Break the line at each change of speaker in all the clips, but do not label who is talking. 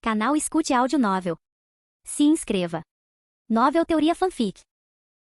Canal Escute Áudio Novel. Se inscreva. Novel Teoria Fanfic.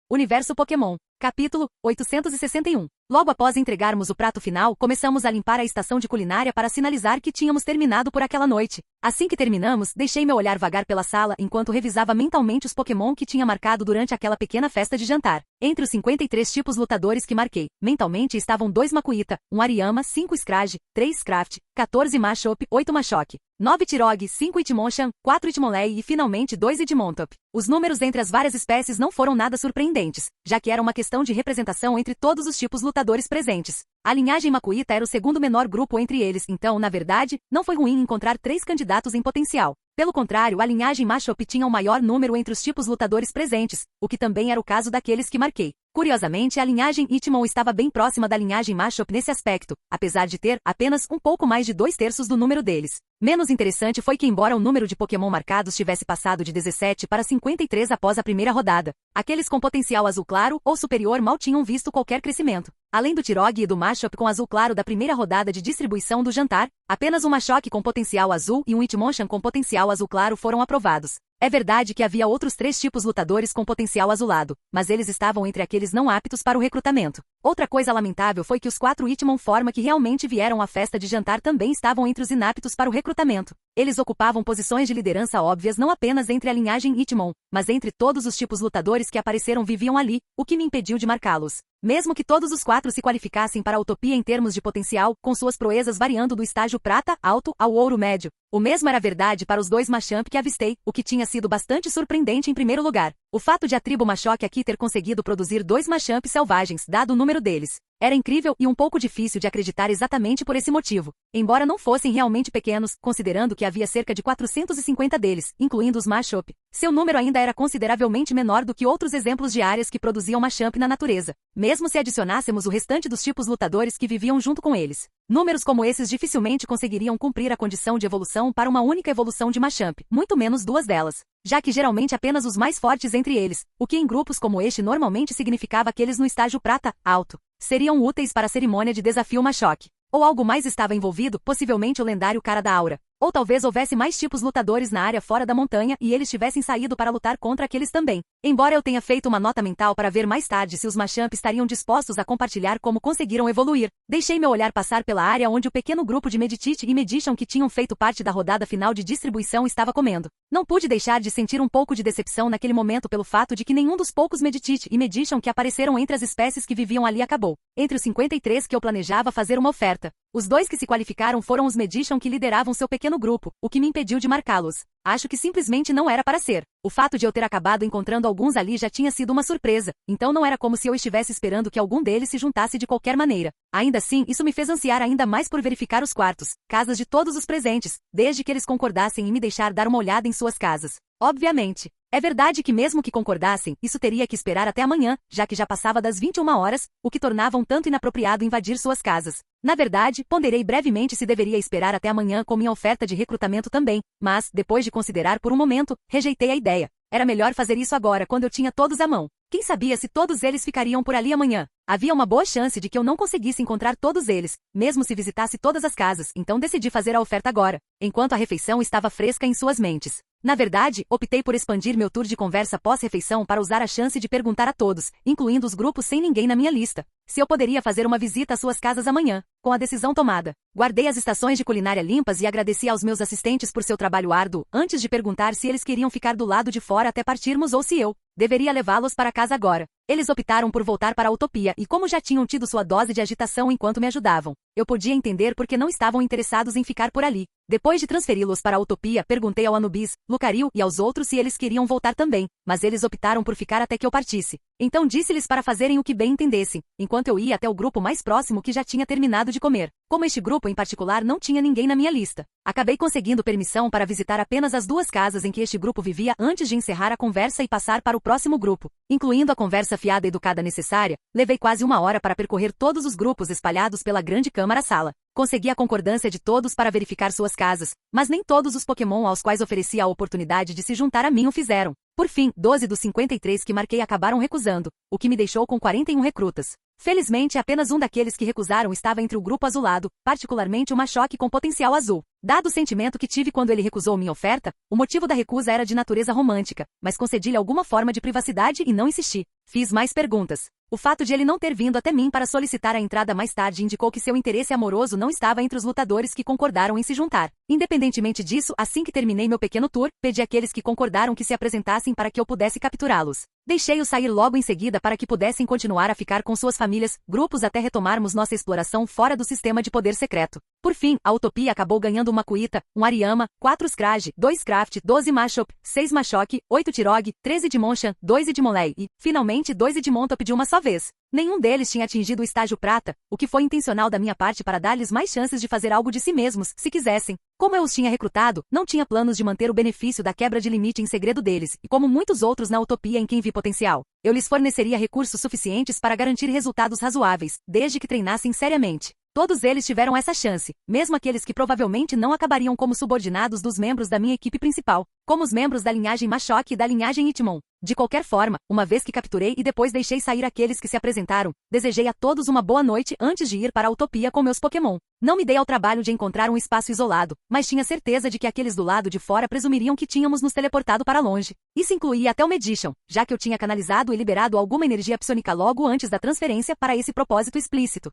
Universo Pokémon. Capítulo 861. Logo após entregarmos o prato final, começamos a limpar a estação de culinária para sinalizar que tínhamos terminado por aquela noite. Assim que terminamos, deixei meu olhar vagar pela sala enquanto revisava mentalmente os Pokémon que tinha marcado durante aquela pequena festa de jantar. Entre os 53 tipos lutadores que marquei, mentalmente estavam 2 Makuhita, 1 Ariyama, 5 Scrage, 3 Scraft, 14 Machop, 8 Machoke, 9 Tirog, 5 Hitmonchan, 4 Hitmonlee e finalmente 2 Edmontop. Os números entre as várias espécies não foram nada surpreendentes, já que era uma questão de representação entre todos os tipos lutadores presentes. A linhagem Makuhita era o segundo menor grupo entre eles, então, na verdade, não foi ruim encontrar 3 candidatos em potencial. Pelo contrário, a linhagem Machop tinha o maior número entre os tipos lutadores presentes, o que também era o caso daqueles que marquei. Curiosamente, a linhagem Hitmon estava bem próxima da linhagem Machop nesse aspecto, apesar de ter apenas um pouco mais de 2/3 do número deles. Menos interessante foi que, embora o número de Pokémon marcados tivesse passado de 17 para 53 após a primeira rodada, aqueles com potencial azul claro ou superior mal tinham visto qualquer crescimento. Além do Tirog e do Machop com azul claro da primeira rodada de distribuição do jantar, apenas um Machoke com potencial azul e um Hitmonchan com potencial azul claro foram aprovados. É verdade que havia outros 3 tipos lutadores com potencial azulado, mas eles estavam entre aqueles não aptos para o recrutamento. Outra coisa lamentável foi que os 4 Hitmon forma que realmente vieram à festa de jantar também estavam entre os inaptos para o recrutamento. Eles ocupavam posições de liderança óbvias não apenas entre a linhagem Hitmon, mas entre todos os tipos lutadores que apareceram viviam ali, o que me impediu de marcá-los. Mesmo que todos os 4 se qualificassem para a utopia em termos de potencial, com suas proezas variando do estágio prata alto ao ouro médio. O mesmo era verdade para os 2 Machamp que avistei, o que tinha sido bastante surpreendente em primeiro lugar. O fato de a tribo Machoke aqui ter conseguido produzir 2 Machamp selvagens, dado o número deles, era incrível e um pouco difícil de acreditar exatamente por esse motivo. Embora não fossem realmente pequenos, considerando que havia cerca de 450 deles, incluindo os Machop, seu número ainda era consideravelmente menor do que outros exemplos de áreas que produziam Machamp na natureza, mesmo se adicionássemos o restante dos tipos lutadores que viviam junto com eles. Números como esses dificilmente conseguiriam cumprir a condição de evolução para uma única evolução de Machamp, muito menos 2 delas, já que geralmente apenas os mais fortes entre eles, o que em grupos como este normalmente significava aqueles no estágio prata alto, seriam úteis para a cerimônia de desafio Machoke. Ou algo mais estava envolvido, possivelmente o lendário Cara da Aura. Ou talvez houvesse mais tipos lutadores na área fora da montanha e eles tivessem saído para lutar contra aqueles também. Embora eu tenha feito uma nota mental para ver mais tarde se os Machamp estariam dispostos a compartilhar como conseguiram evoluir, deixei meu olhar passar pela área onde o pequeno grupo de Meditite e Medicham que tinham feito parte da rodada final de distribuição estava comendo. Não pude deixar de sentir um pouco de decepção naquele momento pelo fato de que nenhum dos poucos Meditite e Medicham que apareceram entre as espécies que viviam ali acabou. Entre os 53 que eu planejava fazer uma oferta, os 2 que se qualificaram foram os Medicham que lideravam seu pequeno grupo, o que me impediu de marcá-los. Acho que simplesmente não era para ser. O fato de eu ter acabado encontrando alguns ali já tinha sido uma surpresa, então não era como se eu estivesse esperando que algum deles se juntasse de qualquer maneira. Ainda assim, isso me fez ansiar ainda mais por verificar os quartos, casas de todos os presentes, desde que eles concordassem em me deixar dar uma olhada em suas casas. Obviamente. É verdade que mesmo que concordassem, isso teria que esperar até amanhã, já que já passava das 21 horas, o que tornava um tanto inapropriado invadir suas casas. Na verdade, ponderei brevemente se deveria esperar até amanhã com minha oferta de recrutamento também, mas, depois de considerar por um momento, rejeitei a ideia. Era melhor fazer isso agora quando eu tinha todos à mão. Quem sabia se todos eles ficariam por ali amanhã? Havia uma boa chance de que eu não conseguisse encontrar todos eles, mesmo se visitasse todas as casas, então decidi fazer a oferta agora, enquanto a refeição estava fresca em suas mentes. Na verdade, optei por expandir meu tour de conversa pós-refeição para usar a chance de perguntar a todos, incluindo os grupos sem ninguém na minha lista, se eu poderia fazer uma visita às suas casas amanhã. Com a decisão tomada, guardei as estações de culinária limpas e agradeci aos meus assistentes por seu trabalho árduo, antes de perguntar se eles queriam ficar do lado de fora até partirmos ou se eu deveria levá-los para casa agora. Eles optaram por voltar para a utopia e como já tinham tido sua dose de agitação enquanto me ajudavam, eu podia entender por que não estavam interessados em ficar por ali. Depois de transferi-los para a utopia, perguntei ao Anubis, Lucario e aos outros se eles queriam voltar também, mas eles optaram por ficar até que eu partisse. Então disse-lhes para fazerem o que bem entendessem, enquanto eu ia até o grupo mais próximo que já tinha terminado de comer. Como este grupo em particular não tinha ninguém na minha lista, acabei conseguindo permissão para visitar apenas as 2 casas em que este grupo vivia antes de encerrar a conversa e passar para o próximo grupo. Incluindo a conversa fiada e educada necessária, levei quase 1 hora para percorrer todos os grupos espalhados pela grande câmara-sala. Consegui a concordância de todos para verificar suas casas, mas nem todos os Pokémon aos quais ofereci a oportunidade de se juntar a mim o fizeram. Por fim, 12 dos 53 que marquei acabaram recusando, o que me deixou com 41 recrutas. Felizmente, apenas um daqueles que recusaram estava entre o grupo azulado, particularmente o Machoque com potencial azul. Dado o sentimento que tive quando ele recusou minha oferta, o motivo da recusa era de natureza romântica, mas concedi-lhe alguma forma de privacidade e não insisti. Fiz mais perguntas. O fato de ele não ter vindo até mim para solicitar a entrada mais tarde indicou que seu interesse amoroso não estava entre os lutadores que concordaram em se juntar. Independentemente disso, assim que terminei meu pequeno tour, pedi àqueles que concordaram que se apresentassem para que eu pudesse capturá-los. Deixei-os sair logo em seguida para que pudessem continuar a ficar com suas famílias, grupos até retomarmos nossa exploração fora do sistema de poder secreto. Por fim, a Utopia acabou ganhando uma Kuita, um Ariyama, 4 Scrage, 2 Craft, 12 Mashop, 6 Machoke, 8 Tirog, 13 Edmonshan, 2 Edmonlei e, finalmente, 2 Edmontop de uma só vez. Nenhum deles tinha atingido o estágio prata, o que foi intencional da minha parte para dar-lhes mais chances de fazer algo de si mesmos, se quisessem. Como eu os tinha recrutado, não tinha planos de manter o benefício da quebra de limite em segredo deles, e como muitos outros na Utopia em quem vi potencial, eu lhes forneceria recursos suficientes para garantir resultados razoáveis, desde que treinassem seriamente. Todos eles tiveram essa chance, mesmo aqueles que provavelmente não acabariam como subordinados dos membros da minha equipe principal, como os membros da linhagem Machoke e da linhagem Itmon. De qualquer forma, uma vez que capturei e depois deixei sair aqueles que se apresentaram, desejei a todos uma boa noite antes de ir para a Utopia com meus Pokémon. Não me dei ao trabalho de encontrar um espaço isolado, mas tinha certeza de que aqueles do lado de fora presumiriam que tínhamos nos teleportado para longe. Isso incluía até o Magician, já que eu tinha canalizado e liberado alguma energia psionica logo antes da transferência para esse propósito explícito.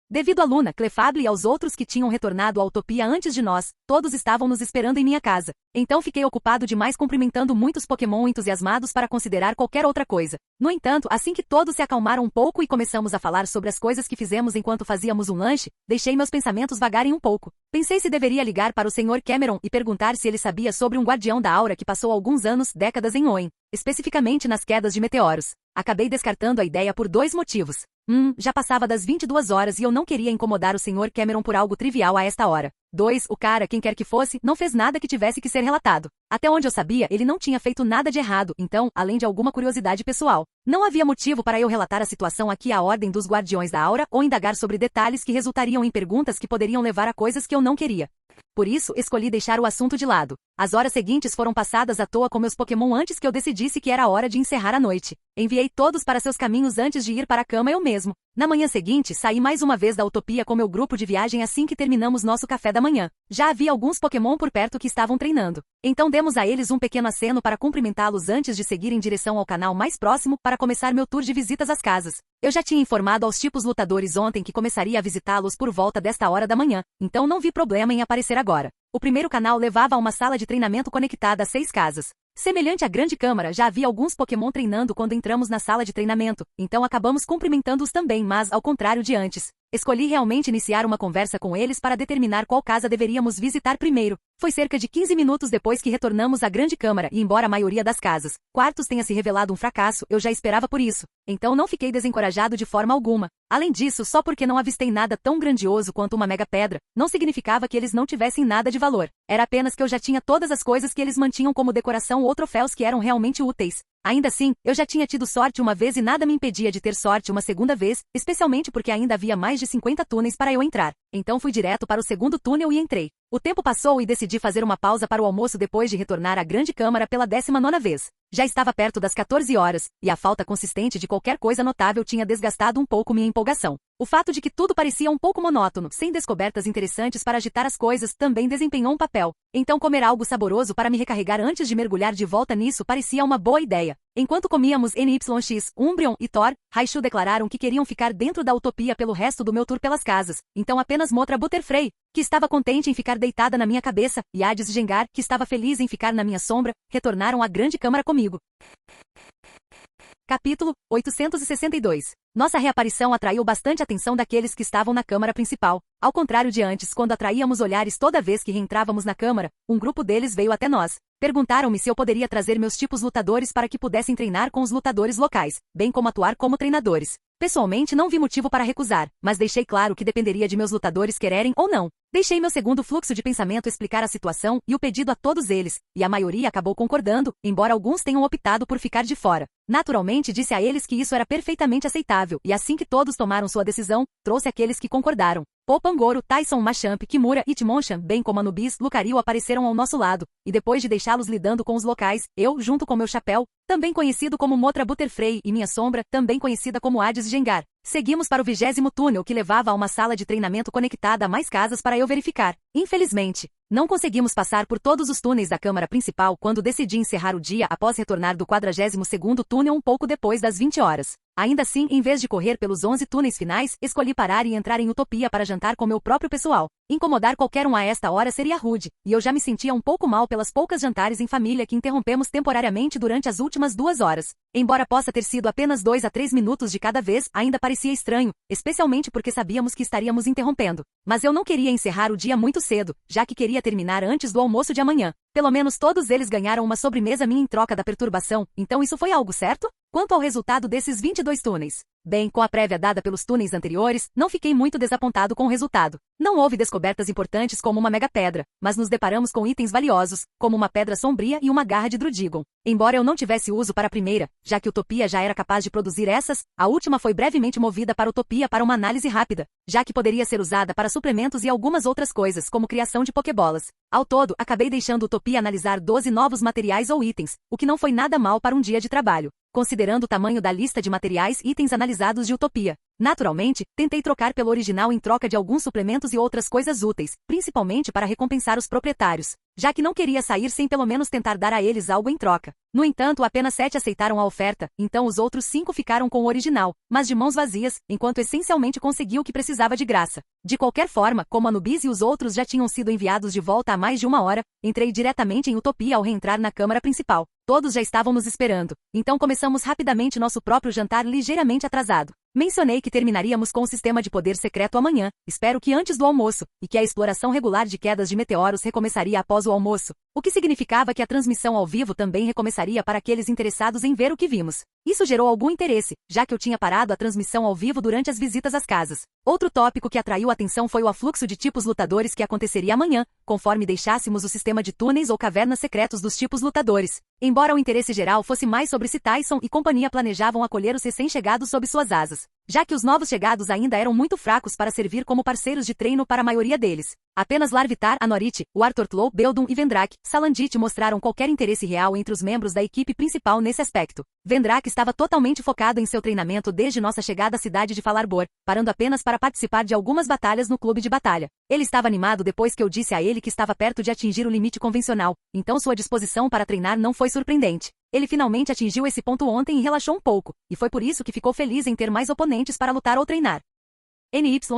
Devido a Luna, Clefable e aos outros que tinham retornado à Utopia antes de nós, todos estavam nos esperando em minha casa. Então fiquei ocupado demais cumprimentando muitos Pokémon entusiasmados para considerar qualquer outra coisa. No entanto, assim que todos se acalmaram um pouco e começamos a falar sobre as coisas que fizemos enquanto fazíamos um lanche, deixei meus pensamentos vagarem um pouco. Pensei se deveria ligar para o Sr. Cameron e perguntar se ele sabia sobre um guardião da aura que passou alguns anos, décadas em Oen, especificamente nas quedas de meteoros. Acabei descartando a ideia por 2 motivos. Já passava das 22 horas e eu não queria incomodar o Sr. Cameron por algo trivial a esta hora. 2. O cara, quem quer que fosse, não fez nada que tivesse que ser relatado. Até onde eu sabia, ele não tinha feito nada de errado, então, além de alguma curiosidade pessoal, não havia motivo para eu relatar a situação aqui à ordem dos Guardiões da Aura ou indagar sobre detalhes que resultariam em perguntas que poderiam levar a coisas que eu não queria. Por isso, escolhi deixar o assunto de lado. As horas seguintes foram passadas à toa com meus Pokémon antes que eu decidisse que era hora de encerrar a noite. Enviei todos para seus caminhos antes de ir para a cama eu mesmo. Na manhã seguinte, saí mais uma vez da Utopia com meu grupo de viagem assim que terminamos nosso café da manhã. Já havia alguns Pokémon por perto que estavam treinando. Então demos a eles um pequeno aceno para cumprimentá-los antes de seguir em direção ao canal mais próximo para começar meu tour de visitas às casas. Eu já tinha informado aos tipos lutadores ontem que começaria a visitá-los por volta desta hora da manhã, então não vi problema em aparecer agora. O primeiro canal levava a uma sala de treinamento conectada a 6 casas. Semelhante à grande câmara, já havia alguns Pokémon treinando quando entramos na sala de treinamento, então acabamos cumprimentando-os também, mas ao contrário de antes. Escolhi realmente iniciar uma conversa com eles para determinar qual casa deveríamos visitar primeiro. Foi cerca de 15 minutos depois que retornamos à grande câmara e embora a maioria das casas, quartos tenha se revelado um fracasso, eu já esperava por isso. Então não fiquei desencorajado de forma alguma. Além disso, só porque não avistei nada tão grandioso quanto uma mega pedra, não significava que eles não tivessem nada de valor. Era apenas que eu já tinha todas as coisas que eles mantinham como decoração ou troféus que eram realmente úteis. Ainda assim, eu já tinha tido sorte uma vez e nada me impedia de ter sorte uma segunda vez, especialmente porque ainda havia mais de 50 túneis para eu entrar. Então fui direto para o segundo túnel e entrei. O tempo passou e decidi fazer uma pausa para o almoço depois de retornar à grande câmara pela 19ª vez. Já estava perto das 14 horas, e a falta consistente de qualquer coisa notável tinha desgastado um pouco minha empolgação. O fato de que tudo parecia um pouco monótono, sem descobertas interessantes para agitar as coisas, também desempenhou um papel. Então comer algo saboroso para me recarregar antes de mergulhar de volta nisso parecia uma boa ideia. Enquanto comíamos NYX, Umbreon e Thor, Raichu declararam que queriam ficar dentro da Utopia pelo resto do meu tour pelas casas. Então apenas Motra Butterfree, que estava contente em ficar deitada na minha cabeça, e Hades Gengar, que estava feliz em ficar na minha sombra, retornaram à grande câmara comigo. Capítulo 862. Nossa reaparição atraiu bastante atenção daqueles que estavam na câmara principal. Ao contrário de antes, quando atraíamos olhares toda vez que reentrávamos na câmara, um grupo deles veio até nós. Perguntaram-me se eu poderia trazer meus tipos lutadores para que pudessem treinar com os lutadores locais, bem como atuar como treinadores. Pessoalmente não vi motivo para recusar, mas deixei claro que dependeria de meus lutadores quererem ou não. Deixei meu segundo fluxo de pensamento explicar a situação e o pedido a todos eles, e a maioria acabou concordando, embora alguns tenham optado por ficar de fora. Naturalmente disse a eles que isso era perfeitamente aceitável, e assim que todos tomaram sua decisão, trouxe aqueles que concordaram. Paul Pangoro, Tyson Machamp, Kimura e Hitmonchan, bem como Anubis, Lucario apareceram ao nosso lado, e depois de deixá-los lidando com os locais, eu, junto com meu chapéu, também conhecido como Mothra Butterfree, e minha sombra, também conhecida como Hades Gengar, seguimos para o 20º túnel que levava a uma sala de treinamento conectada a mais casas para eu verificar. Infelizmente, não conseguimos passar por todos os túneis da câmara principal quando decidi encerrar o dia após retornar do 42º túnel um pouco depois das 20 horas. Ainda assim, em vez de correr pelos 11 túneis finais, escolhi parar e entrar em Utopia para jantar com meu próprio pessoal. Incomodar qualquer um a esta hora seria rude, e eu já me sentia um pouco mal pelas poucas jantares em família que interrompemos temporariamente durante as últimas 2 horas. Embora possa ter sido apenas 2 a 3 minutos de cada vez, ainda parecia estranho, especialmente porque sabíamos que estaríamos interrompendo. Mas eu não queria encerrar o dia muito cedo, já que queria terminar antes do almoço de amanhã. Pelo menos todos eles ganharam uma sobremesa minha em troca da perturbação, então isso foi algo certo? Quanto ao resultado desses 22 túneis, bem, com a prévia dada pelos túneis anteriores, não fiquei muito desapontado com o resultado. Não houve descobertas importantes como uma mega pedra, mas nos deparamos com itens valiosos, como uma pedra sombria e uma garra de Drudigon. Embora eu não tivesse uso para a primeira, já que Utopia já era capaz de produzir essas, a última foi brevemente movida para Utopia para uma análise rápida, já que poderia ser usada para suplementos e algumas outras coisas, como criação de Pokébolas. Ao todo, acabei deixando Utopia analisar 12 novos materiais ou itens, o que não foi nada mal para um dia de trabalho, considerando o tamanho da lista de materiais e itens analisados de Utopia. Naturalmente, tentei trocar pelo original em troca de alguns suplementos e outras coisas úteis, principalmente para recompensar os proprietários, já que não queria sair sem pelo menos tentar dar a eles algo em troca. No entanto, apenas 7 aceitaram a oferta, então os outros 5 ficaram com o original, mas de mãos vazias, enquanto essencialmente consegui o que precisava de graça. De qualquer forma, como Anubis e os outros já tinham sido enviados de volta há mais de 1 hora, entrei diretamente em Utopia ao reentrar na câmara principal. Todos já estavam nos esperando, então começamos rapidamente nosso próprio jantar ligeiramente atrasado. Mencionei que terminaríamos com o sistema de poder secreto amanhã, espero que antes do almoço, e que a exploração regular de quedas de meteoros recomeçaria após o almoço, o que significava que a transmissão ao vivo também recomeçaria para aqueles interessados em ver o que vimos. Isso gerou algum interesse, já que eu tinha parado a transmissão ao vivo durante as visitas às casas. Outro tópico que atraiu atenção foi o afluxo de tipos lutadores que aconteceria amanhã, conforme deixássemos o sistema de túneis ou cavernas secretos dos tipos lutadores. Embora o interesse geral fosse mais sobre se Tyson e companhia planejavam acolher os recém-chegados sob suas asas, já que os novos chegados ainda eram muito fracos para servir como parceiros de treino para a maioria deles. Apenas Larvitar, Anorit, o Artortlow, Beldum e Vendrak, Salandit mostraram qualquer interesse real entre os membros da equipe principal nesse aspecto. Vendrak estava totalmente focado em seu treinamento desde nossa chegada à cidade de Falarbor, parando apenas para participar de algumas batalhas no clube de batalha. Ele estava animado depois que eu disse a ele que estava perto de atingir o limite convencional, então sua disposição para treinar não foi surpreendente. Ele finalmente atingiu esse ponto ontem e relaxou um pouco, e foi por isso que ficou feliz em ter mais oponentes para lutar ou treinar. NYX,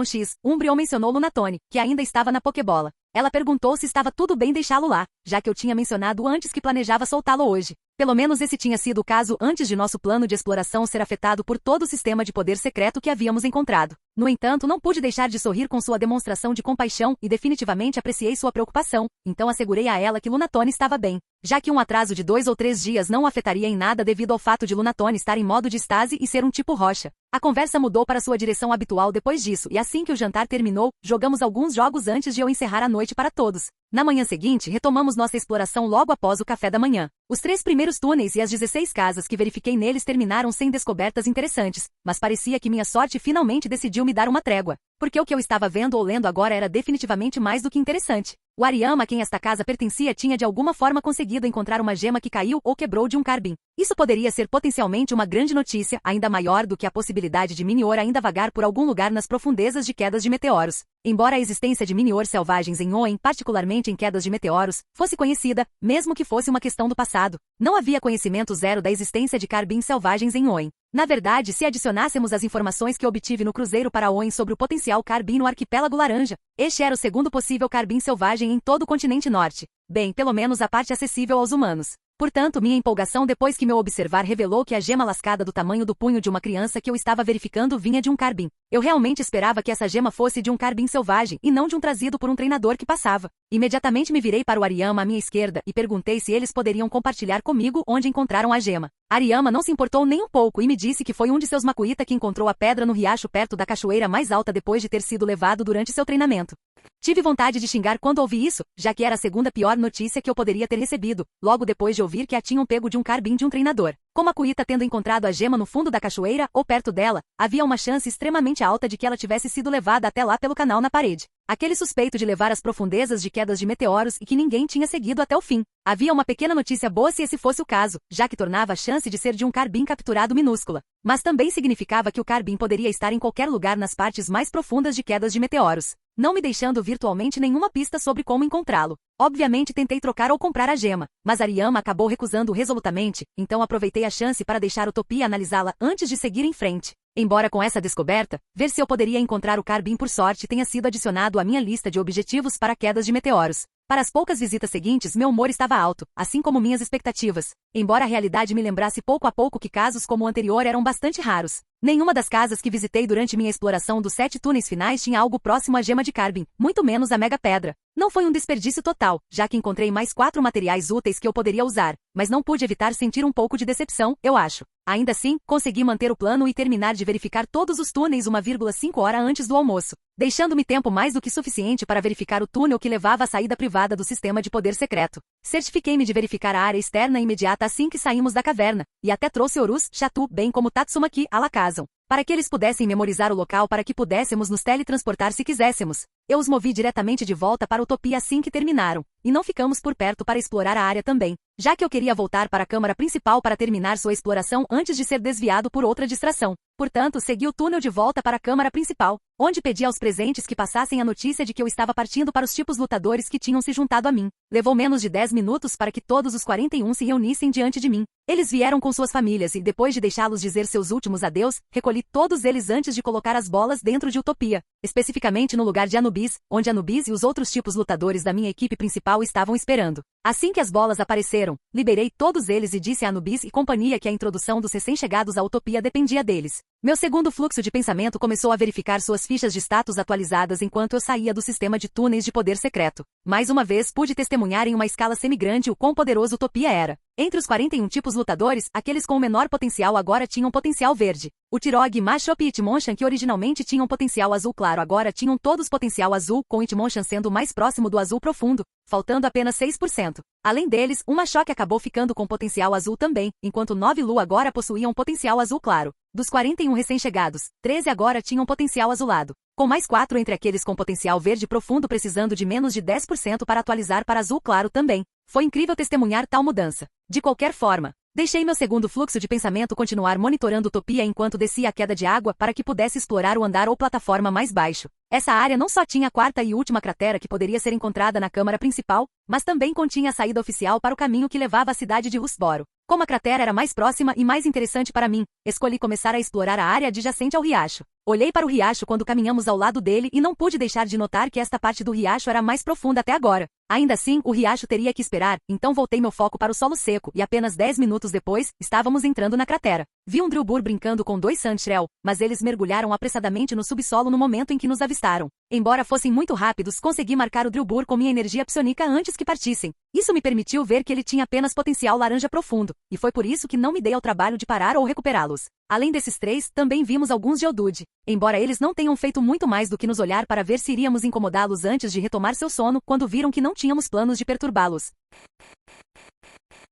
Umbreon mencionou Lunatone, que ainda estava na Pokébola. Ela perguntou se estava tudo bem deixá-lo lá, já que eu tinha mencionado antes que planejava soltá-lo hoje. Pelo menos esse tinha sido o caso antes de nosso plano de exploração ser afetado por todo o sistema de poder secreto que havíamos encontrado. No entanto, não pude deixar de sorrir com sua demonstração de compaixão e definitivamente apreciei sua preocupação, então assegurei a ela que Lunatone estava bem, já que um atraso de 2 ou 3 dias não o afetaria em nada devido ao fato de Lunatone estar em modo de estase e ser um tipo rocha. A conversa mudou para sua direção habitual depois disso e assim que o jantar terminou, jogamos alguns jogos antes de eu encerrar a noite para todos. Na manhã seguinte, retomamos nossa exploração logo após o café da manhã. Os 3 primeiros túneis e as 16 casas que verifiquei neles terminaram sem descobertas interessantes, mas parecia que minha sorte finalmente decidiu me dar uma trégua, porque o que eu estava vendo ou lendo agora era definitivamente mais do que interessante. O Ariyama a quem esta casa pertencia tinha de alguma forma conseguido encontrar uma gema que caiu ou quebrou de um Carbin. Isso poderia ser potencialmente uma grande notícia, ainda maior do que a possibilidade de Minior ainda vagar por algum lugar nas profundezas de quedas de meteoros. Embora a existência de Minior selvagens em Hoenn, particularmente em quedas de meteoros, fosse conhecida, mesmo que fosse uma questão do passado, não havia conhecimento zero da existência de Carbin selvagens em Hoenn. Na verdade, se adicionássemos as informações que obtive no cruzeiro para Hoenn sobre o potencial Carbin no arquipélago Laranja, este era o segundo possível Carbin selvagem em todo o continente norte. Bem, pelo menos a parte acessível aos humanos. Portanto, minha empolgação depois que meu observar revelou que a gema lascada do tamanho do punho de uma criança que eu estava verificando vinha de um Carbin. Eu realmente esperava que essa gema fosse de um Carbin selvagem e não de um trazido por um treinador que passava. Imediatamente me virei para o Ariyama à minha esquerda e perguntei se eles poderiam compartilhar comigo onde encontraram a gema. Ariyama não se importou nem um pouco e me disse que foi um de seus Makuhita que encontrou a pedra no riacho perto da cachoeira mais alta depois de ter sido levado durante seu treinamento. Tive vontade de xingar quando ouvi isso, já que era a segunda pior notícia que eu poderia ter recebido, logo depois de ouvir que a tinham pego de um carbim de um treinador. Como a Kuita tendo encontrado a gema no fundo da cachoeira, ou perto dela, havia uma chance extremamente alta de que ela tivesse sido levada até lá pelo canal na parede. Aquele suspeito de levar às profundezas de quedas de meteoros e que ninguém tinha seguido até o fim. Havia uma pequena notícia boa se esse fosse o caso, já que tornava a chance de ser de um carbim capturado minúscula. Mas também significava que o carbim poderia estar em qualquer lugar nas partes mais profundas de quedas de meteoros, não me deixando virtualmente nenhuma pista sobre como encontrá-lo. Obviamente tentei trocar ou comprar a gema, mas Ariyama acabou recusando resolutamente, então aproveitei a chance para deixar Utopia analisá-la antes de seguir em frente. Embora com essa descoberta, ver se eu poderia encontrar o carbim por sorte tenha sido adicionado à minha lista de objetivos para quedas de meteoros. Para as poucas visitas seguintes meu humor estava alto, assim como minhas expectativas, embora a realidade me lembrasse pouco a pouco que casos como o anterior eram bastante raros. Nenhuma das casas que visitei durante minha exploração dos 7 túneis finais tinha algo próximo à gema de carbim, muito menos a mega pedra. Não foi um desperdício total, já que encontrei mais 4 materiais úteis que eu poderia usar, mas não pude evitar sentir um pouco de decepção, eu acho. Ainda assim, consegui manter o plano e terminar de verificar todos os túneis 1,5 hora antes do almoço, deixando-me tempo mais do que suficiente para verificar o túnel que levava à saída privada do sistema de poder secreto. Certifiquei-me de verificar a área externa imediata assim que saímos da caverna, e até trouxe Orus, Chatu, bem como Tatsumaki, Alakazam, para que eles pudessem memorizar o local para que pudéssemos nos teletransportar se quiséssemos. Eu os movi diretamente de volta para Utopia assim que terminaram, e não ficamos por perto para explorar a área também, já que eu queria voltar para a câmara principal para terminar sua exploração antes de ser desviado por outra distração. Portanto, segui o túnel de volta para a câmara principal, onde pedi aos presentes que passassem a notícia de que eu estava partindo para os tipos lutadores que tinham se juntado a mim. Levou menos de 10 minutos para que todos os 41 se reunissem diante de mim. Eles vieram com suas famílias e, depois de deixá-los dizer seus últimos adeus, recolhi todos eles antes de colocar as bolas dentro de Utopia, especificamente no lugar de Anubis, onde Anubis e os outros tipos lutadores da minha equipe principal estavam esperando. Assim que as bolas apareceram, liberei todos eles e disse a Anubis e companhia que a introdução dos recém-chegados à Utopia dependia deles. Meu segundo fluxo de pensamento começou a verificar suas fichas de status atualizadas enquanto eu saía do sistema de túneis de poder secreto. Mais uma vez pude testemunhar em uma escala semigrande o quão poderoso Utopia era. Entre os 41 tipos lutadores, aqueles com o menor potencial agora tinham potencial verde. O Tirog, Machop e Hitmonchan que originalmente tinham potencial azul claro agora tinham todos potencial azul, com Hitmonchan sendo mais próximo do azul profundo, faltando apenas 6%. Além deles, o Machoke acabou ficando com potencial azul também, enquanto 9 Lu agora possuíam potencial azul claro. Dos 41 recém-chegados, 13 agora tinham potencial azulado, com mais 4 entre aqueles com potencial verde profundo precisando de menos de 10% para atualizar para azul claro também. Foi incrível testemunhar tal mudança. De qualquer forma, deixei meu segundo fluxo de pensamento continuar monitorando Utopia enquanto descia a queda de água para que pudesse explorar o andar ou plataforma mais baixo. Essa área não só tinha a quarta e última cratera que poderia ser encontrada na câmara principal, mas também continha a saída oficial para o caminho que levava à cidade de Rusboro. Como a cratera era mais próxima e mais interessante para mim, escolhi começar a explorar a área adjacente ao riacho. Olhei para o riacho quando caminhamos ao lado dele e não pude deixar de notar que esta parte do riacho era mais profunda até agora. Ainda assim, o riacho teria que esperar, então voltei meu foco para o solo seco e apenas 10 minutos depois, estávamos entrando na cratera. Vi um Drillbur brincando com 2 Sandshell, mas eles mergulharam apressadamente no subsolo no momento em que nos avistaram. Embora fossem muito rápidos, consegui marcar o Drillbur com minha energia psionica antes que partissem. Isso me permitiu ver que ele tinha apenas potencial laranja profundo, e foi por isso que não me dei ao trabalho de parar ou recuperá-los. Além desses 3, também vimos alguns Geodude. Embora eles não tenham feito muito mais do que nos olhar para ver se iríamos incomodá-los antes de retomar seu sono quando viram que não tínhamos planos de perturbá-los.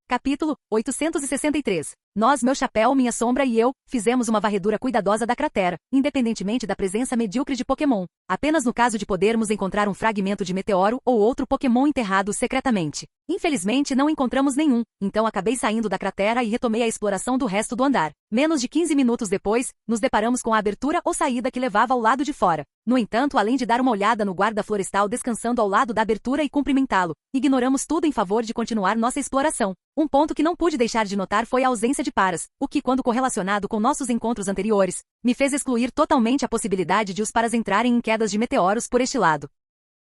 Capítulo 863. Nós, meu chapéu, minha sombra e eu, fizemos uma varredura cuidadosa da cratera, independentemente da presença medíocre de Pokémon. Apenas no caso de podermos encontrar um fragmento de meteoro ou outro Pokémon enterrado secretamente. Infelizmente não encontramos nenhum, então acabei saindo da cratera e retomei a exploração do resto do andar. Menos de 15 minutos depois, nos deparamos com a abertura ou saída que levava ao lado de fora. No entanto, além de dar uma olhada no guarda florestal descansando ao lado da abertura e cumprimentá-lo, ignoramos tudo em favor de continuar nossa exploração. Um ponto que não pude deixar de notar foi a ausência de paras, o que, quando correlacionado com nossos encontros anteriores, me fez excluir totalmente a possibilidade de os paras entrarem em quedas de meteoros por este lado.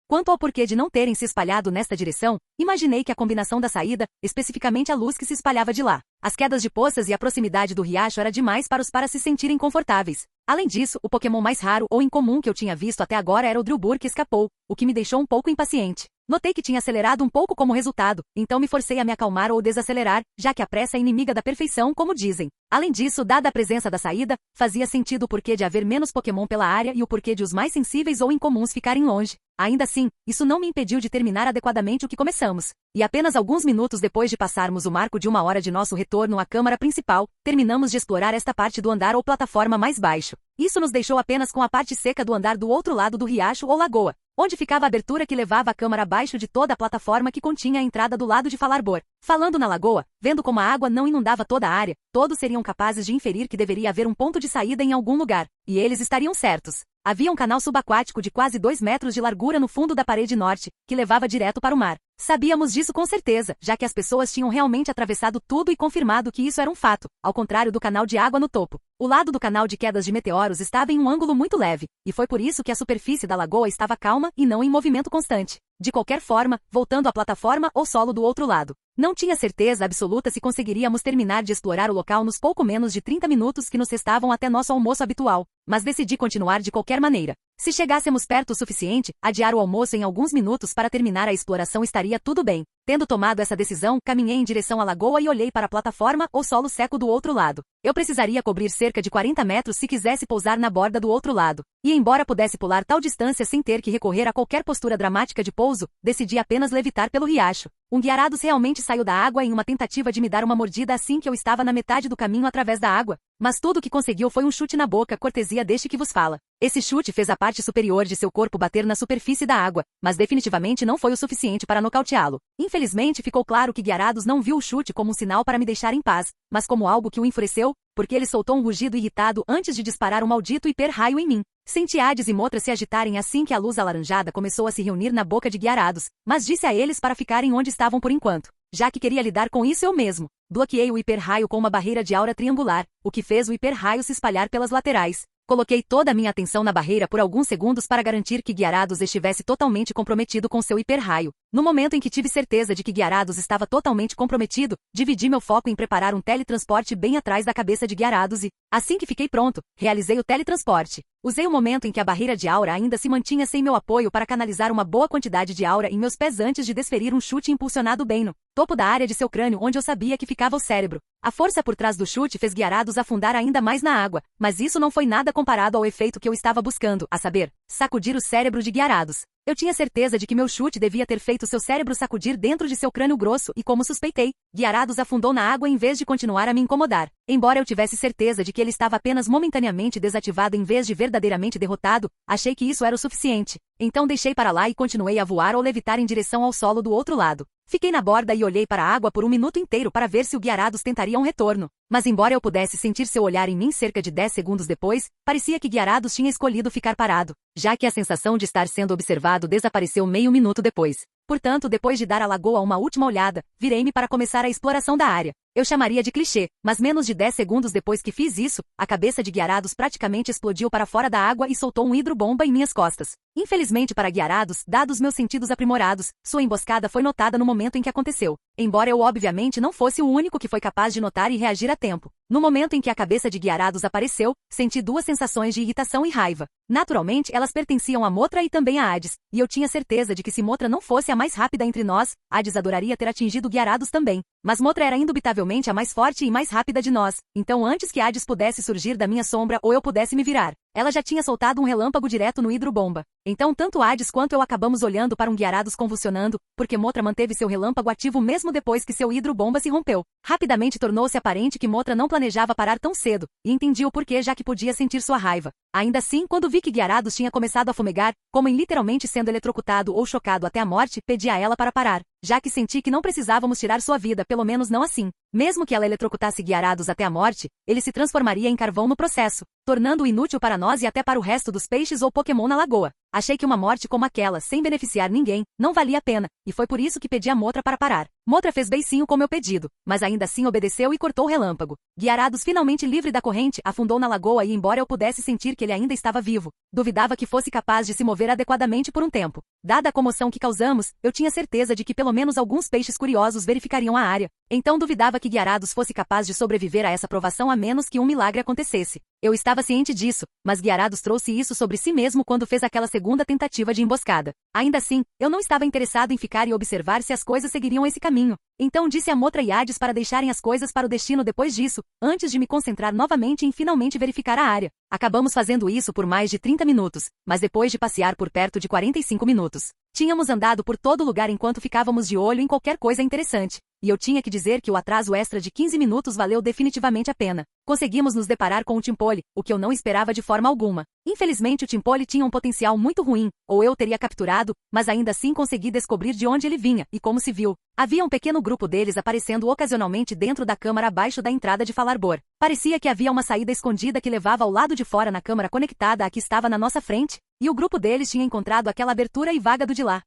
Quanto ao porquê de não terem se espalhado nesta direção, imaginei que a combinação da saída, especificamente a luz que se espalhava de lá, as quedas de poças e a proximidade do riacho era demais para os paras se sentirem confortáveis. Além disso, o Pokémon mais raro ou incomum que eu tinha visto até agora era o Drillbur que escapou, o que me deixou um pouco impaciente. Notei que tinha acelerado um pouco como resultado, então me forcei a me acalmar ou desacelerar, já que a pressa é inimiga da perfeição, como dizem. Além disso, dada a presença da saída, fazia sentido o porquê de haver menos Pokémon pela área e o porquê de os mais sensíveis ou incomuns ficarem longe. Ainda assim, isso não me impediu de terminar adequadamente o que começamos. E apenas alguns minutos depois de passarmos o marco de 1 hora de nosso retorno à câmara principal, terminamos de explorar esta parte do andar ou plataforma mais baixo. Isso nos deixou apenas com a parte seca do andar do outro lado do riacho ou lagoa, onde ficava a abertura que levava a câmara abaixo de toda a plataforma que continha a entrada do lado de Falarbor. Falando na lagoa, vendo como a água não inundava toda a área, todos seriam capazes de inferir que deveria haver um ponto de saída em algum lugar. E eles estariam certos. Havia um canal subaquático de quase 2 metros de largura no fundo da parede norte, que levava direto para o mar. Sabíamos disso com certeza, já que as pessoas tinham realmente atravessado tudo e confirmado que isso era um fato, ao contrário do canal de água no topo. O lado do canal de quedas de meteoros estava em um ângulo muito leve, e foi por isso que a superfície da lagoa estava calma e não em movimento constante. De qualquer forma, voltando à plataforma ou solo do outro lado. Não tinha certeza absoluta se conseguiríamos terminar de explorar o local nos pouco menos de 30 minutos que nos restavam até nosso almoço habitual, mas decidi continuar de qualquer maneira. Se chegássemos perto o suficiente, adiar o almoço em alguns minutos para terminar a exploração estaria tudo bem. Tendo tomado essa decisão, caminhei em direção à lagoa e olhei para a plataforma ou solo seco do outro lado. Eu precisaria cobrir cerca de 40 metros se quisesse pousar na borda do outro lado. E embora pudesse pular tal distância sem ter que recorrer a qualquer postura dramática de pouso, decidi apenas levitar pelo riacho. Um Gyarados realmente saiu da água em uma tentativa de me dar uma mordida assim que eu estava na metade do caminho através da água. Mas tudo o que conseguiu foi um chute na boca, cortesia deste que vos fala. Esse chute fez a parte superior de seu corpo bater na superfície da água, mas definitivamente não foi o suficiente para nocauteá-lo. Infelizmente ficou claro que Gyarados não viu o chute como um sinal para me deixar em paz, mas como algo que o enfureceu, porque ele soltou um rugido irritado antes de disparar um maldito hiper-raio em mim. Senti Hades e Motra se agitarem assim que a luz alaranjada começou a se reunir na boca de Gyarados, mas disse a eles para ficarem onde estavam por enquanto, já que queria lidar com isso eu mesmo. Bloqueei o hiper-raio com uma barreira de aura triangular, o que fez o hiper-raio se espalhar pelas laterais. Coloquei toda a minha atenção na barreira por alguns segundos para garantir que Gyarados estivesse totalmente comprometido com seu hiper-raio. No momento em que tive certeza de que Gyarados estava totalmente comprometido, dividi meu foco em preparar um teletransporte bem atrás da cabeça de Gyarados e, assim que fiquei pronto, realizei o teletransporte. Usei o momento em que a barreira de aura ainda se mantinha sem meu apoio para canalizar uma boa quantidade de aura em meus pés antes de desferir um chute impulsionado bem no topo da área de seu crânio onde eu sabia que ficava o cérebro. A força por trás do chute fez Gyarados afundar ainda mais na água, mas isso não foi nada comparado ao efeito que eu estava buscando, a saber, sacudir o cérebro de Gyarados. Eu tinha certeza de que meu chute devia ter feito seu cérebro sacudir dentro de seu crânio grosso e como suspeitei, Gyarados afundou na água em vez de continuar a me incomodar. Embora eu tivesse certeza de que ele estava apenas momentaneamente desativado em vez de verdadeiramente derrotado, achei que isso era o suficiente. Então deixei para lá e continuei a voar ou levitar em direção ao solo do outro lado. Fiquei na borda e olhei para a água por um minuto inteiro para ver se o Gyarados tentaria um retorno. Mas embora eu pudesse sentir seu olhar em mim cerca de 10 segundos depois, parecia que Gyarados tinha escolhido ficar parado, já que a sensação de estar sendo observado desapareceu meio minuto depois. Portanto, depois de dar à lagoa uma última olhada, virei-me para começar a exploração da área. Eu chamaria de clichê, mas menos de 10 segundos depois que fiz isso, a cabeça de Gyarados praticamente explodiu para fora da água e soltou um hidrobomba em minhas costas. Infelizmente para Gyarados, dados meus sentidos aprimorados, sua emboscada foi notada no momento em que aconteceu. Embora eu obviamente não fosse o único que foi capaz de notar e reagir a tempo. No momento em que a cabeça de Gyarados apareceu, senti duas sensações de irritação e raiva. Naturalmente, elas pertenciam a Motra e também a Hades, e eu tinha certeza de que se Motra não fosse a mais rápida entre nós, Hades adoraria ter atingido Gyarados também. Mas Motra era indubitavelmente a mais forte e mais rápida de nós, então antes que Hades pudesse surgir da minha sombra ou eu pudesse me virar, ela já tinha soltado um relâmpago direto no hidrobomba. Então tanto Hades quanto eu acabamos olhando para um Gyarados convulsionando, porque Motra manteve seu relâmpago ativo mesmo depois que seu hidrobomba se rompeu. Rapidamente tornou-se aparente que Motra não planejava parar tão cedo, e entendi o porquê já que podia sentir sua raiva. Ainda assim, quando vi que Gyarados tinha começado a fumegar, como em literalmente sendo eletrocutado ou chocado até a morte, pedi a ela para parar, já que senti que não precisávamos tirar sua vida, pelo menos não assim. Mesmo que ela eletrocutasse Gyarados até a morte, ele se transformaria em carvão no processo, tornando-o inútil para nós e até para o resto dos peixes ou Pokémon na lagoa. Achei que uma morte como aquela, sem beneficiar ninguém, não valia a pena, e foi por isso que pedi a Motra para parar. Motra fez beicinho com meu pedido, mas ainda assim obedeceu e cortou o relâmpago. Gyarados, finalmente livre da corrente, afundou na lagoa e embora eu pudesse sentir que ele ainda estava vivo, duvidava que fosse capaz de se mover adequadamente por um tempo. Dada a comoção que causamos, eu tinha certeza de que pelo menos alguns peixes curiosos verificariam a área, então duvidava que que Gyarados fosse capaz de sobreviver a essa provação a menos que um milagre acontecesse. Eu estava ciente disso, mas Gyarados trouxe isso sobre si mesmo quando fez aquela segunda tentativa de emboscada. Ainda assim, eu não estava interessado em ficar e observar se as coisas seguiriam esse caminho. Então disse a Motra e Hades para deixarem as coisas para o destino depois disso, antes de me concentrar novamente em finalmente verificar a área. Acabamos fazendo isso por mais de 30 minutos, mas depois de passear por perto de 45 minutos. Tínhamos andado por todo lugar enquanto ficávamos de olho em qualquer coisa interessante. E eu tinha que dizer que o atraso extra de 15 minutos valeu definitivamente a pena. Conseguimos nos deparar com o Chimpole, o que eu não esperava de forma alguma. Infelizmente o Chimpole tinha um potencial muito ruim, ou eu teria capturado, mas ainda assim consegui descobrir de onde ele vinha, e como se viu. Havia um pequeno grupo deles aparecendo ocasionalmente dentro da câmara abaixo da entrada de Falarbor. Parecia que havia uma saída escondida que levava ao lado de fora na câmara conectada à que estava na nossa frente, e o grupo deles tinha encontrado aquela abertura e vaga do de lá.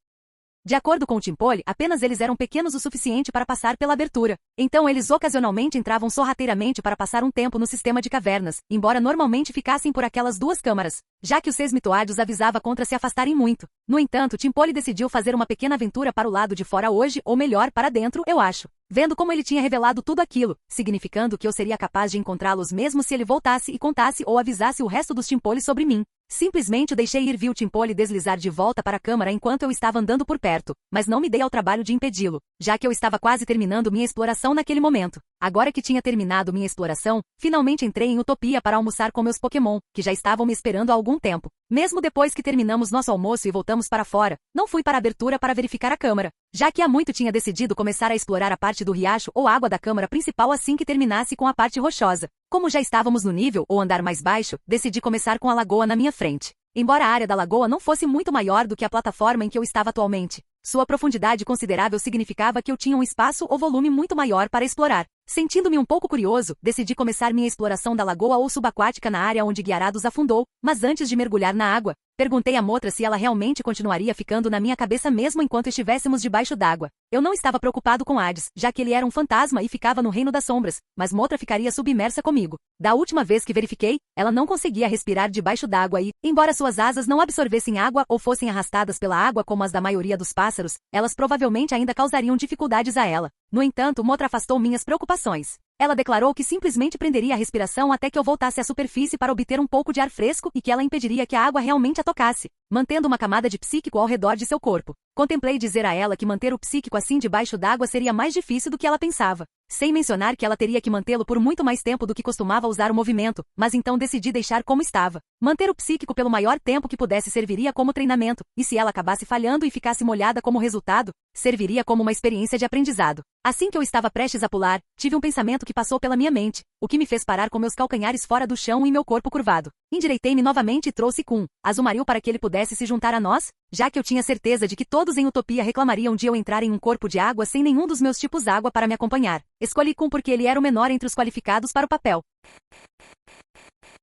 De acordo com o Chimpole, apenas eles eram pequenos o suficiente para passar pela abertura. Então eles ocasionalmente entravam sorrateiramente para passar um tempo no sistema de cavernas, embora normalmente ficassem por aquelas duas câmaras, já que os Sesmitoades avisava contra se afastarem muito. No entanto, Chimpole decidiu fazer uma pequena aventura para o lado de fora hoje, ou melhor, para dentro, eu acho. Vendo como ele tinha revelado tudo aquilo, significando que eu seria capaz de encontrá-los mesmo se ele voltasse e contasse ou avisasse o resto dos Chimpoles sobre mim. Simplesmente o deixei ir, vi o Chimpole deslizar de volta para a câmara enquanto eu estava andando por perto, mas não me dei ao trabalho de impedi-lo, já que eu estava quase terminando minha exploração naquele momento. Agora que tinha terminado minha exploração, finalmente entrei em Utopia para almoçar com meus Pokémon, que já estavam me esperando há algum tempo. Mesmo depois que terminamos nosso almoço e voltamos para fora, não fui para a abertura para verificar a câmara, já que há muito tinha decidido começar a explorar a parte do riacho ou água da câmara principal assim que terminasse com a parte rochosa. Como já estávamos no nível ou andar mais baixo, decidi começar com a lagoa na minha frente. Embora a área da lagoa não fosse muito maior do que a plataforma em que eu estava atualmente, sua profundidade considerável significava que eu tinha um espaço ou volume muito maior para explorar. Sentindo-me um pouco curioso, decidi começar minha exploração da lagoa ou subaquática na área onde Gyarados afundou, mas antes de mergulhar na água, perguntei à Motra se ela realmente continuaria ficando na minha cabeça mesmo enquanto estivéssemos debaixo d'água. Eu não estava preocupado com Hades, já que ele era um fantasma e ficava no reino das sombras, mas Motra ficaria submersa comigo. Da última vez que verifiquei, ela não conseguia respirar debaixo d'água e, embora suas asas não absorvessem água ou fossem arrastadas pela água como as da maioria dos pássaros, elas provavelmente ainda causariam dificuldades a ela. No entanto, Motra afastou minhas preocupações. Ela declarou que simplesmente prenderia a respiração até que eu voltasse à superfície para obter um pouco de ar fresco e que ela impediria que a água realmente a tocasse, mantendo uma camada de psíquico ao redor de seu corpo. Contemplei dizer a ela que manter o psíquico assim debaixo d'água seria mais difícil do que ela pensava, sem mencionar que ela teria que mantê-lo por muito mais tempo do que costumava usar o movimento, mas então decidi deixar como estava. Manter o psíquico pelo maior tempo que pudesse serviria como treinamento, e se ela acabasse falhando e ficasse molhada como resultado, serviria como uma experiência de aprendizado. Assim que eu estava prestes a pular, tive um pensamento que passou pela minha mente, o que me fez parar com meus calcanhares fora do chão e meu corpo curvado. Endireitei-me novamente e trouxe Kun, Azumarill para que ele pudesse se juntar a nós, já que eu tinha certeza de que todos em Utopia reclamariam de eu entrar em um corpo de água sem nenhum dos meus tipos água para me acompanhar. Escolhi Kun porque ele era o menor entre os qualificados para o papel.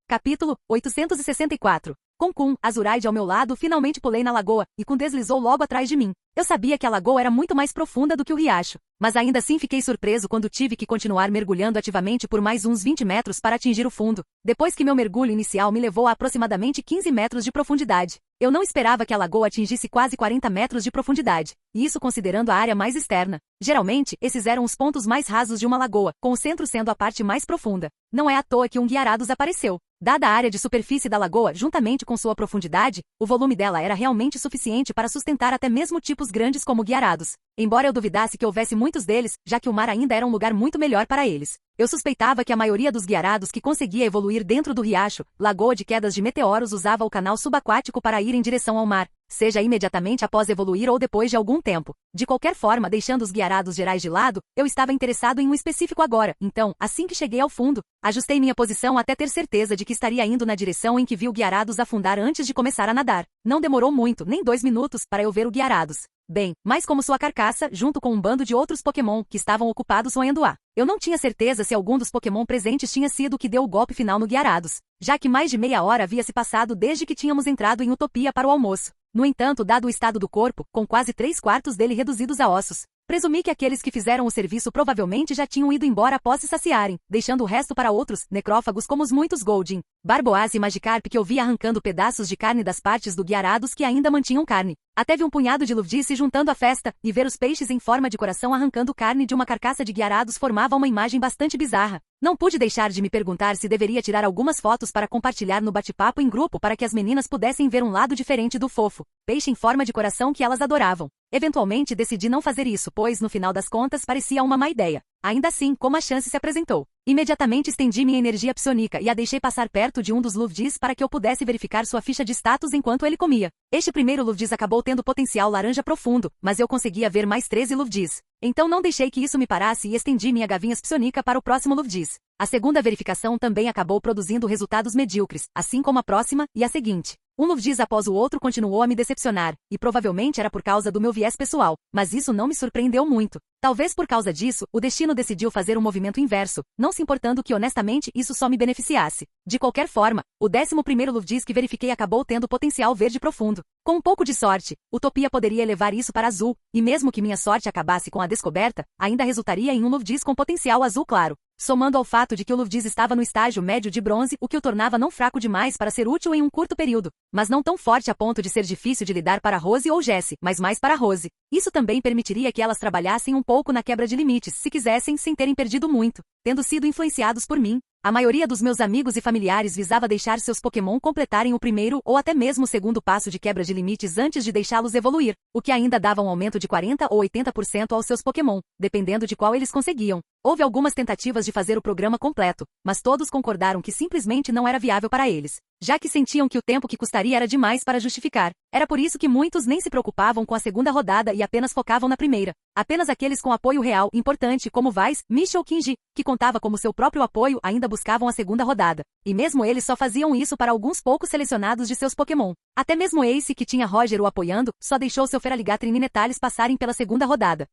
Capítulo 864. Com Kun, Azuraide ao meu lado, finalmente pulei na lagoa, e Kun deslizou logo atrás de mim. Eu sabia que a lagoa era muito mais profunda do que o riacho, mas ainda assim fiquei surpreso quando tive que continuar mergulhando ativamente por mais uns 20 metros para atingir o fundo, depois que meu mergulho inicial me levou a aproximadamente 15 metros de profundidade. Eu não esperava que a lagoa atingisse quase 40 metros de profundidade, e isso considerando a área mais externa. Geralmente, esses eram os pontos mais rasos de uma lagoa, com o centro sendo a parte mais profunda. Não é à toa que um Gyarados apareceu. Dada a área de superfície da lagoa, juntamente com sua profundidade, o volume dela era realmente suficiente para sustentar até mesmo tipos grandes como Gyarados. Embora eu duvidasse que houvesse muitos deles, já que o mar ainda era um lugar muito melhor para eles. Eu suspeitava que a maioria dos Gyarados que conseguia evoluir dentro do riacho, lagoa de quedas de meteoros, usava o canal subaquático para ir em direção ao mar, seja imediatamente após evoluir ou depois de algum tempo. De qualquer forma, deixando os Gyarados gerais de lado, eu estava interessado em um específico agora, então, assim que cheguei ao fundo, ajustei minha posição até ter certeza de que estaria indo na direção em que vi o Gyarados afundar antes de começar a nadar. Não demorou muito, nem 2 minutos, para eu ver o Gyarados. Bem, mais como sua carcaça, junto com um bando de outros Pokémon que estavam ocupados roendo a. Eu não tinha certeza se algum dos Pokémon presentes tinha sido o que deu o golpe final no Gyarados, já que mais de meia hora havia se passado desde que tínhamos entrado em Utopia para o almoço. No entanto, dado o estado do corpo, com quase 3/4 dele reduzidos a ossos, Presumi que aqueles que fizeram o serviço provavelmente já tinham ido embora após se saciarem, deixando o resto para outros, necrófagos como os muitos Goldin, Barboás e Magikarp que eu vi arrancando pedaços de carne das partes do Gyarados que ainda mantinham carne. Até vi um punhado de Luvdis se juntando à festa, e ver os peixes em forma de coração arrancando carne de uma carcaça de Gyarados formava uma imagem bastante bizarra. Não pude deixar de me perguntar se deveria tirar algumas fotos para compartilhar no bate-papo em grupo para que as meninas pudessem ver um lado diferente do fofo peixe em forma de coração que elas adoravam. Eventualmente decidi não fazer isso, pois no final das contas parecia uma má ideia. Ainda assim, como a chance se apresentou, imediatamente estendi minha energia psionica e a deixei passar perto de um dos Luvdis para que eu pudesse verificar sua ficha de status enquanto ele comia. Este primeiro Luvdis acabou tendo potencial laranja profundo, mas eu conseguia ver mais 13 Luvdis. Então não deixei que isso me parasse e estendi minha gavinha psionica para o próximo Luvdis. A segunda verificação também acabou produzindo resultados medíocres, assim como a próxima e a seguinte. Um Luvdis após o outro continuou a me decepcionar, e provavelmente era por causa do meu viés pessoal, mas isso não me surpreendeu muito. Talvez por causa disso, o destino decidiu fazer um movimento inverso, não se importando que honestamente isso só me beneficiasse. De qualquer forma, o 11º Luvdis que verifiquei acabou tendo potencial verde profundo. Com um pouco de sorte, Utopia poderia elevar isso para azul, e mesmo que minha sorte acabasse com a descoberta, ainda resultaria em um Luvdis com potencial azul claro. Somando ao fato de que o Luvdis estava no estágio médio de bronze, o que o tornava não fraco demais para ser útil em um curto período, mas não tão forte a ponto de ser difícil de lidar para Rose ou Jessie, mas mais para Rose. Isso também permitiria que elas trabalhassem um pouco na quebra de limites, se quisessem, sem terem perdido muito, tendo sido influenciados por mim. A maioria dos meus amigos e familiares visava deixar seus Pokémon completarem o primeiro ou até mesmo o segundo passo de quebra de limites antes de deixá-los evoluir, o que ainda dava um aumento de 40 ou 80% aos seus Pokémon, dependendo de qual eles conseguiam. Houve algumas tentativas de fazer o programa completo, mas todos concordaram que simplesmente não era viável para eles, já que sentiam que o tempo que custaria era demais para justificar. Era por isso que muitos nem se preocupavam com a segunda rodada e apenas focavam na primeira. Apenas aqueles com apoio real importante como Vice, Mish ou Kinji, que contava como seu próprio apoio, ainda buscavam a segunda rodada. E mesmo eles só faziam isso para alguns poucos selecionados de seus Pokémon. Até mesmo Ace, que tinha Roger o apoiando, só deixou seu Feraligatr e Ninetales passarem pela segunda rodada.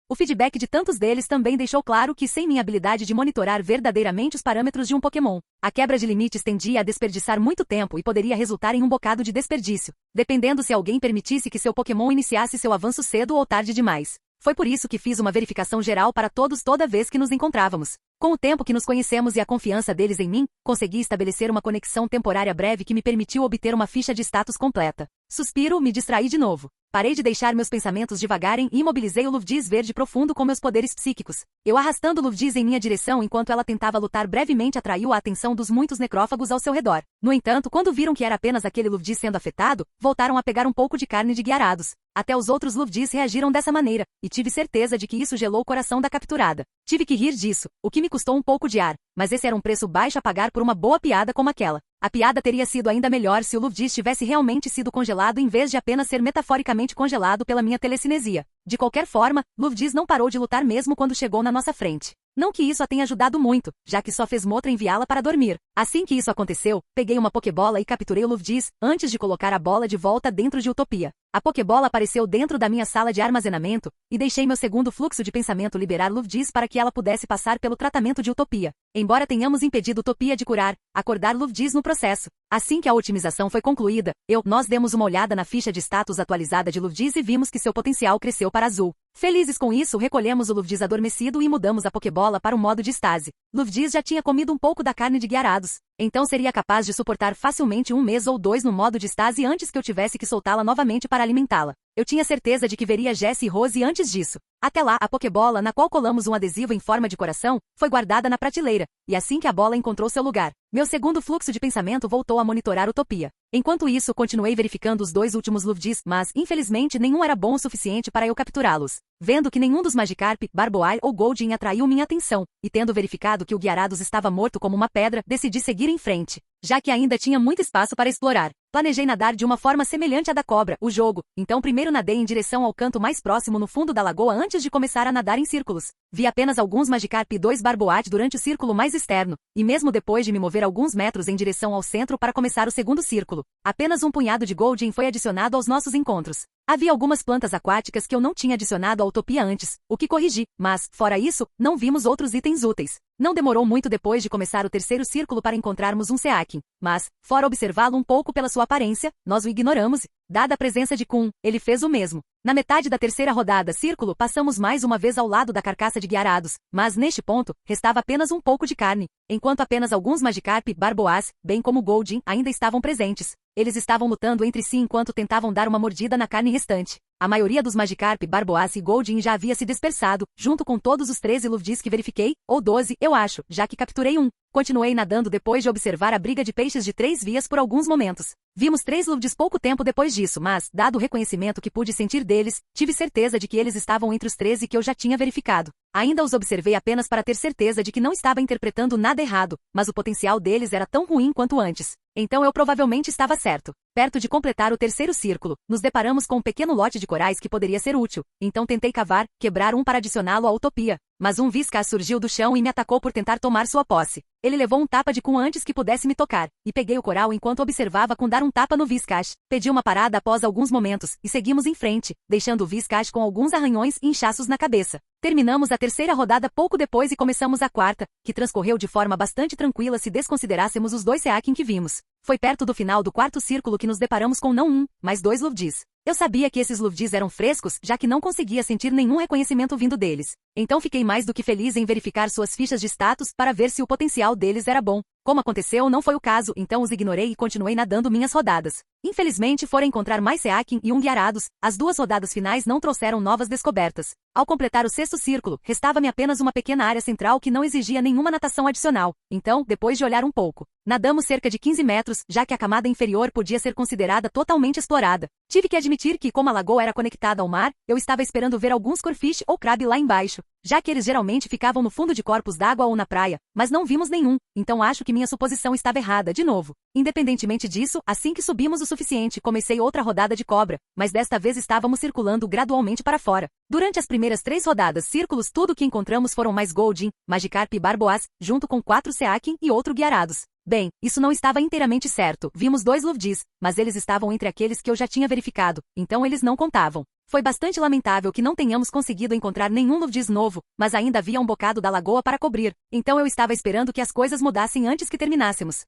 O feedback de tantos deles também deixou claro que sem minha habilidade de monitorar verdadeiramente os parâmetros de um Pokémon, a quebra de limites tendia a desperdiçar muito tempo e poderia resultar em um bocado de desperdício, dependendo se alguém permitisse que seu Pokémon iniciasse seu avanço cedo ou tarde demais. Foi por isso que fiz uma verificação geral para todos toda vez que nos encontrávamos. Com o tempo que nos conhecemos e a confiança deles em mim, consegui estabelecer uma conexão temporária breve que me permitiu obter uma ficha de status completa. Suspiro, me distraí de novo. Parei de deixar meus pensamentos divagarem e imobilizei o Luvdis verde profundo com meus poderes psíquicos. Eu arrastando o Luvdis em minha direção enquanto ela tentava lutar brevemente atraiu a atenção dos muitos necrófagos ao seu redor. No entanto, quando viram que era apenas aquele Luvdis sendo afetado, voltaram a pegar um pouco de carne de Gyarados. Até os outros Luvdis reagiram dessa maneira, e tive certeza de que isso gelou o coração da capturada. Tive que rir disso, o que me custou um pouco de ar, mas esse era um preço baixo a pagar por uma boa piada como aquela. A piada teria sido ainda melhor se o Luvdis tivesse realmente sido congelado em vez de apenas ser metaforicamente congelado pela minha telecinesia. De qualquer forma, Luvdis não parou de lutar mesmo quando chegou na nossa frente. Não que isso a tenha ajudado muito, já que só fez Motra enviá-la para dormir. Assim que isso aconteceu, peguei uma Pokébola e capturei o Luvdis, antes de colocar a bola de volta dentro de Utopia. A Pokébola apareceu dentro da minha sala de armazenamento, e deixei meu segundo fluxo de pensamento liberar Luvdis para que ela pudesse passar pelo tratamento de Utopia. Embora tenhamos impedido Utopia de curar, acordar Luvdis no processo. Assim que a otimização foi concluída, nós demos uma olhada na ficha de status atualizada de Luvdis e vimos que seu potencial cresceu para azul. Felizes com isso, recolhemos o Luvdis adormecido e mudamos a Pokébola para o modo de estase. Luvdis já tinha comido um pouco da carne de Gyarados, então seria capaz de suportar facilmente um mês ou dois no modo de estase antes que eu tivesse que soltá-la novamente para alimentá-la. Eu tinha certeza de que veria Jessie e Rose antes disso. Até lá, a Pokébola, na qual colamos um adesivo em forma de coração, foi guardada na prateleira, e assim que a bola encontrou seu lugar, meu segundo fluxo de pensamento voltou a monitorar Utopia. Enquanto isso, continuei verificando os dois últimos Luvdis, mas, infelizmente, nenhum era bom o suficiente para eu capturá-los. Vendo que nenhum dos Magikarp, Barboai ou Goldin atraiu minha atenção, e tendo verificado que o Gyarados estava morto como uma pedra, decidi seguir em frente, já que ainda tinha muito espaço para explorar. Planejei nadar de uma forma semelhante à da cobra, o jogo, então primeiro nadei em direção ao canto mais próximo no fundo da lagoa antes de começar a nadar em círculos. Vi apenas alguns Magikarp e 2 Barboat durante o círculo mais externo, e mesmo depois de me mover alguns metros em direção ao centro para começar o segundo círculo, apenas um punhado de Goldin foi adicionado aos nossos encontros. Havia algumas plantas aquáticas que eu não tinha adicionado à Utopia antes, o que corrigi, mas, fora isso, não vimos outros itens úteis. Não demorou muito depois de começar o terceiro círculo para encontrarmos um Seakin, mas, fora observá-lo um pouco pela sua aparência, nós o ignoramos. Dada a presença de Kun, ele fez o mesmo. Na metade da terceira rodada círculo, passamos mais uma vez ao lado da carcaça de guiarados, mas neste ponto, restava apenas um pouco de carne, enquanto apenas alguns Magikarp Barboas, bem como Goldeen, ainda estavam presentes. Eles estavam lutando entre si enquanto tentavam dar uma mordida na carne restante. A maioria dos Magikarp Barboas e Goldeen já havia se dispersado, junto com todos os 13 Luffdis que verifiquei, ou 12, eu acho, já que capturei um. Continuei nadando depois de observar a briga de peixes de 3 vias por alguns momentos. Vimos 3 Luffdis pouco tempo depois disso, mas, dado o reconhecimento que pude sentir deles, tive certeza de que eles estavam entre os 13 que eu já tinha verificado. Ainda os observei apenas para ter certeza de que não estava interpretando nada errado, mas o potencial deles era tão ruim quanto antes. Então eu provavelmente estava certo. Perto de completar o terceiro círculo, nos deparamos com um pequeno lote de corais que poderia ser útil. Então tentei cavar, quebrar um para adicioná-lo à Utopia. Mas um Whiscash surgiu do chão e me atacou por tentar tomar sua posse. Ele levou um tapa de Kun antes que pudesse me tocar, e peguei o coral enquanto observava Kun dar um tapa no Whiscash. Pedi uma parada após alguns momentos, e seguimos em frente, deixando o Whiscash com alguns arranhões e inchaços na cabeça. Terminamos a terceira rodada pouco depois e começamos a quarta, que transcorreu de forma bastante tranquila se desconsiderássemos os 2 Seaking que vimos. Foi perto do final do quarto círculo que nos deparamos com não um, mas 2 Luffdis. Eu sabia que esses Luffdis eram frescos, já que não conseguia sentir nenhum reconhecimento vindo deles. Então fiquei mais do que feliz em verificar suas fichas de status para ver se o potencial deles era bom. Como aconteceu, não foi o caso, então os ignorei e continuei nadando minhas rodadas. Infelizmente, fora encontrar mais Seaking e um Guiarados, as 2 rodadas finais não trouxeram novas descobertas. Ao completar o sexto círculo, restava-me apenas uma pequena área central que não exigia nenhuma natação adicional. Então, depois de olhar um pouco, nadamos cerca de 15 metros, já que a camada inferior podia ser considerada totalmente explorada. Tive que admitir que, como a lagoa era conectada ao mar, eu estava esperando ver alguns Corfish ou Crab lá embaixo, já que eles geralmente ficavam no fundo de corpos d'água ou na praia, mas não vimos nenhum, então acho que minha suposição estava errada de novo. Independentemente disso, assim que subimos o suficiente, comecei outra rodada de cobra, mas desta vez estávamos circulando gradualmente para fora. Durante as primeiras 3 rodadas círculos, tudo que encontramos foram mais Goldeen, Magikarp Barboas, junto com 4 Seaking e outro Guiarados. Bem, isso não estava inteiramente certo. Vimos 2 Luffdis, mas eles estavam entre aqueles que eu já tinha verificado, então eles não contavam. Foi bastante lamentável que não tenhamos conseguido encontrar nenhum Luffdis novo, mas ainda havia um bocado da lagoa para cobrir, então eu estava esperando que as coisas mudassem antes que terminássemos.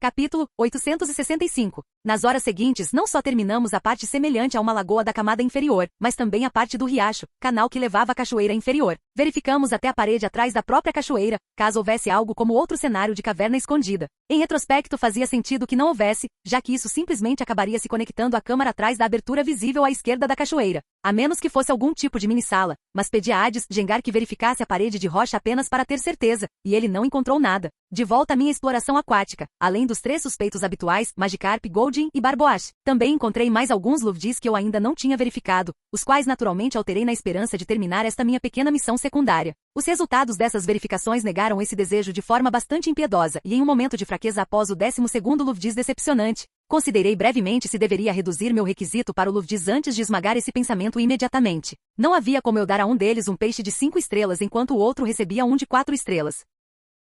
Capítulo 865. Nas horas seguintes, não só terminamos a parte semelhante a uma lagoa da camada inferior, mas também a parte do riacho, canal que levava à cachoeira inferior. Verificamos até a parede atrás da própria cachoeira, caso houvesse algo como outro cenário de caverna escondida. Em retrospecto, fazia sentido que não houvesse, já que isso simplesmente acabaria se conectando à câmara atrás da abertura visível à esquerda da cachoeira. A menos que fosse algum tipo de mini-sala, mas pedi a Hades Gengar que verificasse a parede de rocha apenas para ter certeza, e ele não encontrou nada. De volta à minha exploração aquática, além dos 3 suspeitos habituais, Magikarp, Goldeen e Barboas, também encontrei mais alguns Luffdis que eu ainda não tinha verificado, os quais naturalmente alterei na esperança de terminar esta minha pequena missão secundária. Os resultados dessas verificações negaram esse desejo de forma bastante impiedosa e em um momento de fraqueza após o 12º Luffdis decepcionante, considerei brevemente se deveria reduzir meu requisito para o Luffdis antes de esmagar esse pensamento imediatamente. Não havia como eu dar a um deles um peixe de 5 estrelas enquanto o outro recebia um de 4 estrelas.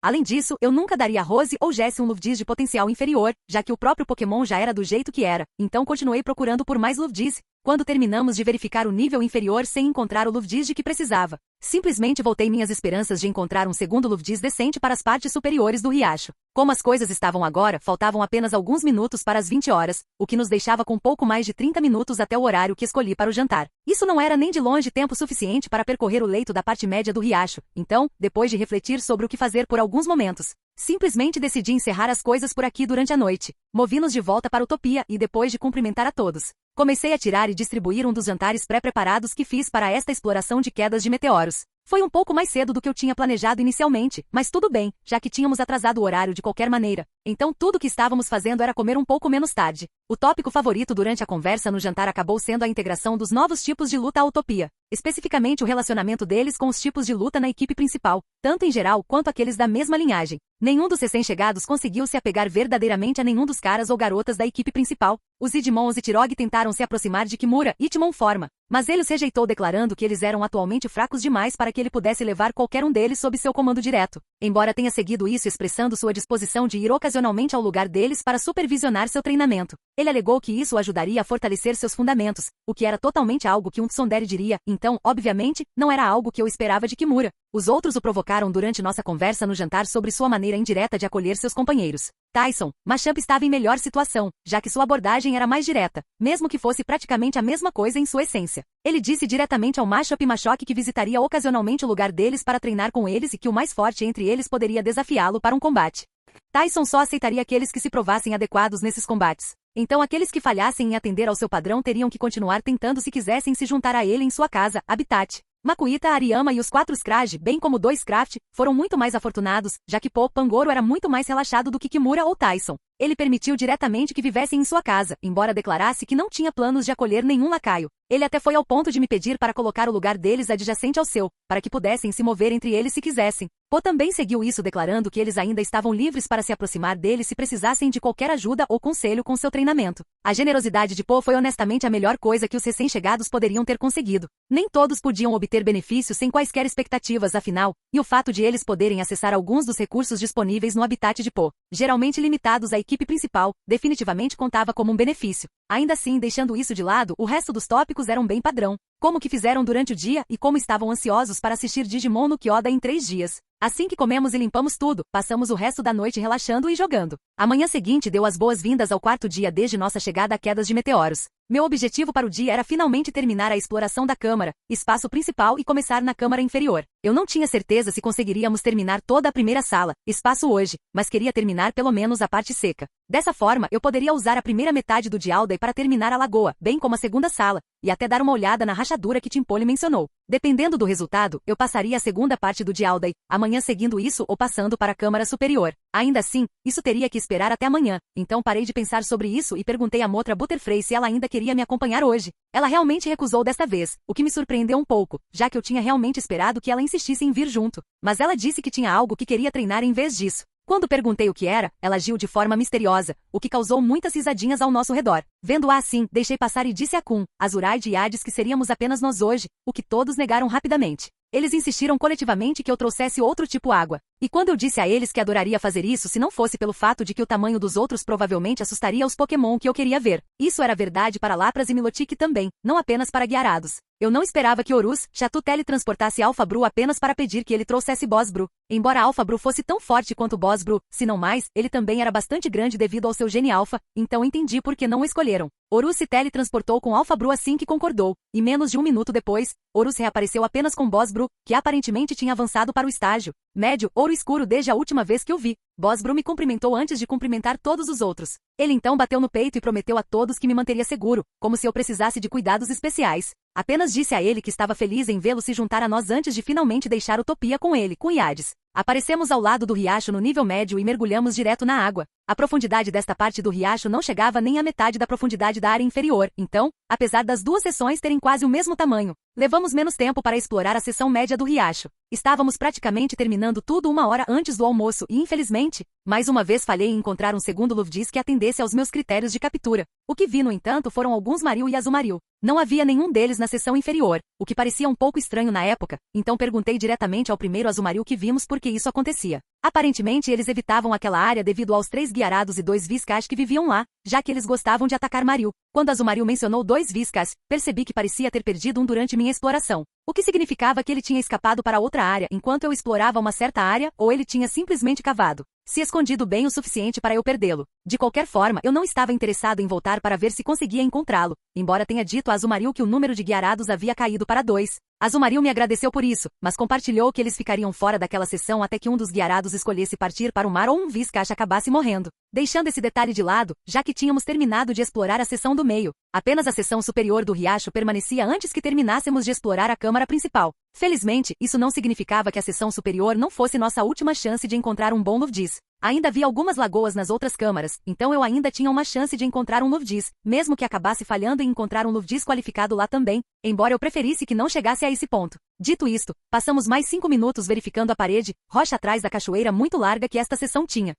Além disso, eu nunca daria a Rose ou Jessie um Luffdis de potencial inferior, já que o próprio Pokémon já era do jeito que era, então continuei procurando por mais Luffdis. Quando terminamos de verificar o nível inferior sem encontrar o Luffdis de que precisava, simplesmente voltei minhas esperanças de encontrar um segundo Luffdis decente para as partes superiores do riacho. Como as coisas estavam agora, faltavam apenas alguns minutos para as 20 horas, o que nos deixava com pouco mais de 30 minutos até o horário que escolhi para o jantar. Isso não era nem de longe tempo suficiente para percorrer o leito da parte média do riacho, então, depois de refletir sobre o que fazer por alguns momentos, simplesmente decidi encerrar as coisas por aqui durante a noite. Movi-nos de volta para Utopia e depois de cumprimentar a todos, comecei a tirar e distribuir um dos jantares pré-preparados que fiz para esta exploração de quedas de meteoros. Foi um pouco mais cedo do que eu tinha planejado inicialmente, mas tudo bem, já que tínhamos atrasado o horário de qualquer maneira. Então tudo que estávamos fazendo era comer um pouco menos tarde. O tópico favorito durante a conversa no jantar acabou sendo a integração dos novos tipos de luta à Utopia, especificamente o relacionamento deles com os tipos de luta na equipe principal, tanto em geral quanto aqueles da mesma linhagem. Nenhum dos recém-chegados conseguiu se apegar verdadeiramente a nenhum dos caras ou garotas da equipe principal. Os Idmons e Tirog tentaram se aproximar de Kimura e Itmon Forma, mas ele os rejeitou declarando que eles eram atualmente fracos demais para que ele pudesse levar qualquer um deles sob seu comando direto, embora tenha seguido isso expressando sua disposição de ir ocasionalmente ao lugar deles para supervisionar seu treinamento. Ele alegou que isso o ajudaria a fortalecer seus fundamentos, o que era totalmente algo que um tsundere diria, então, obviamente, não era algo que eu esperava de Kimura. Os outros o provocaram durante nossa conversa no jantar sobre sua maneira indireta de acolher seus companheiros. Tyson, Machamp estava em melhor situação, já que sua abordagem era mais direta, mesmo que fosse praticamente a mesma coisa em sua essência. Ele disse diretamente ao Machamp e Machoke que visitaria ocasionalmente o lugar deles para treinar com eles e que o mais forte entre eles poderia desafiá-lo para um combate. Tyson só aceitaria aqueles que se provassem adequados nesses combates. Então aqueles que falhassem em atender ao seu padrão teriam que continuar tentando se quisessem se juntar a ele em sua casa, habitat. Makuita, Ariyama e os 4 Scrage, bem como 2 Craft, foram muito mais afortunados, já que Pangoro era muito mais relaxado do que Kimura ou Tyson. Ele permitiu diretamente que vivessem em sua casa, embora declarasse que não tinha planos de acolher nenhum lacaio. Ele até foi ao ponto de me pedir para colocar o lugar deles adjacente ao seu, para que pudessem se mover entre eles se quisessem. Po também seguiu isso declarando que eles ainda estavam livres para se aproximar dele se precisassem de qualquer ajuda ou conselho com seu treinamento. A generosidade de Po foi honestamente a melhor coisa que os recém-chegados poderiam ter conseguido. Nem todos podiam obter benefícios sem quaisquer expectativas afinal, e o fato de eles poderem acessar alguns dos recursos disponíveis no habitat de Po, geralmente limitados à equipe principal, definitivamente contava como um benefício. Ainda assim, deixando isso de lado, o resto dos tópicos eram bem padrão. Como que fizeram durante o dia e como estavam ansiosos para assistir Digimon no Kyoda em 3 dias. Assim que comemos e limpamos tudo, passamos o resto da noite relaxando e jogando. A manhã seguinte deu as boas-vindas ao 4º dia desde nossa chegada a Quedas de Meteoros. Meu objetivo para o dia era finalmente terminar a exploração da câmara, espaço principal e começar na câmara inferior. Eu não tinha certeza se conseguiríamos terminar toda a primeira sala, espaço hoje, mas queria terminar pelo menos a parte seca. Dessa forma, eu poderia usar a primeira metade do Dialday para terminar a lagoa, bem como a segunda sala, e até dar uma olhada na rachadura que Timpole mencionou. Dependendo do resultado, eu passaria a segunda parte do Dialday, amanhã seguindo isso ou passando para a câmara superior. Ainda assim, isso teria que esperar até amanhã, então parei de pensar sobre isso e perguntei a Motra Butterfree se ela ainda queria me acompanhar hoje. Ela realmente recusou desta vez, o que me surpreendeu um pouco, já que eu tinha realmente esperado que ela insistisse em vir junto. Mas ela disse que tinha algo que queria treinar em vez disso. Quando perguntei o que era, ela agiu de forma misteriosa, o que causou muitas risadinhas ao nosso redor. Vendo-a assim, deixei passar e disse a Kun, Azuraide e Hades que seríamos apenas nós hoje, o que todos negaram rapidamente. Eles insistiram coletivamente que eu trouxesse outro tipo água. E quando eu disse a eles que adoraria fazer isso se não fosse pelo fato de que o tamanho dos outros provavelmente assustaria os Pokémon que eu queria ver. Isso era verdade para Lapras e Milotic também, não apenas para Gyarados. Eu não esperava que Horus, Chatu teletransportasse Alphabru apenas para pedir que ele trouxesse Bosbru. Embora Alphabru fosse tão forte quanto Bosbru, se não mais, ele também era bastante grande devido ao seu gene alfa, então entendi por que não o escolheram. Horus se teletransportou com Alphabru assim que concordou, e menos de 1 minuto depois, Horus reapareceu apenas com Bosbru, que aparentemente tinha avançado para o estágio médio, ouro escuro desde a última vez que o vi. Bosbru me cumprimentou antes de cumprimentar todos os outros. Ele então bateu no peito e prometeu a todos que me manteria seguro, como se eu precisasse de cuidados especiais. Apenas disse a ele que estava feliz em vê-lo se juntar a nós antes de finalmente deixar Utopia com ele, com Hades. Aparecemos ao lado do riacho no nível médio e mergulhamos direto na água. A profundidade desta parte do riacho não chegava nem à metade da profundidade da área inferior, então, apesar das 2 seções terem quase o mesmo tamanho, levamos menos tempo para explorar a seção média do riacho. Estávamos praticamente terminando tudo 1 hora antes do almoço e, infelizmente, mais uma vez falhei em encontrar um segundo Luvidis que atendesse aos meus critérios de captura. O que vi, no entanto, foram alguns Marill e Azumarill. Não havia nenhum deles na seção inferior, o que parecia um pouco estranho na época, então perguntei diretamente ao primeiro Azumarill que vimos por que isso acontecia. Aparentemente eles evitavam aquela área devido aos 3 Gyarados e 2 Viscas que viviam lá, já que eles gostavam de atacar Marill. Quando Azumarill mencionou 2 Viscas, percebi que parecia ter perdido um durante minha exploração. O que significava que ele tinha escapado para outra área enquanto eu explorava uma certa área, ou ele tinha simplesmente cavado se escondido bem o suficiente para eu perdê-lo. De qualquer forma, eu não estava interessado em voltar para ver se conseguia encontrá-lo, embora tenha dito a Azumarill que o número de Gyarados havia caído para 2. Azumarill me agradeceu por isso, mas compartilhou que eles ficariam fora daquela sessão até que um dos Gyarados escolhesse partir para o mar ou um Viscash acabasse morrendo. Deixando esse detalhe de lado, já que tínhamos terminado de explorar a seção do meio, apenas a seção superior do riacho permanecia antes que terminássemos de explorar a câmara principal. Felizmente, isso não significava que a seção superior não fosse nossa última chance de encontrar um bom Luvidis. Ainda havia algumas lagoas nas outras câmaras, então eu ainda tinha uma chance de encontrar um Luvidis, mesmo que acabasse falhando em encontrar um Luvidis qualificado lá também, embora eu preferisse que não chegasse a esse ponto. Dito isto, passamos mais 5 minutos verificando a parede, rocha atrás da cachoeira muito larga que esta seção tinha.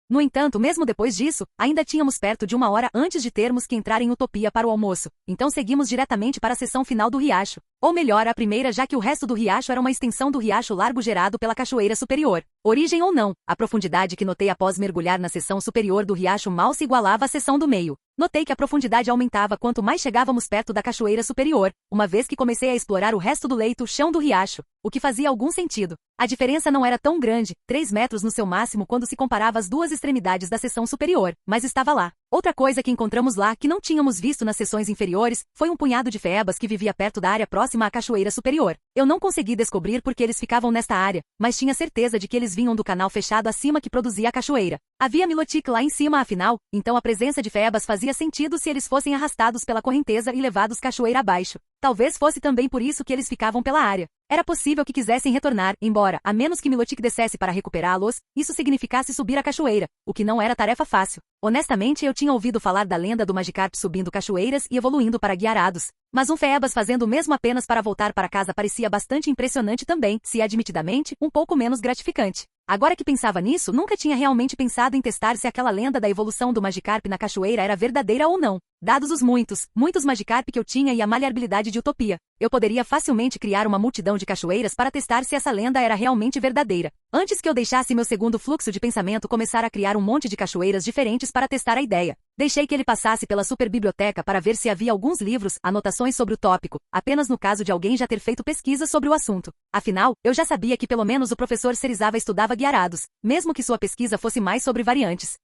No entanto, mesmo depois disso, ainda tínhamos perto de 1 hora antes de termos que entrar em Utopia para o almoço, então seguimos diretamente para a seção final do riacho. Ou melhor, a primeira, já que o resto do riacho era uma extensão do riacho largo gerado pela cachoeira superior. Origem ou não, a profundidade que notei após mergulhar na seção superior do riacho mal se igualava à seção do meio. Notei que a profundidade aumentava quanto mais chegávamos perto da cachoeira superior, uma vez que comecei a explorar o resto do leito, chão do riacho, o que fazia algum sentido. A diferença não era tão grande, 3 metros no seu máximo quando se comparava as duas extremidades da seção superior, mas estava lá. Outra coisa que encontramos lá que não tínhamos visto nas seções inferiores foi um punhado de feebas que vivia perto da área próxima à cachoeira superior. Eu não consegui descobrir por que eles ficavam nesta área, mas tinha certeza de que eles vinham do canal fechado acima que produzia a cachoeira. Havia milotic lá em cima afinal, então a presença de feebas fazia sentido se eles fossem arrastados pela correnteza e levados cachoeira abaixo. Talvez fosse também por isso que eles ficavam pela área. Era possível que quisessem retornar, embora, a menos que Milotic descesse para recuperá-los, isso significasse subir a cachoeira, o que não era tarefa fácil. Honestamente, eu tinha ouvido falar da lenda do Magikarp subindo cachoeiras e evoluindo para guiarados, mas um feebas fazendo o mesmo apenas para voltar para casa parecia bastante impressionante também, se admitidamente, um pouco menos gratificante. Agora que pensava nisso, nunca tinha realmente pensado em testar se aquela lenda da evolução do Magikarp na cachoeira era verdadeira ou não. Dados os muitos Magikarp que eu tinha e a maleabilidade de Utopia, eu poderia facilmente criar uma multidão de cachoeiras para testar se essa lenda era realmente verdadeira. Antes que eu deixasse meu segundo fluxo de pensamento começar a criar um monte de cachoeiras diferentes para testar a ideia. Deixei que ele passasse pela super biblioteca para ver se havia alguns livros, anotações sobre o tópico, apenas no caso de alguém já ter feito pesquisa sobre o assunto. Afinal, eu já sabia que pelo menos o professor Serizawa estudava guiarados, mesmo que sua pesquisa fosse mais sobre variantes.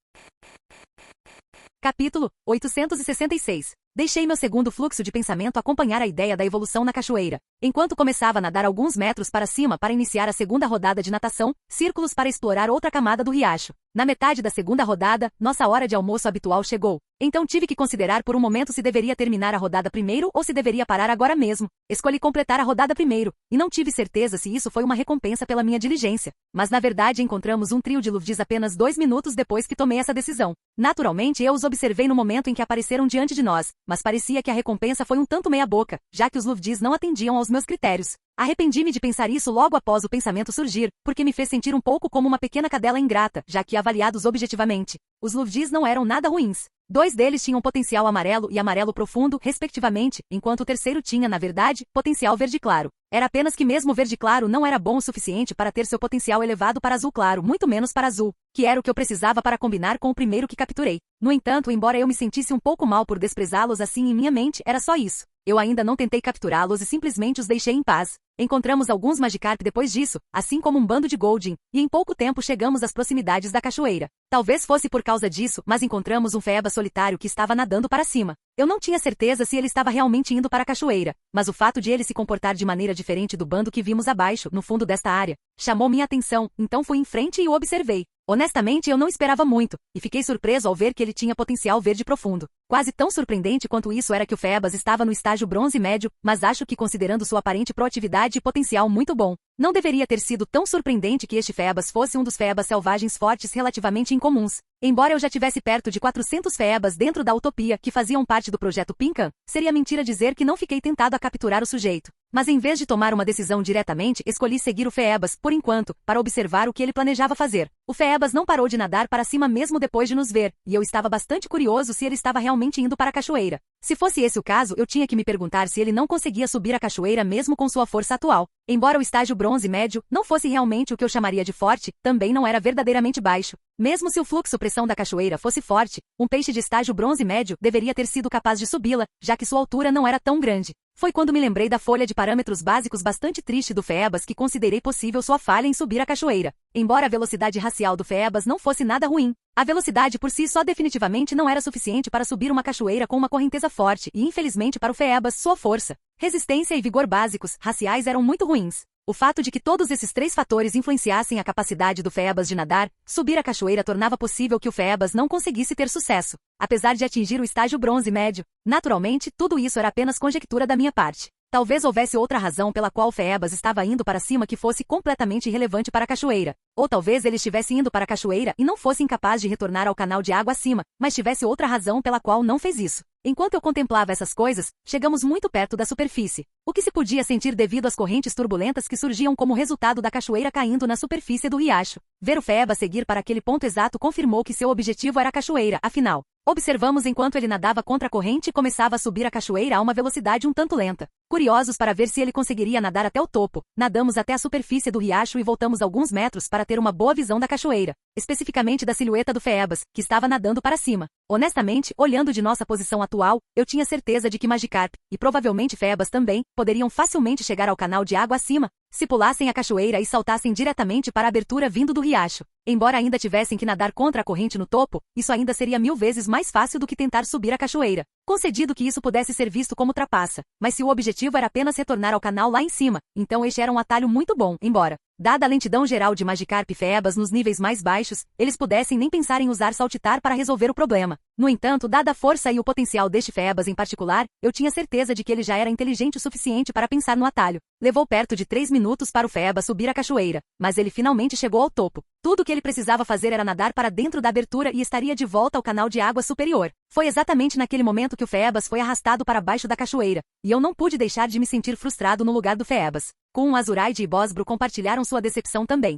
Capítulo 866. Deixei meu segundo fluxo de pensamento acompanhar a ideia da evolução na cachoeira. Enquanto começava a nadar alguns metros para cima para iniciar a segunda rodada de natação, círculos para explorar outra camada do riacho. Na metade da segunda rodada, nossa hora de almoço habitual chegou. Então tive que considerar por um momento se deveria terminar a rodada primeiro ou se deveria parar agora mesmo. Escolhi completar a rodada primeiro, e não tive certeza se isso foi uma recompensa pela minha diligência. Mas na verdade encontramos um trio de Luvdis apenas 2 minutos depois que tomei essa decisão. Naturalmente eu os observei no momento em que apareceram diante de nós, mas parecia que a recompensa foi um tanto meia boca, já que os Luvdis não atendiam aos meus critérios. Arrependi-me de pensar isso logo após o pensamento surgir, porque me fez sentir um pouco como uma pequena cadela ingrata, já que avaliados objetivamente, os Luvdis não eram nada ruins. 2 deles tinham potencial amarelo e amarelo profundo, respectivamente, enquanto o terceiro tinha, na verdade, potencial verde claro. Era apenas que mesmo verde claro não era bom o suficiente para ter seu potencial elevado para azul claro, muito menos para azul, que era o que eu precisava para combinar com o primeiro que capturei. No entanto, embora eu me sentisse um pouco mal por desprezá-los assim em minha mente, era só isso. Eu ainda não tentei capturá-los e simplesmente os deixei em paz. Encontramos alguns Magikarp depois disso, assim como um bando de Goldin, e em pouco tempo chegamos às proximidades da cachoeira. Talvez fosse por causa disso, mas encontramos um feeba solitário que estava nadando para cima. Eu não tinha certeza se ele estava realmente indo para a cachoeira, mas o fato de ele se comportar de maneira diferente do bando que vimos abaixo, no fundo desta área, chamou minha atenção, então fui em frente e o observei. Honestamente, eu não esperava muito, e fiquei surpreso ao ver que ele tinha potencial verde profundo. Quase tão surpreendente quanto isso era que o Feebas estava no estágio bronze médio, mas acho que considerando sua aparente proatividade e potencial muito bom, não deveria ter sido tão surpreendente que este Feebas fosse um dos Feebas selvagens fortes relativamente incomuns. Embora eu já tivesse perto de 400 Feebas dentro da Utopia que faziam parte do projeto Pinkan, seria mentira dizer que não fiquei tentado a capturar o sujeito. Mas em vez de tomar uma decisão diretamente, escolhi seguir o Feebas, por enquanto, para observar o que ele planejava fazer. O Feebas não parou de nadar para cima mesmo depois de nos ver, e eu estava bastante curioso se ele estava realmente indo para a cachoeira. Se fosse esse o caso, eu tinha que me perguntar se ele não conseguia subir a cachoeira mesmo com sua força atual. Embora o estágio bronze médio não fosse realmente o que eu chamaria de forte, também não era verdadeiramente baixo. Mesmo se o fluxo-pressão da cachoeira fosse forte, um peixe de estágio bronze médio deveria ter sido capaz de subi-la, já que sua altura não era tão grande. Foi quando me lembrei da folha de parâmetros básicos bastante triste do Feebas que considerei possível sua falha em subir a cachoeira. Embora a velocidade racial do Feebas não fosse nada ruim, a velocidade por si só definitivamente não era suficiente para subir uma cachoeira com uma correnteza forte e infelizmente para o Feebas sua força, resistência e vigor básicos, raciais eram muito ruins. O fato de que todos esses 3 fatores influenciassem a capacidade do Feebas de nadar, subir a cachoeira tornava possível que o Feebas não conseguisse ter sucesso, apesar de atingir o estágio bronze médio. Naturalmente, tudo isso era apenas conjectura da minha parte. Talvez houvesse outra razão pela qual o Feebas estava indo para cima que fosse completamente irrelevante para a cachoeira. Ou talvez ele estivesse indo para a cachoeira e não fosse incapaz de retornar ao canal de água acima, mas tivesse outra razão pela qual não fez isso. Enquanto eu contemplava essas coisas, chegamos muito perto da superfície, o que se podia sentir devido às correntes turbulentas que surgiam como resultado da cachoeira caindo na superfície do riacho. Ver o Feebas seguir para aquele ponto exato confirmou que seu objetivo era a cachoeira, afinal. Observamos enquanto ele nadava contra a corrente e começava a subir a cachoeira a uma velocidade um tanto lenta. Curiosos para ver se ele conseguiria nadar até o topo, nadamos até a superfície do riacho e voltamos alguns metros para ter uma boa visão da cachoeira, especificamente da silhueta do Phoebus, que estava nadando para cima. Honestamente, olhando de nossa posição atual, eu tinha certeza de que Magikarp, e provavelmente Phoebus também, poderiam facilmente chegar ao canal de água acima, se pulassem a cachoeira e saltassem diretamente para a abertura vindo do riacho. Embora ainda tivessem que nadar contra a corrente no topo, isso ainda seria 1000 vezes mais fácil do que tentar subir a cachoeira. Concedido que isso pudesse ser visto como trapaça, mas se o objetivo era apenas retornar ao canal lá em cima, então este era um atalho muito bom, embora, dada a lentidão geral de Magikarp e Phoebus nos níveis mais baixos, eles pudessem nem pensar em usar saltitar para resolver o problema. No entanto, dada a força e o potencial deste Phoebus em particular, eu tinha certeza de que ele já era inteligente o suficiente para pensar no atalho. Levou perto de 3 minutos para o Phoebus subir a cachoeira, mas ele finalmente chegou ao topo. Tudo o que ele precisava fazer era nadar para dentro da abertura e estaria de volta ao canal de água superior. Foi exatamente naquele momento que o Phoebus foi arrastado para baixo da cachoeira, e eu não pude deixar de me sentir frustrado no lugar do Phoebus. Com Azuraide e Bosbro compartilharam sua decepção também.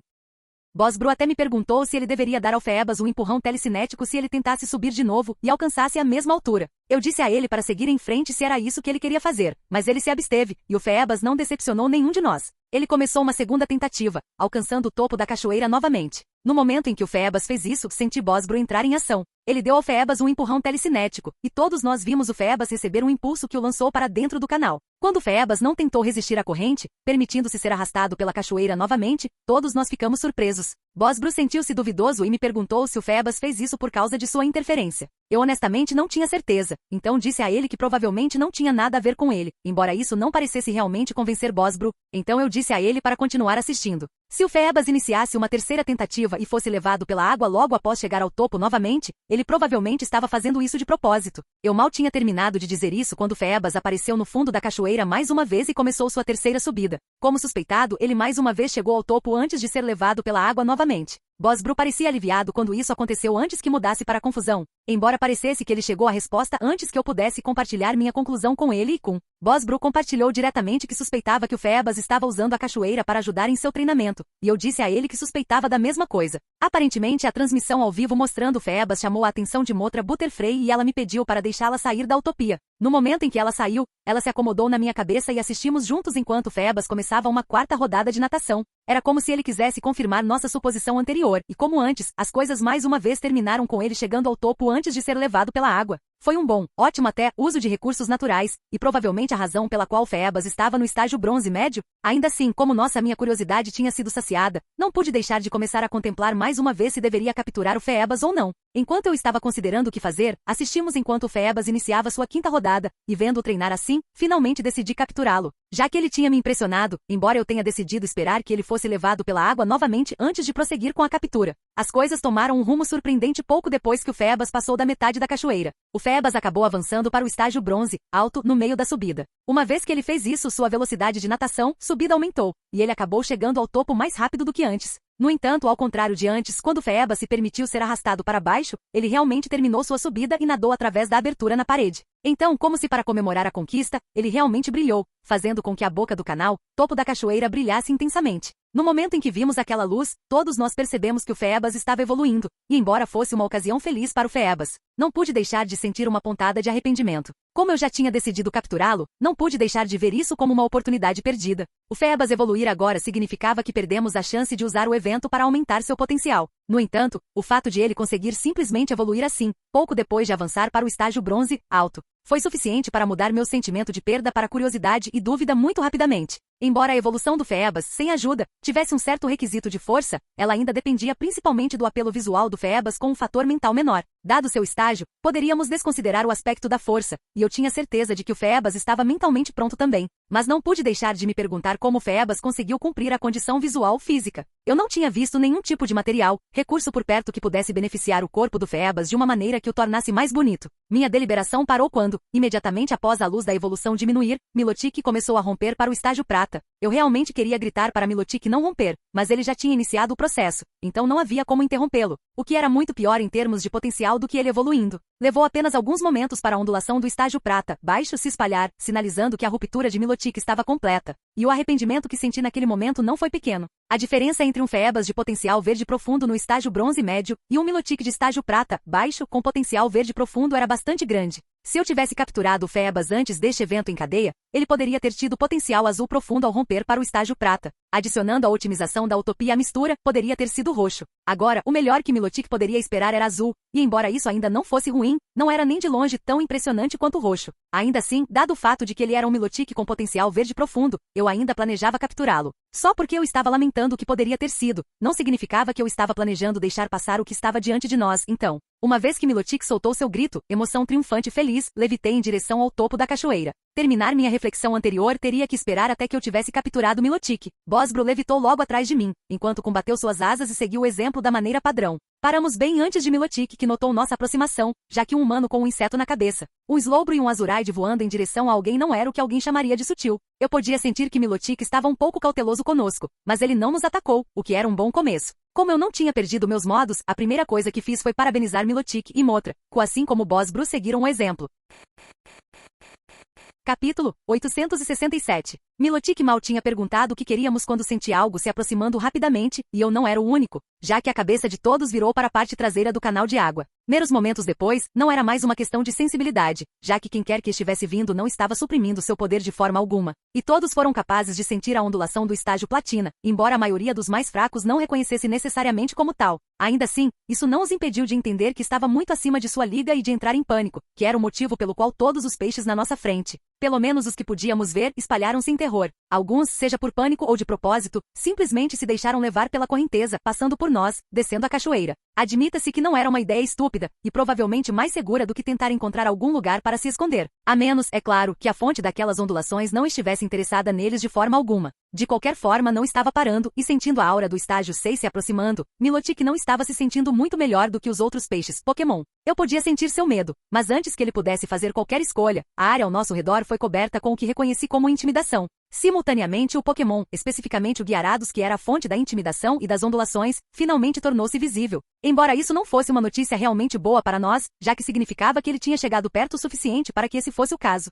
Bosbro até me perguntou se ele deveria dar ao Phoebus um empurrão telecinético se ele tentasse subir de novo e alcançasse a mesma altura. Eu disse a ele para seguir em frente se era isso que ele queria fazer, mas ele se absteve, e o Phoebus não decepcionou nenhum de nós. Ele começou uma segunda tentativa, alcançando o topo da cachoeira novamente. No momento em que o Phoebus fez isso, senti Bosbro entrar em ação. Ele deu ao Phoebus um empurrão telecinético, e todos nós vimos o Phoebus receber um impulso que o lançou para dentro do canal. Quando o Phoebus não tentou resistir à corrente, permitindo-se ser arrastado pela cachoeira novamente, todos nós ficamos surpresos. Bosbro sentiu-se duvidoso e me perguntou se o Phoebus fez isso por causa de sua interferência. Eu honestamente não tinha certeza, então disse a ele que provavelmente não tinha nada a ver com ele, embora isso não parecesse realmente convencer Bosbro, então eu disse a ele para continuar assistindo. Se o Phoebus iniciasse uma terceira tentativa e fosse levado pela água logo após chegar ao topo novamente, ele provavelmente estava fazendo isso de propósito. Eu mal tinha terminado de dizer isso quando o Phoebus apareceu no fundo da cachoeira mais uma vez e começou sua terceira subida. Como suspeitado, ele mais uma vez chegou ao topo antes de ser levado pela água novamente. Bosbro parecia aliviado quando isso aconteceu antes que mudasse para a confusão, embora parecesse que ele chegou à resposta antes que eu pudesse compartilhar minha conclusão com ele e com. Bosbro compartilhou diretamente que suspeitava que o Phoebus estava usando a cachoeira para ajudar em seu treinamento, e eu disse a ele que suspeitava da mesma coisa. Aparentemente, a transmissão ao vivo mostrando o Phoebus chamou a atenção de Motra Butterfree e ela me pediu para deixá-la sair da utopia. No momento em que ela saiu, ela se acomodou na minha cabeça e assistimos juntos enquanto o Phoebus começava uma quarta rodada de natação. Era como se ele quisesse confirmar nossa suposição anterior, e como antes, as coisas mais uma vez terminaram com ele chegando ao topo antes de ser levado pela água. Foi um bom, ótimo até, uso de recursos naturais, e provavelmente a razão pela qual o Phoebus estava no estágio bronze médio. Ainda assim, como minha curiosidade tinha sido saciada, não pude deixar de começar a contemplar mais uma vez se deveria capturar o Phoebus ou não. Enquanto eu estava considerando o que fazer, assistimos enquanto o Phoebus iniciava sua quinta rodada, e vendo-o treinar assim, finalmente decidi capturá-lo. Já que ele tinha me impressionado, embora eu tenha decidido esperar que ele fosse levado pela água novamente antes de prosseguir com a captura. As coisas tomaram um rumo surpreendente pouco depois que o Phoebus passou da metade da cachoeira. O Phoebus acabou avançando para o estágio bronze, alto, no meio da subida. Uma vez que ele fez isso, sua velocidade de natação, subida aumentou, e ele acabou chegando ao topo mais rápido do que antes. No entanto, ao contrário de antes, quando o Phoebus se permitiu ser arrastado para baixo, ele realmente terminou sua subida e nadou através da abertura na parede. Então, como se para comemorar a conquista, ele realmente brilhou, fazendo com que a boca do canal, topo da cachoeira, brilhasse intensamente. No momento em que vimos aquela luz, todos nós percebemos que o Phoebus estava evoluindo, e embora fosse uma ocasião feliz para o Phoebus, não pude deixar de sentir uma pontada de arrependimento. Como eu já tinha decidido capturá-lo, não pude deixar de ver isso como uma oportunidade perdida. O Phoebus evoluir agora significava que perdemos a chance de usar o evento para aumentar seu potencial. No entanto, o fato de ele conseguir simplesmente evoluir assim, pouco depois de avançar para o estágio bronze, alto, foi suficiente para mudar meu sentimento de perda para curiosidade e dúvida muito rapidamente. Embora a evolução do Phoebus, sem ajuda, tivesse um certo requisito de força, ela ainda dependia principalmente do apelo visual do Phoebus com um fator mental menor. Dado seu estágio, poderíamos desconsiderar o aspecto da força, e eu tinha certeza de que o Phoebus estava mentalmente pronto também. Mas não pude deixar de me perguntar como o Phoebus conseguiu cumprir a condição visual física. Eu não tinha visto nenhum tipo de material, recurso por perto que pudesse beneficiar o corpo do Phoebus de uma maneira que o tornasse mais bonito. Minha deliberação parou quando, imediatamente após a luz da evolução diminuir, Milotic começou a romper para o estágio prata. Eu realmente queria gritar para Milotic não romper, mas ele já tinha iniciado o processo, então não havia como interrompê-lo, o que era muito pior em termos de potencial do que ele evoluindo. Levou apenas alguns momentos para a ondulação do estágio prata, baixo se espalhar, sinalizando que a ruptura de Milotic estava completa, e o arrependimento que senti naquele momento não foi pequeno. A diferença entre um Phoebas de potencial verde profundo no estágio bronze médio e um Milotic de estágio prata baixo com potencial verde profundo era bastante grande. Se eu tivesse capturado o Phoebas antes deste evento em cadeia, ele poderia ter tido potencial azul profundo ao romper para o estágio prata. Adicionando a otimização da utopia à mistura, poderia ter sido roxo. Agora, o melhor que Milotic poderia esperar era azul, e embora isso ainda não fosse ruim, não era nem de longe tão impressionante quanto o roxo. Ainda assim, dado o fato de que ele era um Milotic com potencial verde profundo, eu ainda planejava capturá-lo. Só porque eu estava lamentando o que poderia ter sido, não significava que eu estava planejando deixar passar o que estava diante de nós, então. Uma vez que Milotic soltou seu grito, emoção triunfante e feliz, levitei em direção ao topo da cachoeira. Terminar minha reflexão anterior teria que esperar até que eu tivesse capturado Milotic. Bosbro levitou logo atrás de mim, enquanto combateu suas asas e seguiu o exemplo da maneira padrão. Paramos bem antes de Milotic, que notou nossa aproximação, já que um humano com um inseto na cabeça, um Slowbro e um Azuraide voando em direção a alguém não era o que alguém chamaria de sutil. Eu podia sentir que Milotic estava um pouco cauteloso conosco, mas ele não nos atacou, o que era um bom começo. Como eu não tinha perdido meus modos, a primeira coisa que fiz foi parabenizar Milotic e Motra, assim como Bosbro seguiram o exemplo. Capítulo 867. Milotic mal tinha perguntado o que queríamos quando senti algo se aproximando rapidamente, e eu não era o único, já que a cabeça de todos virou para a parte traseira do canal de água. Meros momentos depois, não era mais uma questão de sensibilidade, já que quem quer que estivesse vindo não estava suprimindo seu poder de forma alguma, e todos foram capazes de sentir a ondulação do estágio platina, embora a maioria dos mais fracos não reconhecesse necessariamente como tal. Ainda assim, isso não os impediu de entender que estava muito acima de sua liga e de entrar em pânico, que era o motivo pelo qual todos os peixes na nossa frente, pelo menos os que podíamos ver, espalharam-se em terror. Alguns, seja por pânico ou de propósito, simplesmente se deixaram levar pela correnteza, passando por nós, descendo a cachoeira. Admita-se que não era uma ideia estúpida, e provavelmente mais segura do que tentar encontrar algum lugar para se esconder. A menos, é claro, que a fonte daquelas ondulações não estivesse interessada neles de forma alguma. De qualquer forma, não estava parando, e sentindo a aura do estágio 6 se aproximando, Milotic não estava se sentindo muito melhor do que os outros peixes Pokémon. Eu podia sentir seu medo, mas antes que ele pudesse fazer qualquer escolha, a área ao nosso redor foi coberta com o que reconheci como intimidação. Simultaneamente, o Pokémon, especificamente o Gyarados, que era a fonte da intimidação e das ondulações, finalmente tornou-se visível. Embora isso não fosse uma notícia realmente boa para nós, já que significava que ele tinha chegado perto o suficiente para que esse fosse o caso.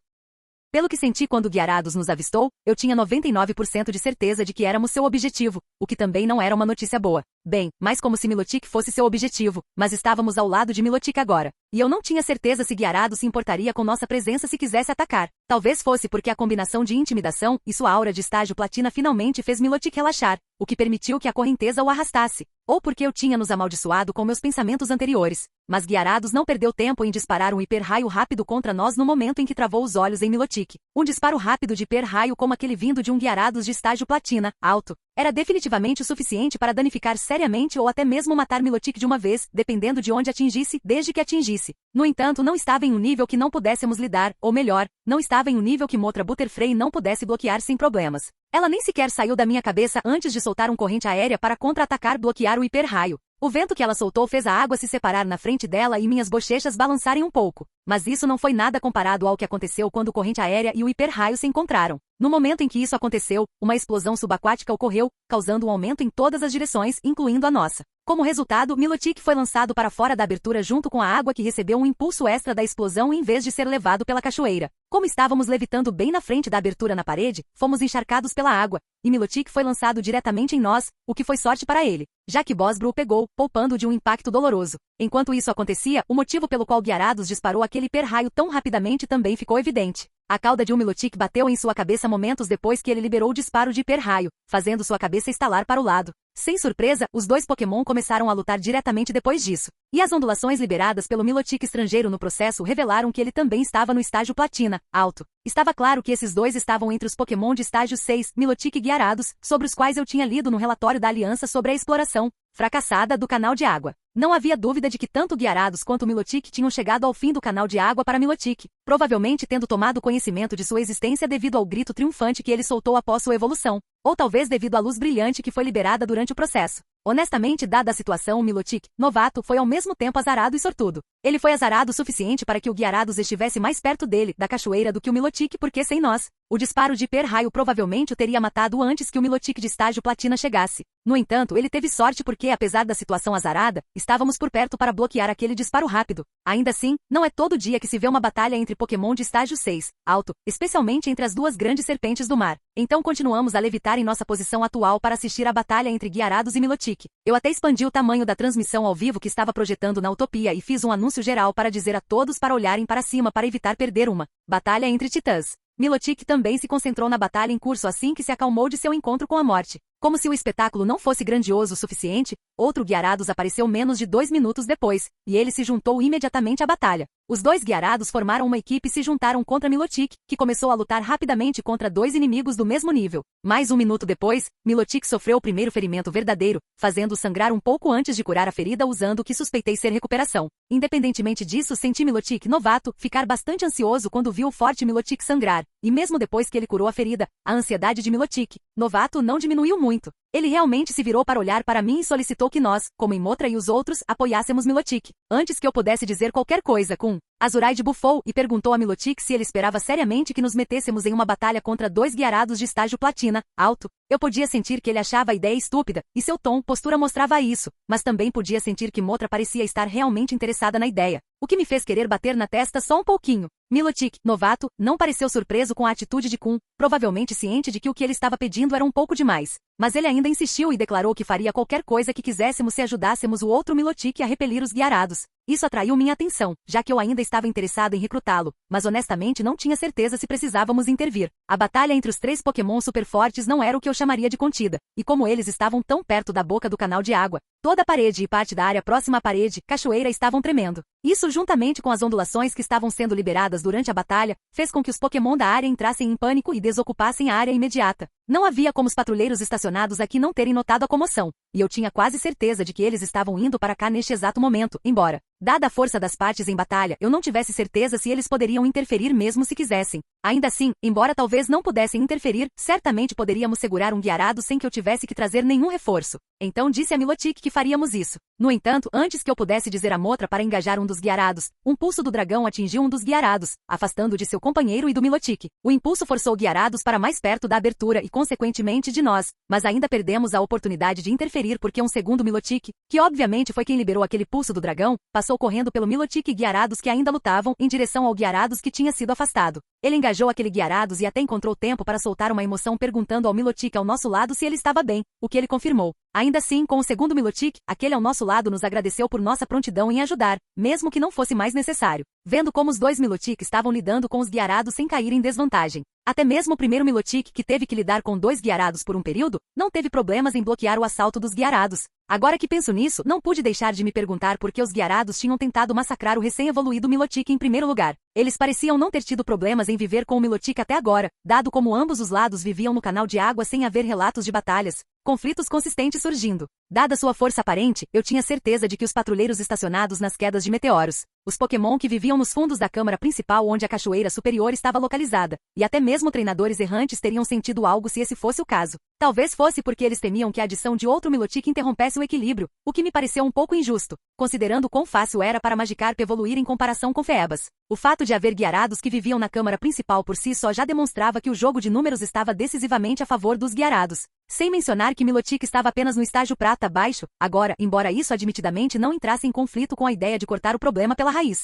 Pelo que senti quando Gyarados nos avistou, eu tinha 99% de certeza de que éramos seu objetivo, o que também não era uma notícia boa. Bem, mais como se Milotic fosse seu objetivo, mas estávamos ao lado de Milotic agora. E eu não tinha certeza se Gyarados se importaria com nossa presença se quisesse atacar. Talvez fosse porque a combinação de intimidação e sua aura de estágio platina finalmente fez Milotic relaxar, o que permitiu que a correnteza o arrastasse. Ou porque eu tinha nos amaldiçoado com meus pensamentos anteriores. Mas Gyarados não perdeu tempo em disparar um hiper-raio rápido contra nós no momento em que travou os olhos em Milotic. Um disparo rápido de hiper-raio como aquele vindo de um Gyarados de estágio platina, alto, era definitivamente o suficiente para danificar seriamente ou até mesmo matar Milotic de uma vez, dependendo de onde atingisse, desde que atingisse. No entanto, não estava em um nível que não pudéssemos lidar, ou melhor, não estava em um nível que Motra Butterfree não pudesse bloquear sem problemas. Ela nem sequer saiu da minha cabeça antes de soltar um corrente aérea para contra-atacar bloquear o hiper-raio. O vento que ela soltou fez a água se separar na frente dela e minhas bochechas balançarem um pouco. Mas isso não foi nada comparado ao que aconteceu quando o corrente aérea e o hiper-raio se encontraram. No momento em que isso aconteceu, uma explosão subaquática ocorreu, causando um aumento em todas as direções, incluindo a nossa. Como resultado, Milotic foi lançado para fora da abertura junto com a água que recebeu um impulso extra da explosão em vez de ser levado pela cachoeira. Como estávamos levitando bem na frente da abertura na parede, fomos encharcados pela água, e Milotic foi lançado diretamente em nós, o que foi sorte para ele, já que Bosbro o pegou, poupando de um impacto doloroso. Enquanto isso acontecia, o motivo pelo qual Gyarados disparou aquele hiper-raio tão rapidamente também ficou evidente. A cauda de um Milotic bateu em sua cabeça momentos depois que ele liberou o disparo de hiper-raio, fazendo sua cabeça estalar para o lado. Sem surpresa, os dois Pokémon começaram a lutar diretamente depois disso. E as ondulações liberadas pelo Milotic estrangeiro no processo revelaram que ele também estava no estágio platina, alto. Estava claro que esses dois estavam entre os Pokémon de estágio 6, Milotic e Gyarados, sobre os quais eu tinha lido no relatório da Aliança sobre a exploração fracassada do canal de água. Não havia dúvida de que tanto Gyarados quanto Milotic tinham chegado ao fim do canal de água para Milotic, provavelmente tendo tomado conhecimento de sua existência devido ao grito triunfante que ele soltou após sua evolução, ou talvez devido à luz brilhante que foi liberada durante o processo. Honestamente, dada a situação, Milotic, novato, foi ao mesmo tempo azarado e sortudo. Ele foi azarado o suficiente para que o Gyarados estivesse mais perto dele, da cachoeira, do que o Milotic, porque sem nós, o disparo de hiper-raio provavelmente o teria matado antes que o Milotic de estágio platina chegasse. No entanto, ele teve sorte porque, apesar da situação azarada, estávamos por perto para bloquear aquele disparo rápido. Ainda assim, não é todo dia que se vê uma batalha entre Pokémon de estágio 6, alto, especialmente entre as duas grandes serpentes do mar. Então continuamos a levitar em nossa posição atual para assistir à batalha entre Gyarados e Milotic. Eu até expandi o tamanho da transmissão ao vivo que estava projetando na Utopia e fiz um anúncio geral para dizer a todos para olharem para cima para evitar perder uma batalha entre titãs. Milotic também se concentrou na batalha em curso assim que se acalmou de seu encontro com a morte. Como se o espetáculo não fosse grandioso o suficiente, outro Gyarados apareceu menos de 2 minutos depois, e ele se juntou imediatamente à batalha. Os dois Gyarados formaram uma equipe e se juntaram contra Milotic, que começou a lutar rapidamente contra dois inimigos do mesmo nível. Mais 1 minuto depois, Milotic sofreu o primeiro ferimento verdadeiro, fazendo-o sangrar um pouco antes de curar a ferida usando o que suspeitei ser recuperação. Independentemente disso, senti Milotic, novato, ficar bastante ansioso quando viu o forte Milotic sangrar, e mesmo depois que ele curou a ferida, a ansiedade de Milotic, novato, não diminuiu muito. Ele realmente se virou para olhar para mim e solicitou que nós, como Emotra e os outros, apoiássemos Milotic. Antes que eu pudesse dizer qualquer coisa, Azuraide bufou e perguntou a Milotic se ele esperava seriamente que nos metêssemos em uma batalha contra dois Gyarados de estágio platina, alto. Eu podia sentir que ele achava a ideia estúpida, e seu tom, postura mostrava isso, mas também podia sentir que Motra parecia estar realmente interessada na ideia, o que me fez querer bater na testa só um pouquinho. Milotic, novato, não pareceu surpreso com a atitude de Kun, provavelmente ciente de que o que ele estava pedindo era um pouco demais. Mas ele ainda insistiu e declarou que faria qualquer coisa que quiséssemos se ajudássemos o outro Milotic a repelir os Gyarados. Isso atraiu minha atenção, já que eu ainda estava interessado em recrutá-lo, mas honestamente não tinha certeza se precisávamos intervir. A batalha entre os 3 Pokémon super fortes não era o que eu chamaria de contida, e como eles estavam tão perto da boca do canal de água, toda a parede e parte da área próxima à parede, cachoeira, estavam tremendo. Isso, juntamente com as ondulações que estavam sendo liberadas durante a batalha, fez com que os Pokémon da área entrassem em pânico e desocupassem a área imediata. Não havia como os patrulheiros estacionados aqui não terem notado a comoção, e eu tinha quase certeza de que eles estavam indo para cá neste exato momento, embora, dada a força das partes em batalha, eu não tivesse certeza se eles poderiam interferir mesmo se quisessem. Ainda assim, embora talvez não pudessem interferir, certamente poderíamos segurar um Gyarado sem que eu tivesse que trazer nenhum reforço. Então disse a Milotic que faríamos isso. No entanto, antes que eu pudesse dizer a Motra para engajar um dos Gyarados, um pulso do dragão atingiu um dos Gyarados, afastando de seu companheiro e do Milotic. O impulso forçou Gyarados para mais perto da abertura e consequentemente de nós, mas ainda perdemos a oportunidade de interferir porque um segundo Milotic, que obviamente foi quem liberou aquele pulso do dragão, passou correndo pelo Milotic e Gyarados que ainda lutavam em direção ao Gyarados que tinha sido afastado. Ele engajou aquele Gyarados e até encontrou tempo para soltar uma emoção perguntando ao Milotic ao nosso lado se ele estava bem, o que ele confirmou. Ainda assim, com o segundo Milotic, aquele ao nosso lado nos agradeceu por nossa prontidão em ajudar, mesmo que não fosse mais necessário. Vendo como os dois Milotic estavam lidando com os Gyarados sem cair em desvantagem. Até mesmo o primeiro Milotic, que teve que lidar com 2 Gyarados por um período, não teve problemas em bloquear o assalto dos Gyarados. Agora que penso nisso, não pude deixar de me perguntar por que os Gyarados tinham tentado massacrar o recém-evoluído Milotic em primeiro lugar. Eles pareciam não ter tido problemas em viver com o Milotic até agora, dado como ambos os lados viviam no canal de água sem haver relatos de batalhas. Conflitos consistentes surgindo. Dada sua força aparente, eu tinha certeza de que os patrulheiros estacionados nas quedas de meteoros, os Pokémon que viviam nos fundos da câmara principal onde a cachoeira superior estava localizada, e até mesmo treinadores errantes teriam sentido algo se esse fosse o caso. Talvez fosse porque eles temiam que a adição de outro Milotic interrompesse o equilíbrio, o que me pareceu um pouco injusto, considerando quão fácil era para Magikarp evoluir em comparação com Feebas. O fato de haver Gyarados que viviam na câmara principal por si só já demonstrava que o jogo de números estava decisivamente a favor dos Gyarados. Sem mencionar que Milotic estava apenas no estágio prata baixo, agora, embora isso admitidamente não entrasse em conflito com a ideia de cortar o problema pela raiz.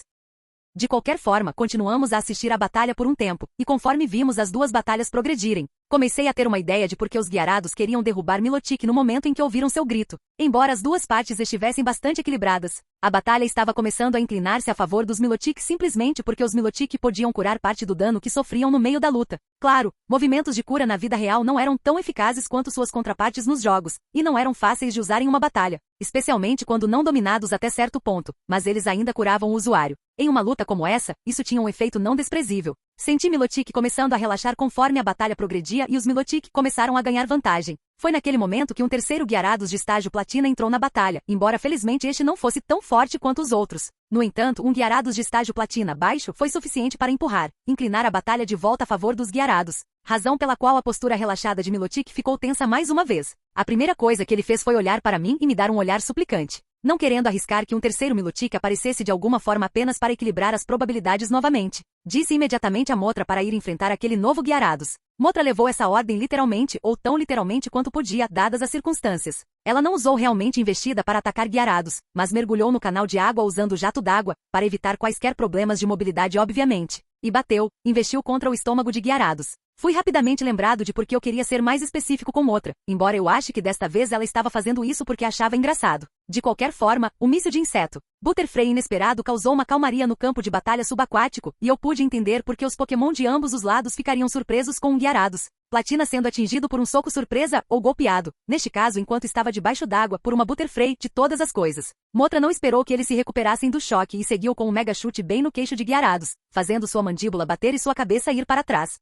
De qualquer forma, continuamos a assistir à batalha por um tempo, e conforme vimos as duas batalhas progredirem, comecei a ter uma ideia de por que os Gyarados queriam derrubar Milotic no momento em que ouviram seu grito. Embora as duas partes estivessem bastante equilibradas, a batalha estava começando a inclinar-se a favor dos Milotic simplesmente porque os Milotic podiam curar parte do dano que sofriam no meio da luta. Claro, movimentos de cura na vida real não eram tão eficazes quanto suas contrapartes nos jogos, e não eram fáceis de usar em uma batalha, especialmente quando não dominados até certo ponto, mas eles ainda curavam o usuário. Em uma luta como essa, isso tinha um efeito não desprezível. Senti Milotic começando a relaxar conforme a batalha progredia e os Milotic começaram a ganhar vantagem. Foi naquele momento que um terceiro Gyarados de estágio platina entrou na batalha, embora felizmente este não fosse tão forte quanto os outros. No entanto, um Gyarados de estágio platina baixo foi suficiente para empurrar, inclinar a batalha de volta a favor dos Gyarados, razão pela qual a postura relaxada de Milotic ficou tensa mais uma vez. A primeira coisa que ele fez foi olhar para mim e me dar um olhar suplicante. não querendo arriscar que um terceiro Milutic aparecesse de alguma forma apenas para equilibrar as probabilidades novamente. Disse imediatamente a Mothra para ir enfrentar aquele novo Gyarados. Mothra levou essa ordem literalmente ou tão literalmente quanto podia, dadas as circunstâncias. Ela não usou realmente investida para atacar Gyarados, mas mergulhou no canal de água usando o jato d'água, para evitar quaisquer problemas de mobilidade obviamente. E bateu, investiu contra o estômago de Gyarados. Fui rapidamente lembrado de porque eu queria ser mais específico com Mothra, embora eu ache que desta vez ela estava fazendo isso porque achava engraçado. De qualquer forma, o míssil de inseto Butterfree inesperado causou uma calmaria no campo de batalha subaquático, e eu pude entender porque os Pokémon de ambos os lados ficariam surpresos com um Gyarados. Platina sendo atingido por um soco surpresa, ou golpeado, neste caso enquanto estava debaixo d'água, por uma Butterfree de todas as coisas. Mothra não esperou que eles se recuperassem do choque e seguiu com um mega chute bem no queixo de Gyarados, fazendo sua mandíbula bater e sua cabeça ir para trás.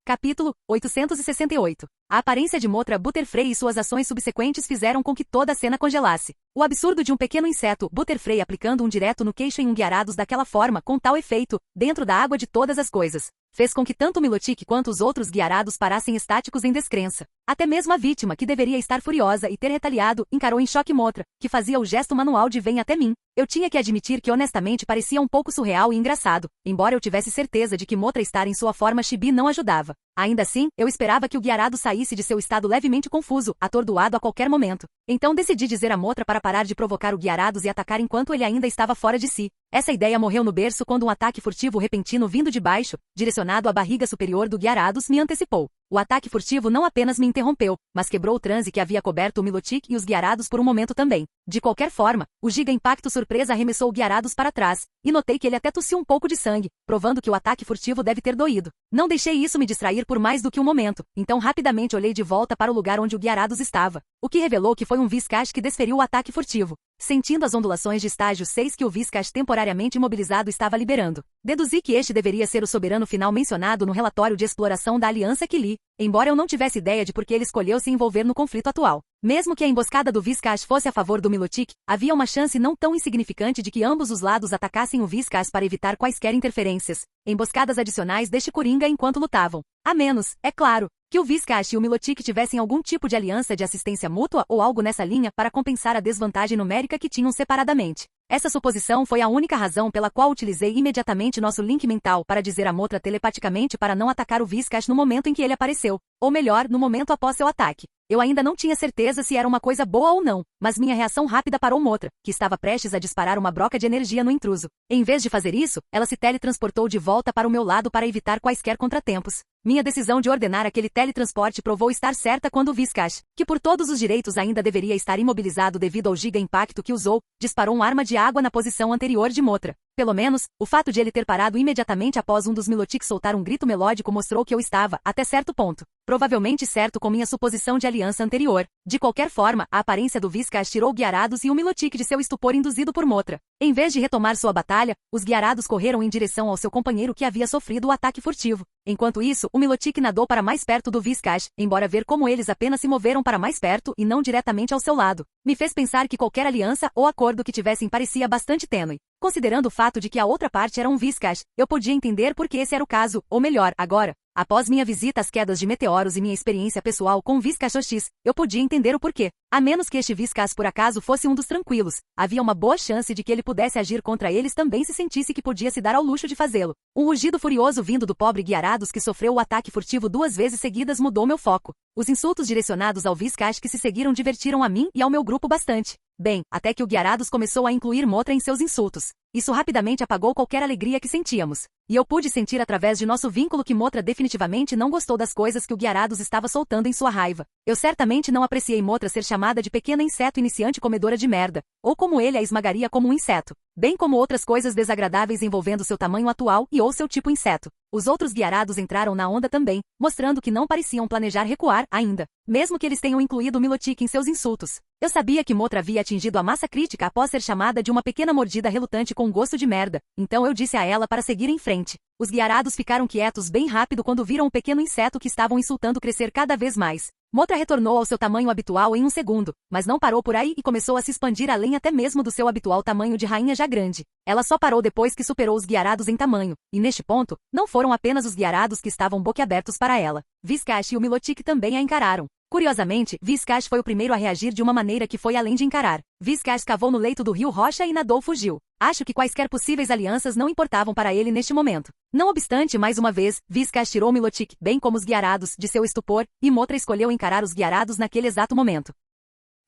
Capítulo 868. A aparência de Mothra Butterfree e suas ações subsequentes fizeram com que toda a cena congelasse. O absurdo de um pequeno inseto Butterfree aplicando um direto no queixo em um Gyarados daquela forma, com tal efeito, dentro da água de todas as coisas, fez com que tanto Milotic quanto os outros Gyarados parassem estáticos em descrença. Até mesmo a vítima, que deveria estar furiosa e ter retaliado, encarou em choque Mothra, que fazia o gesto manual de "vem até mim". Eu tinha que admitir que honestamente parecia um pouco surreal e engraçado, embora eu tivesse certeza de que Mothra estar em sua forma chibi não ajudava. Ainda assim, eu esperava que o Gyarado saísse de seu estado levemente confuso, atordoado a qualquer momento. Então decidi dizer a Mothra para parar de provocar o Gyarados e atacar enquanto ele ainda estava fora de si. Essa ideia morreu no berço quando um ataque furtivo repentino vindo de baixo, direcionado à barriga superior do Gyarados, me antecipou. O ataque furtivo não apenas me interrompeu, mas quebrou o transe que havia coberto o Milotic e os Gyarados por um momento também. De qualquer forma, o Giga Impacto surpresa arremessou o Gyarados para trás, e notei que ele até tossiu um pouco de sangue, provando que o ataque furtivo deve ter doído. Não deixei isso me distrair por mais do que um momento, então rapidamente olhei de volta para o lugar onde o Gyarados estava, o que revelou que foi um Whiscash que desferiu o ataque furtivo. Sentindo as ondulações de estágio 6 que o Whiscash temporariamente imobilizado estava liberando, deduzi que este deveria ser o soberano final mencionado no relatório de exploração da Aliança que li, embora eu não tivesse ideia de por que ele escolheu se envolver no conflito atual. Mesmo que a emboscada do Whiscash fosse a favor do Milotic, havia uma chance não tão insignificante de que ambos os lados atacassem o Whiscash para evitar quaisquer interferências, emboscadas adicionais deste Coringa enquanto lutavam. A menos, é claro, que o Whiscash e o Milotic tivessem algum tipo de aliança de assistência mútua ou algo nessa linha para compensar a desvantagem numérica que tinham separadamente. Essa suposição foi a única razão pela qual utilizei imediatamente nosso link mental para dizer a Mothra telepaticamente para não atacar o Whiscash no momento em que ele apareceu, ou melhor, no momento após seu ataque. Eu ainda não tinha certeza se era uma coisa boa ou não, mas minha reação rápida parou Mothra, que estava prestes a disparar uma broca de energia no intruso. Em vez de fazer isso, ela se teletransportou de volta para o meu lado para evitar quaisquer contratempos. Minha decisão de ordenar aquele teletransporte provou estar certa quando o Whiscash, que por todos os direitos ainda deveria estar imobilizado devido ao giga impacto que usou, disparou uma arma de água na posição anterior de Mothra. Pelo menos, o fato de ele ter parado imediatamente após um dos Milotic soltar um grito melódico mostrou que eu estava, até certo ponto, provavelmente certo com minha suposição de aliança anterior. De qualquer forma, a aparência do Whiscash tirou Gyarados e o Milotic de seu estupor induzido por Mothra. Em vez de retomar sua batalha, os Gyarados correram em direção ao seu companheiro que havia sofrido o ataque furtivo. Enquanto isso, o Milotic nadou para mais perto do Whiscash, embora ver como eles apenas se moveram para mais perto e não diretamente ao seu lado, me fez pensar que qualquer aliança ou acordo que tivessem parecia bastante tênue. Considerando o fato de que a outra parte era um Whiscash, eu podia entender por que esse era o caso, ou melhor, agora, após minha visita às quedas de meteoros e minha experiência pessoal com Whiscash X, eu podia entender o porquê. A menos que este Whiscash por acaso fosse um dos tranquilos, havia uma boa chance de que ele pudesse agir contra eles também se sentisse que podia se dar ao luxo de fazê-lo. Um rugido furioso vindo do pobre Gyarados que sofreu o ataque furtivo 2 vezes seguidas mudou meu foco. Os insultos direcionados ao Whiscash que se seguiram divertiram a mim e ao meu grupo bastante. Bem, até que o Gyarados começou a incluir Mothra em seus insultos. Isso rapidamente apagou qualquer alegria que sentíamos. E eu pude sentir através de nosso vínculo que Mothra definitivamente não gostou das coisas que o Gyarados estava soltando em sua raiva. Eu certamente não apreciei Mothra ser chamada de pequena inseto iniciante comedora de merda, ou como ele a esmagaria como um inseto, bem como outras coisas desagradáveis envolvendo seu tamanho atual e ou seu tipo inseto. Os outros Gyarados entraram na onda também, mostrando que não pareciam planejar recuar ainda, mesmo que eles tenham incluído o Milotic em seus insultos. Eu sabia que Mothra havia atingido a massa crítica após ser chamada de uma pequena mordida relutante com gosto de merda, então eu disse a ela para seguir em frente. Os Gyarados ficaram quietos bem rápido quando viram o pequeno inseto que estavam insultando crescer cada vez mais. Mothra retornou ao seu tamanho habitual em um segundo, mas não parou por aí e começou a se expandir além até mesmo do seu habitual tamanho de rainha já grande. Ela só parou depois que superou os Gyarados em tamanho, e neste ponto, não foram apenas os Gyarados que estavam boquiabertos para ela. Whiscash e o Milotic também a encararam. Curiosamente, Vizcash foi o primeiro a reagir de uma maneira que foi além de encarar. Vizcash cavou no leito do rio Rocha e nadou fugiu. Acho que quaisquer possíveis alianças não importavam para ele neste momento. Não obstante, mais uma vez, Vizcash tirou Milotic, bem como os guiarados, de seu estupor, e Motra escolheu encarar os guiarados naquele exato momento.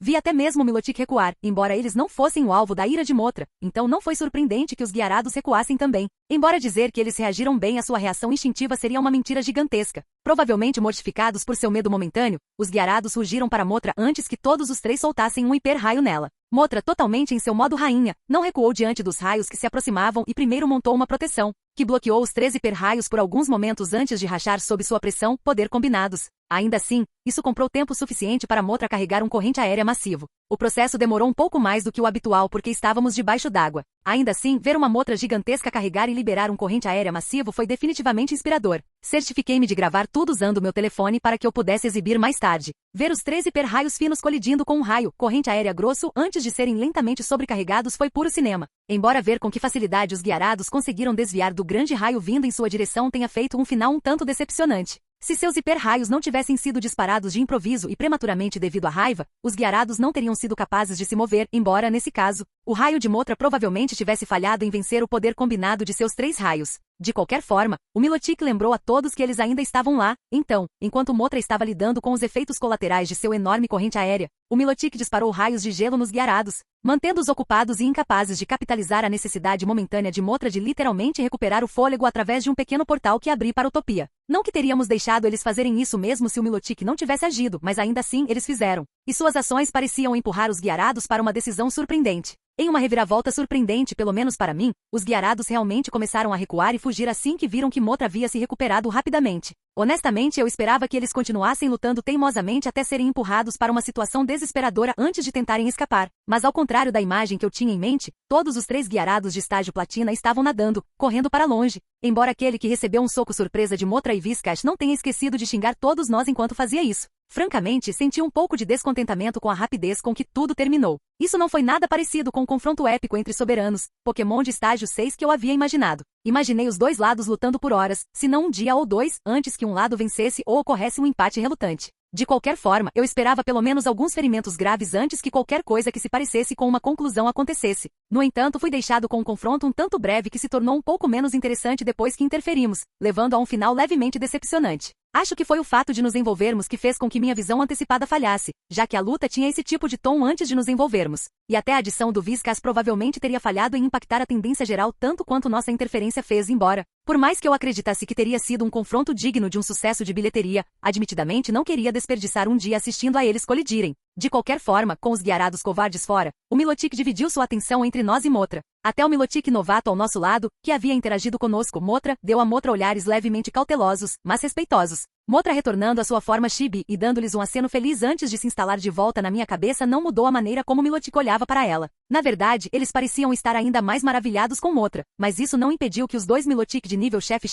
Vi até mesmo Milotic recuar, embora eles não fossem o alvo da ira de Motra, então não foi surpreendente que os guiarados recuassem também. Embora dizer que eles reagiram bem, a sua reação instintiva seria uma mentira gigantesca. Provavelmente mortificados por seu medo momentâneo, os guiarados rugiram para Motra antes que todos os três soltassem um hiper-raio nela. Motra, totalmente em seu modo rainha, não recuou diante dos raios que se aproximavam e primeiro montou uma proteção, que bloqueou os 13 hiper-raios por alguns momentos antes de rachar sob sua pressão, poder combinados. Ainda assim, isso comprou tempo suficiente para Motra carregar um corrente aérea massivo. O processo demorou um pouco mais do que o habitual porque estávamos debaixo d'água. Ainda assim, ver uma Motra gigantesca carregar e liberar um corrente aérea massivo foi definitivamente inspirador. Certifiquei-me de gravar tudo usando meu telefone para que eu pudesse exibir mais tarde. Ver os 13 hiper-raios finos colidindo com um raio, corrente aérea grosso antes de serem lentamente sobrecarregados foi puro cinema. Embora ver com que facilidade os guiarados conseguiram desviar do grande raio vindo em sua direção tenha feito um final um tanto decepcionante. Se seus hiper-raios não tivessem sido disparados de improviso e prematuramente devido à raiva, os guiarados não teriam sido capazes de se mover, embora, nesse caso, o raio de Motra provavelmente tivesse falhado em vencer o poder combinado de seus 3 raios. De qualquer forma, o Milotic lembrou a todos que eles ainda estavam lá. Então, enquanto Motra estava lidando com os efeitos colaterais de seu enorme corrente aérea, o Milotic disparou raios de gelo nos guiarados, mantendo-os ocupados e incapazes de capitalizar a necessidade momentânea de Motra de literalmente recuperar o fôlego através de um pequeno portal que abri para Utopia. Não que teríamos deixado eles fazerem isso mesmo se o Milotic não tivesse agido, mas ainda assim eles fizeram. E suas ações pareciam empurrar os guiarados para uma decisão surpreendente. Em uma reviravolta surpreendente, pelo menos para mim, os guiarados realmente começaram a recuar e fugir assim que viram que Motra havia se recuperado rapidamente. Honestamente, eu esperava que eles continuassem lutando teimosamente até serem empurrados para uma situação desesperadora antes de tentarem escapar. Mas ao contrário da imagem que eu tinha em mente, todos os 3 guiarados de estágio platina estavam nadando, correndo para longe. Embora aquele que recebeu um soco surpresa de Motra e Vizcash não tenha esquecido de xingar todos nós enquanto fazia isso. Francamente, senti um pouco de descontentamento com a rapidez com que tudo terminou. Isso não foi nada parecido com o confronto épico entre soberanos, Pokémon de estágio 6 que eu havia imaginado. Imaginei os dois lados lutando por horas, se não um dia ou 2, antes que um lado vencesse ou ocorresse um empate relutante. De qualquer forma, eu esperava pelo menos alguns ferimentos graves antes que qualquer coisa que se parecesse com uma conclusão acontecesse. No entanto, fui deixado com um confronto um tanto breve que se tornou um pouco menos interessante depois que interferimos, levando a um final levemente decepcionante. Acho que foi o fato de nos envolvermos que fez com que minha visão antecipada falhasse, já que a luta tinha esse tipo de tom antes de nos envolvermos. E até a adição do Vizcash provavelmente teria falhado em impactar a tendência geral tanto quanto nossa interferência fez, embora. Por mais que eu acreditasse que teria sido um confronto digno de um sucesso de bilheteria, admitidamente não queria desperdiçar um dia assistindo a eles colidirem. De qualquer forma, com os guiarados covardes fora, o Milotic dividiu sua atenção entre nós e Motra. Até o Milotic novato ao nosso lado, que havia interagido conosco, Motra, deu a Motra olhares levemente cautelosos, mas respeitosos. Motra retornando à sua forma chibi e dando-lhes um aceno feliz antes de se instalar de volta na minha cabeça não mudou a maneira como Milotic olhava para ela. Na verdade, eles pareciam estar ainda mais maravilhados com Motra, mas isso não impediu que os 2 Milotic de nível chefe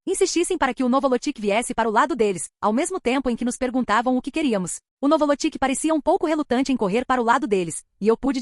insistissem para que o Novolotic viesse para o lado deles, ao mesmo tempo em que nos perguntavam o que queríamos. O Novolotic parecia um pouco relutante em correr para o lado deles, e eu pude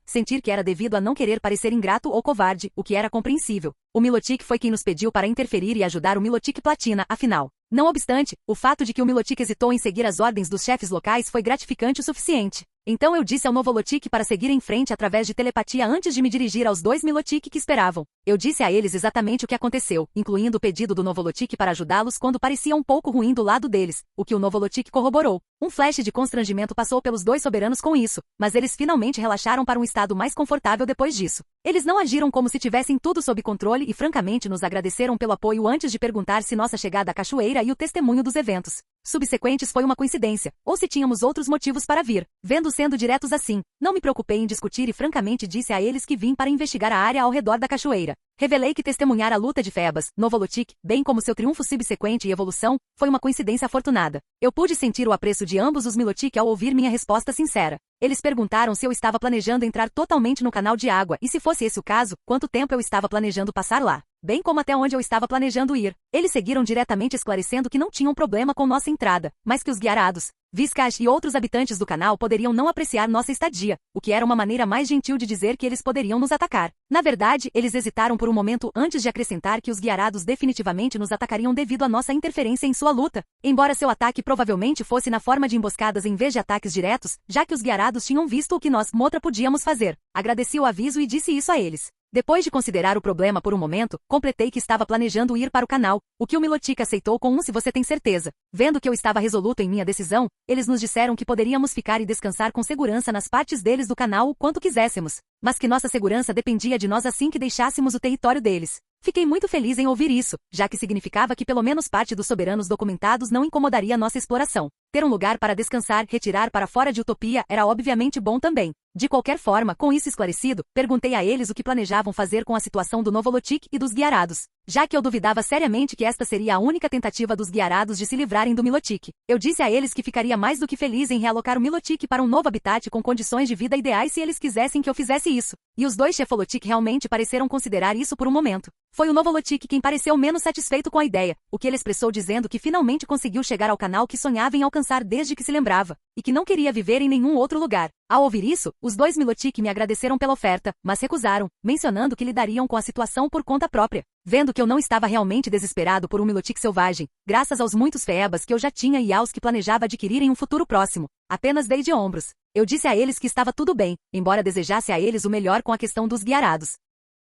sentir que era devido a não querer parecer ingrato ou covarde, o que era compreensível. O Milotic foi quem nos pediu para interferir e ajudar o Milotic Platina, afinal. Não obstante, o fato de que o Milotic hesitou em seguir as ordens dos chefes locais foi gratificante o suficiente. Então eu disse ao Novolotic para seguir em frente através de telepatia antes de me dirigir aos 2 Milotic que esperavam. Eu disse a eles exatamente o que aconteceu, incluindo o pedido do Novolotic para ajudá-los quando parecia um pouco ruim do lado deles, o que o Novolotic corroborou. Um flash de constrangimento passou pelos 2 soberanos com isso, mas eles finalmente relaxaram para um estado mais confortável depois disso. Eles não agiram como se tivessem tudo sob controle e francamente nos agradeceram pelo apoio antes de perguntar se nossa chegada à cachoeira e o testemunho dos eventos subsequentes foi uma coincidência, ou se tínhamos outros motivos para vir. Vendo sendo diretos assim, não me preocupei em discutir e francamente disse a eles que vim para investigar a área ao redor da cachoeira. Revelei que testemunhar a luta de Febas, Novolotic, bem como seu triunfo subsequente e evolução, foi uma coincidência afortunada. Eu pude sentir o apreço de ambos os Milotic ao ouvir minha resposta sincera. Eles perguntaram se eu estava planejando entrar totalmente no canal de água e se fosse esse o caso, quanto tempo eu estava planejando passar lá. bem como até onde eu estava planejando ir. Eles seguiram diretamente esclarecendo que não tinham problema com nossa entrada, mas que os guiarados, Viscash e outros habitantes do canal poderiam não apreciar nossa estadia, o que era uma maneira mais gentil de dizer que eles poderiam nos atacar. Na verdade, eles hesitaram por um momento antes de acrescentar que os guiarados definitivamente nos atacariam devido à nossa interferência em sua luta, embora seu ataque provavelmente fosse na forma de emboscadas em vez de ataques diretos, já que os guiarados tinham visto o que nós, Motra, podíamos fazer. Agradeci o aviso e disse isso a eles. Depois de considerar o problema por um momento, completei que estava planejando ir para o canal, o que o Milotic aceitou com se você tem certeza. Vendo que eu estava resoluto em minha decisão, eles nos disseram que poderíamos ficar e descansar com segurança nas partes deles do canal o quanto quiséssemos, mas que nossa segurança dependia de nós assim que deixássemos o território deles. Fiquei muito feliz em ouvir isso, já que significava que pelo menos parte dos soberanos documentados não incomodaria nossa exploração. Ter um lugar para descansar, retirar para fora de Utopia era obviamente bom também. De qualquer forma, com isso esclarecido, perguntei a eles o que planejavam fazer com a situação do Novolotic e dos guiarados, já que eu duvidava seriamente que esta seria a única tentativa dos guiarados de se livrarem do Milotic. Eu disse a eles que ficaria mais do que feliz em realocar o Milotic para um novo habitat com condições de vida ideais se eles quisessem que eu fizesse isso. E os dois Chefolotic realmente pareceram considerar isso por um momento. Foi o Novolotic quem pareceu menos satisfeito com a ideia, o que ele expressou dizendo que finalmente conseguiu chegar ao canal que sonhava em alcançar desde que se lembrava, e que não queria viver em nenhum outro lugar. Ao ouvir isso, os dois Milotic me agradeceram pela oferta, mas recusaram, mencionando que lidariam com a situação por conta própria. Vendo que eu não estava realmente desesperado por um Milotic selvagem, graças aos muitos feebas que eu já tinha e aos que planejava adquirir em um futuro próximo, apenas dei de ombros. Eu disse a eles que estava tudo bem, embora desejasse a eles o melhor com a questão dos guiarados.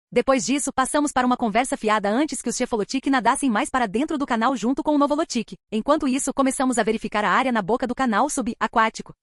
Depois disso, passamos para uma conversa fiada antes que os Chefolotic nadassem mais para dentro do canal junto com o Novolotic. Enquanto isso, começamos a verificar a área na boca do canal subaquático.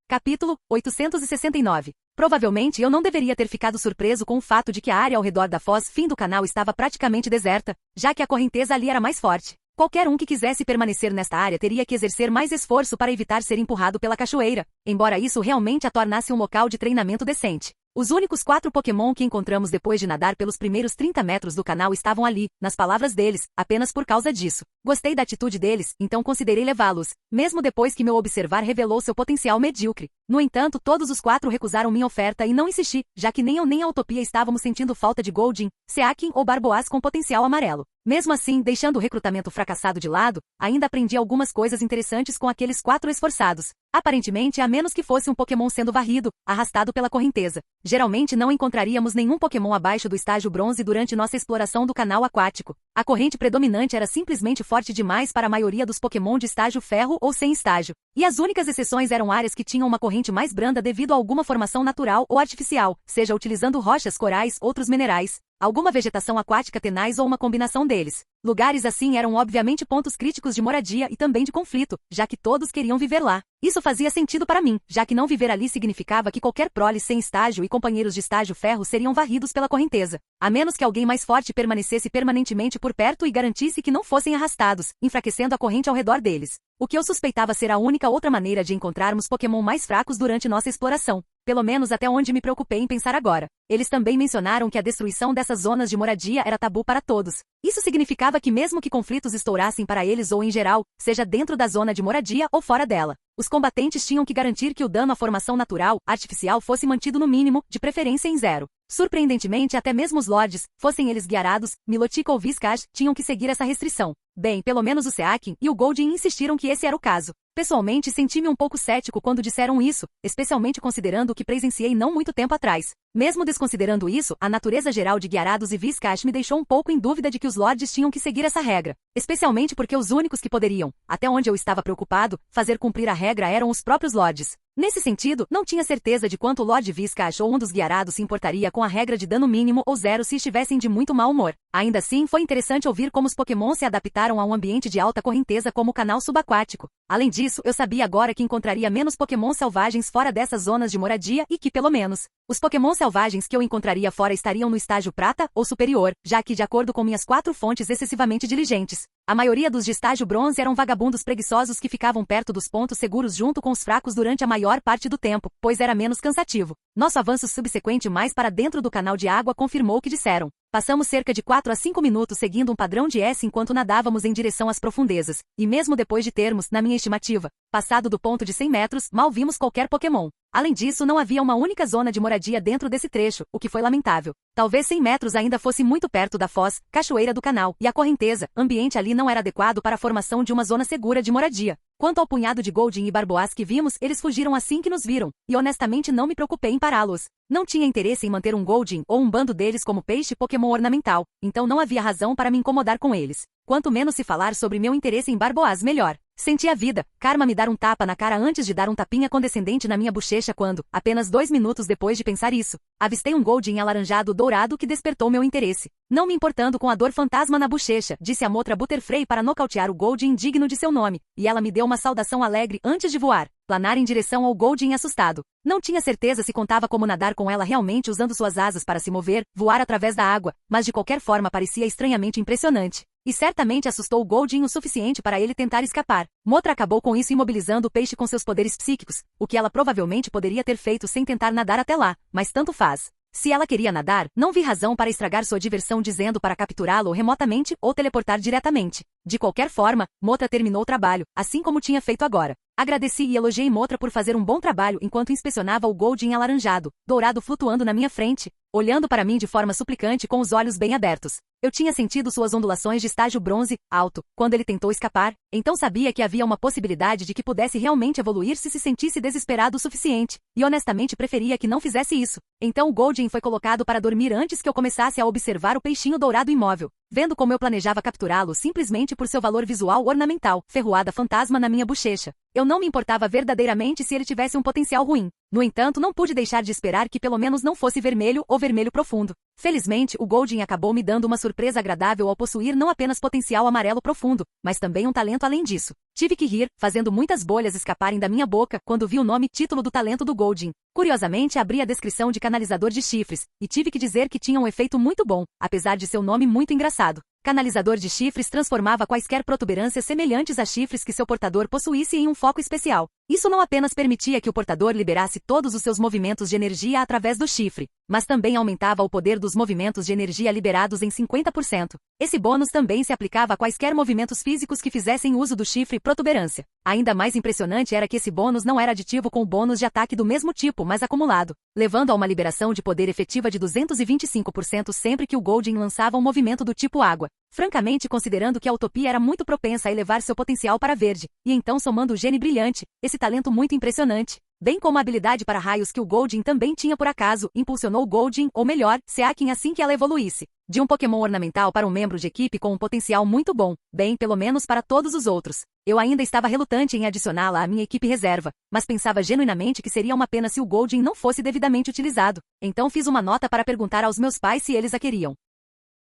Capítulo 869. Provavelmente eu não deveria ter ficado surpreso com o fato de que a área ao redor da foz fim do canal estava praticamente deserta, já que a correnteza ali era mais forte. Qualquer um que quisesse permanecer nesta área teria que exercer mais esforço para evitar ser empurrado pela cachoeira, embora isso realmente a tornasse um local de treinamento decente. Os únicos 4 Pokémon que encontramos depois de nadar pelos primeiros 30 metros do canal estavam ali, nas palavras deles, apenas por causa disso. Gostei da atitude deles, então considerei levá-los, mesmo depois que meu observar revelou seu potencial medíocre. No entanto, todos os 4 recusaram minha oferta e não insisti, já que nem eu nem a Utopia estávamos sentindo falta de Goldeen, Seaking ou Barboaz com potencial amarelo. Mesmo assim, deixando o recrutamento fracassado de lado, ainda aprendi algumas coisas interessantes com aqueles 4 esforçados. Aparentemente, a menos que fosse um Pokémon sendo varrido, arrastado pela correnteza. Geralmente não encontraríamos nenhum Pokémon abaixo do estágio bronze durante nossa exploração do canal aquático. A corrente predominante era simplesmente forte demais para a maioria dos Pokémon de estágio ferro ou sem estágio. E as únicas exceções eram áreas que tinham uma corrente mais branda devido a alguma formação natural ou artificial, seja utilizando rochas, corais, outros minerais, alguma vegetação aquática tenaz ou uma combinação deles. Lugares assim eram obviamente pontos críticos de moradia e também de conflito, já que todos queriam viver lá. Isso fazia sentido para mim, já que não viver ali significava que qualquer prole sem estágio e companheiros de estágio ferro seriam varridos pela correnteza, a menos que alguém mais forte permanecesse permanentemente por perto e garantisse que não fossem arrastados, enfraquecendo a corrente ao redor deles. O que eu suspeitava ser a única outra maneira de encontrarmos Pokémon mais fracos durante nossa exploração. Pelo menos até onde me preocupei em pensar agora. Eles também mencionaram que a destruição dessas zonas de moradia era tabu para todos. Isso significava que mesmo que conflitos estourassem para eles ou em geral, seja dentro da zona de moradia ou fora dela, os combatentes tinham que garantir que o dano à formação natural, artificial fosse mantido no mínimo, de preferência em 0. Surpreendentemente, até mesmo os lords, fossem eles guiarados, Milotic ou Viscash, tinham que seguir essa restrição. Bem, pelo menos o Seaking e o Goldeen insistiram que esse era o caso. Pessoalmente, senti-me um pouco cético quando disseram isso, especialmente considerando o que presenciei não muito tempo atrás. Mesmo desconsiderando isso, a natureza geral de guiarados e Viscash me deixou um pouco em dúvida de que os lords tinham que seguir essa regra. Especialmente porque os únicos que poderiam, até onde eu estava preocupado, fazer cumprir a regra eram os próprios lords. Nesse sentido, não tinha certeza de quanto o Lord Viscash ou um dos guiarados se importaria com a regra de dano mínimo ou 0 se estivessem de muito mau humor. Ainda assim, foi interessante ouvir como os Pokémon se adaptaram a um ambiente de alta correnteza como o canal subaquático. Além disso, eu sabia agora que encontraria menos Pokémon selvagens fora dessas zonas de moradia e que, pelo menos, os Pokémon selvagens que eu encontraria fora estariam no estágio prata ou superior, já que, de acordo com minhas 4 fontes excessivamente diligentes, a maioria dos de estágio bronze eram vagabundos preguiçosos que ficavam perto dos pontos seguros junto com os fracos durante a maior parte do tempo, pois era menos cansativo. Nosso avanço subsequente mais para dentro do canal de água confirmou o que disseram. Passamos cerca de 4 a 5 minutos seguindo um padrão de S enquanto nadávamos em direção às profundezas, e mesmo depois de termos, na minha estimativa, passado do ponto de 100 metros, mal vimos qualquer Pokémon. Além disso, não havia uma única zona de moradia dentro desse trecho, o que foi lamentável. Talvez 100 metros ainda fosse muito perto da foz, cachoeira do canal, e a correnteza, ambiente ali não era adequado para a formação de uma zona segura de moradia. Quanto ao punhado de Goldeen e Barboás que vimos, eles fugiram assim que nos viram, e honestamente não me preocupei em pará-los. Não tinha interesse em manter um Goldeen ou um bando deles como peixe Pokémon ornamental, então não havia razão para me incomodar com eles. Quanto menos se falar sobre meu interesse em Barboás, melhor. Senti a vida, Karma me dar um tapa na cara antes de dar um tapinha condescendente na minha bochecha quando, apenas 2 minutos depois de pensar isso, avistei um Goldeen alaranjado dourado que despertou meu interesse. Não me importando com a dor fantasma na bochecha, disse a Motra Butterfree para nocautear o Goldeen digno de seu nome, e ela me deu uma saudação alegre antes de voar, planar em direção ao Goldeen assustado. Não tinha certeza se contava como nadar com ela realmente usando suas asas para se mover, voar através da água, mas de qualquer forma parecia estranhamente impressionante. E certamente assustou o Goldeen o suficiente para ele tentar escapar. Motra acabou com isso imobilizando o peixe com seus poderes psíquicos, o que ela provavelmente poderia ter feito sem tentar nadar até lá, mas tanto faz. Se ela queria nadar, não vi razão para estragar sua diversão dizendo para capturá-lo remotamente ou teleportar diretamente. De qualquer forma, Motra terminou o trabalho, assim como tinha feito agora. Agradeci e elogiei Motra por fazer um bom trabalho enquanto inspecionava o Goldeen alaranjado, dourado flutuando na minha frente, olhando para mim de forma suplicante com os olhos bem abertos. Eu tinha sentido suas ondulações de estágio bronze, alto, quando ele tentou escapar, então sabia que havia uma possibilidade de que pudesse realmente evoluir se sentisse desesperado o suficiente, e honestamente preferia que não fizesse isso. Então o Goldeen foi colocado para dormir antes que eu começasse a observar o peixinho dourado imóvel, vendo como eu planejava capturá-lo simplesmente por seu valor visual ornamental, ferroada fantasma na minha bochecha. Eu não me importava verdadeiramente se ele tivesse um potencial ruim. No entanto, não pude deixar de esperar que pelo menos não fosse vermelho ou vermelho profundo. Felizmente, o Goldeen acabou me dando uma surpresa agradável ao possuir não apenas potencial amarelo profundo, mas também um talento além disso. Tive que rir, fazendo muitas bolhas escaparem da minha boca quando vi o nome título do talento do Goldeen. Curiosamente, abri a descrição de canalizador de chifres, e tive que dizer que tinha um efeito muito bom, apesar de seu nome muito engraçado. Canalizador de chifres transformava quaisquer protuberâncias semelhantes a chifres que seu portador possuísse em um foco especial. Isso não apenas permitia que o portador liberasse todos os seus movimentos de energia através do chifre, mas também aumentava o poder dos movimentos de energia liberados em 50%. Esse bônus também se aplicava a quaisquer movimentos físicos que fizessem uso do chifre protuberância. Ainda mais impressionante era que esse bônus não era aditivo com o bônus de ataque do mesmo tipo, mas acumulado, levando a uma liberação de poder efetiva de 225% sempre que o Goldeen lançava um movimento do tipo água. Francamente, considerando que a Utopia era muito propensa a elevar seu potencial para verde, e então somando o gene brilhante, esse talento muito impressionante, bem como a habilidade para raios que o Goldeen também tinha por acaso, impulsionou o Goldeen, ou melhor, Seakin assim que ela evoluísse, de um Pokémon ornamental para um membro de equipe com um potencial muito bom, bem, pelo menos para todos os outros. Eu ainda estava relutante em adicioná-la à minha equipe reserva, mas pensava genuinamente que seria uma pena se o Goldeen não fosse devidamente utilizado, então fiz uma nota para perguntar aos meus pais se eles a queriam.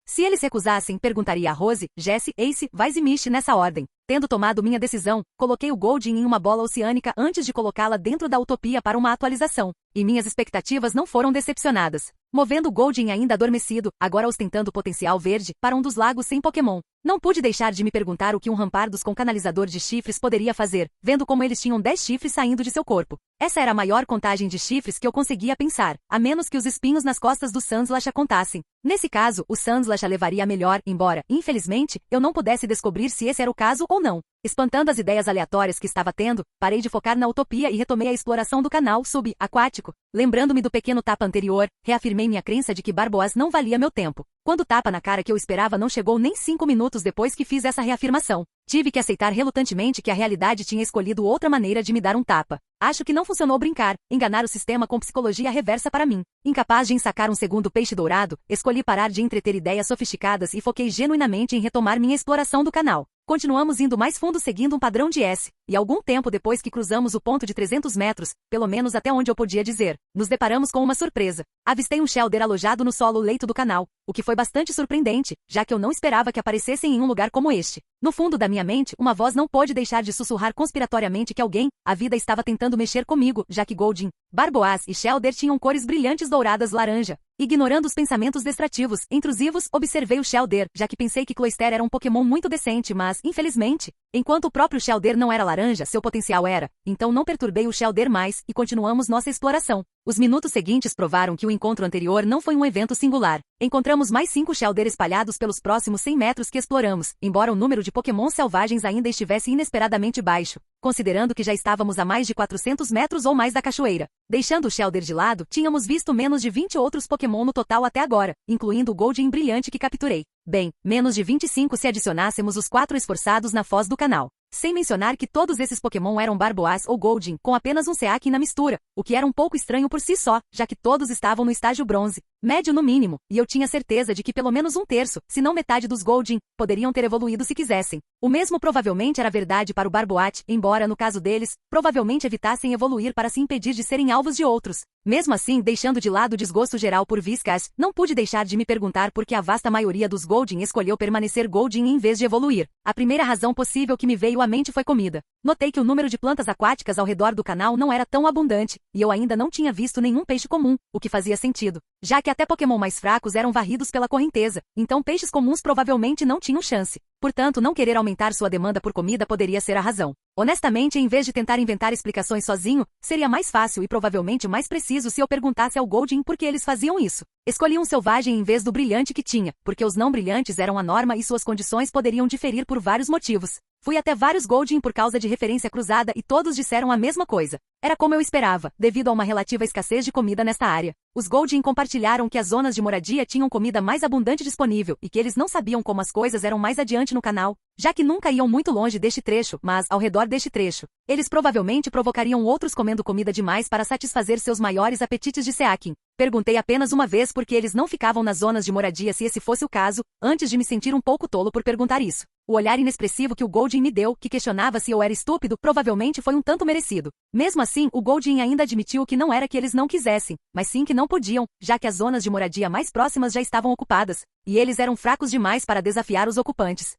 Se eles recusassem, perguntaria a Rose, Jessie, Ace, Vice e Misty nessa ordem. Tendo tomado minha decisão, coloquei o Goldeen em uma bola oceânica antes de colocá-la dentro da Utopia para uma atualização, e minhas expectativas não foram decepcionadas. Movendo o Goldeen ainda adormecido, agora ostentando potencial verde, para um dos lagos sem Pokémon. Não pude deixar de me perguntar o que um Rampardos com canalizador de chifres poderia fazer, vendo como eles tinham 10 chifres saindo de seu corpo. Essa era a maior contagem de chifres que eu conseguia pensar, a menos que os espinhos nas costas do Sandslash contassem. Nesse caso, o Sandslash a levaria melhor, embora, infelizmente, eu não pudesse descobrir se esse era o caso ou não. Espantando as ideias aleatórias que estava tendo, parei de focar na Utopia e retomei a exploração do canal subaquático. Lembrando-me do pequeno tapa anterior, reafirmei minha crença de que Barboás não valia meu tempo. Quando o tapa na cara que eu esperava não chegou nem 5 minutos depois que fiz essa reafirmação. Tive que aceitar relutantemente que a realidade tinha escolhido outra maneira de me dar um tapa. Acho que não funcionou brincar, enganar o sistema com psicologia reversa para mim. Incapaz de ensacar um segundo peixe dourado, escolhi parar de entreter ideias sofisticadas e foquei genuinamente em retomar minha exploração do canal. Continuamos indo mais fundo seguindo um padrão de S, e algum tempo depois que cruzamos o ponto de 300 metros, pelo menos até onde eu podia dizer, nos deparamos com uma surpresa. Avistei um Shelder alojado no solo leito do canal, o que foi bastante surpreendente, já que eu não esperava que aparecessem em um lugar como este. No fundo da minha mente, uma voz não pôde deixar de sussurrar conspiratoriamente que alguém, a vida estava tentando mexer comigo, já que Goldeen, Barboás e Shelder tinham cores brilhantes douradas laranja. Ignorando os pensamentos distrativos, intrusivos, observei o Shelder, já que pensei que Cloyster era um Pokémon muito decente, mas, infelizmente, enquanto o próprio Shelder não era laranja, seu potencial era, então não perturbei o Shelder mais, e continuamos nossa exploração. Os minutos seguintes provaram que o encontro anterior não foi um evento singular. Encontramos mais 5 Shelder espalhados pelos próximos 100 metros que exploramos, embora o número de Pokémon selvagens ainda estivesse inesperadamente baixo, considerando que já estávamos a mais de 400 metros ou mais da cachoeira. Deixando o Shelder de lado, tínhamos visto menos de 20 outros Pokémon no total até agora, incluindo o Goldeen brilhante que capturei. Bem, menos de 25 se adicionássemos os 4 esforçados na foz do canal. Sem mencionar que todos esses Pokémon eram Barboas ou Goldeen, com apenas um Seaking na mistura, o que era um pouco estranho por si só, já que todos estavam no estágio bronze, médio no mínimo, e eu tinha certeza de que pelo menos um terço, se não metade dos Goldeen, poderiam ter evoluído se quisessem. O mesmo provavelmente era verdade para o Barboat, embora, no caso deles, provavelmente evitassem evoluir para se impedir de serem alvos de outros. Mesmo assim, deixando de lado o desgosto geral por Whiscash, não pude deixar de me perguntar por que a vasta maioria dos Goldeen escolheu permanecer Goldeen em vez de evoluir. A primeira razão possível que me veio à mente foi comida. Notei que o número de plantas aquáticas ao redor do canal não era tão abundante, e eu ainda não tinha visto nenhum peixe comum, o que fazia sentido, já que até Pokémon mais fracos eram varridos pela correnteza, então peixes comuns provavelmente não tinham chance. Portanto, não querer aumentar sua demanda por comida poderia ser a razão. Honestamente, em vez de tentar inventar explicações sozinho, seria mais fácil e provavelmente mais preciso se eu perguntasse ao Goldeen por que eles faziam isso. Escolhi um selvagem em vez do brilhante que tinha, porque os não brilhantes eram a norma e suas condições poderiam diferir por vários motivos. Fui até vários Goldeen por causa de referência cruzada e todos disseram a mesma coisa. Era como eu esperava, devido a uma relativa escassez de comida nesta área. Os Goldeen compartilharam que as zonas de moradia tinham comida mais abundante disponível e que eles não sabiam como as coisas eram mais adiante no canal, já que nunca iam muito longe deste trecho, mas, ao redor deste trecho, eles provavelmente provocariam outros comendo comida demais para satisfazer seus maiores apetites de Seaking. Perguntei apenas uma vez porque eles não ficavam nas zonas de moradia se esse fosse o caso, antes de me sentir um pouco tolo por perguntar isso. O olhar inexpressivo que o Goldeen me deu, que questionava se eu era estúpido, provavelmente foi um tanto merecido. Mesmo assim, o Goldeen ainda admitiu que não era que eles não quisessem, mas sim que não podiam, já que as zonas de moradia mais próximas já estavam ocupadas, e eles eram fracos demais para desafiar os ocupantes.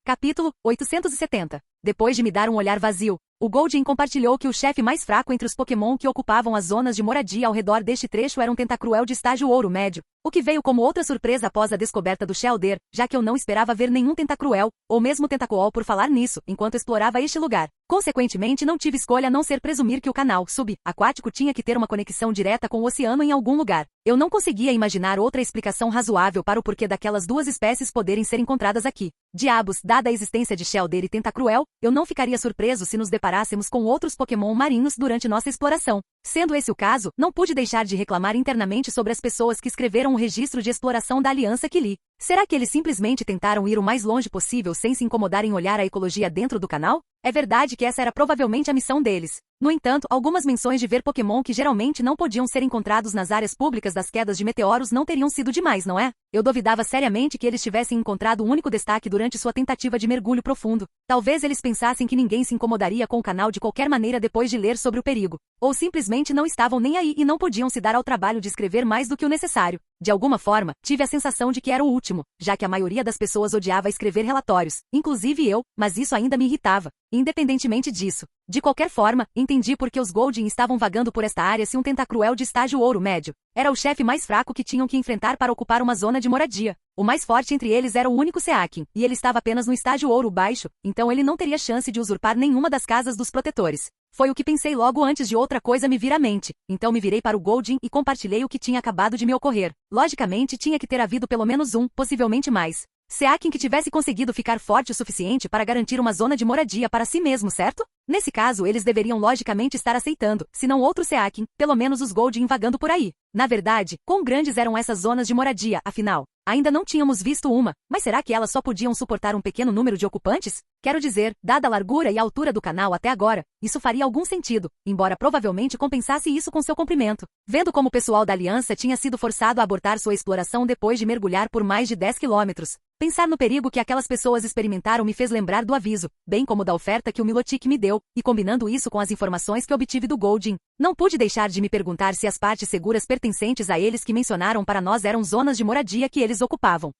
Capítulo 870. Depois de me dar um olhar vazio, o Goldeen compartilhou que o chefe mais fraco entre os Pokémon que ocupavam as zonas de moradia ao redor deste trecho era um Tentacruel de estágio ouro médio, o que veio como outra surpresa após a descoberta do Shelder, já que eu não esperava ver nenhum Tentacruel, ou mesmo Tentacool por falar nisso, enquanto explorava este lugar. Consequentemente, não tive escolha a não ser presumir que o canal subaquático tinha que ter uma conexão direta com o oceano em algum lugar. Eu não conseguia imaginar outra explicação razoável para o porquê daquelas duas espécies poderem ser encontradas aqui. Diabos, dada a existência de Shelder e Tentacruel, eu não ficaria surpreso se nos deparássemos com outros Pokémon marinhos durante nossa exploração. Sendo esse o caso, não pude deixar de reclamar internamente sobre as pessoas que escreveram o registro de exploração da aliança que li. Será que eles simplesmente tentaram ir o mais longe possível sem se incomodar em olhar a ecologia dentro do canal? É verdade que essa era provavelmente a missão deles. No entanto, algumas menções de ver Pokémon que geralmente não podiam ser encontrados nas áreas públicas das quedas de meteoros não teriam sido demais, não é? Eu duvidava seriamente que eles tivessem encontrado um único destaque durante sua tentativa de mergulho profundo. Talvez eles pensassem que ninguém se incomodaria com o canal de qualquer maneira depois de ler sobre o perigo. Ou simplesmente não estavam nem aí e não podiam se dar ao trabalho de escrever mais do que o necessário. De alguma forma, tive a sensação de que era o último, já que a maioria das pessoas odiava escrever relatórios, inclusive eu, mas isso ainda me irritava. Independentemente disso. De qualquer forma, entendi por que os Goldeen estavam vagando por esta área se um Tentacruel de estágio ouro médio era o chefe mais fraco que tinham que enfrentar para ocupar uma zona de moradia. O mais forte entre eles era o único Seaking, e ele estava apenas no estágio ouro baixo, então ele não teria chance de usurpar nenhuma das casas dos protetores. Foi o que pensei logo antes de outra coisa me vir à mente, então me virei para o Goldeen e compartilhei o que tinha acabado de me ocorrer. Logicamente, tinha que ter havido pelo menos um, possivelmente mais Seaking que tivesse conseguido ficar forte o suficiente para garantir uma zona de moradia para si mesmo, certo? Nesse caso, eles deveriam logicamente estar aceitando, se não outro Seaking, pelo menos os Goldeen vagando por aí. Na verdade, quão grandes eram essas zonas de moradia, afinal? Ainda não tínhamos visto uma, mas será que elas só podiam suportar um pequeno número de ocupantes? Quero dizer, dada a largura e a altura do canal até agora, isso faria algum sentido, embora provavelmente compensasse isso com seu comprimento. Vendo como o pessoal da Aliança tinha sido forçado a abortar sua exploração depois de mergulhar por mais de 10 quilômetros, pensar no perigo que aquelas pessoas experimentaram me fez lembrar do aviso, bem como da oferta que o Milotic me deu, e combinando isso com as informações que obtive do Goldeen, não pude deixar de me perguntar se as partes seguras pertencentes a eles que mencionaram para nós eram zonas de moradia que eles ocupavam.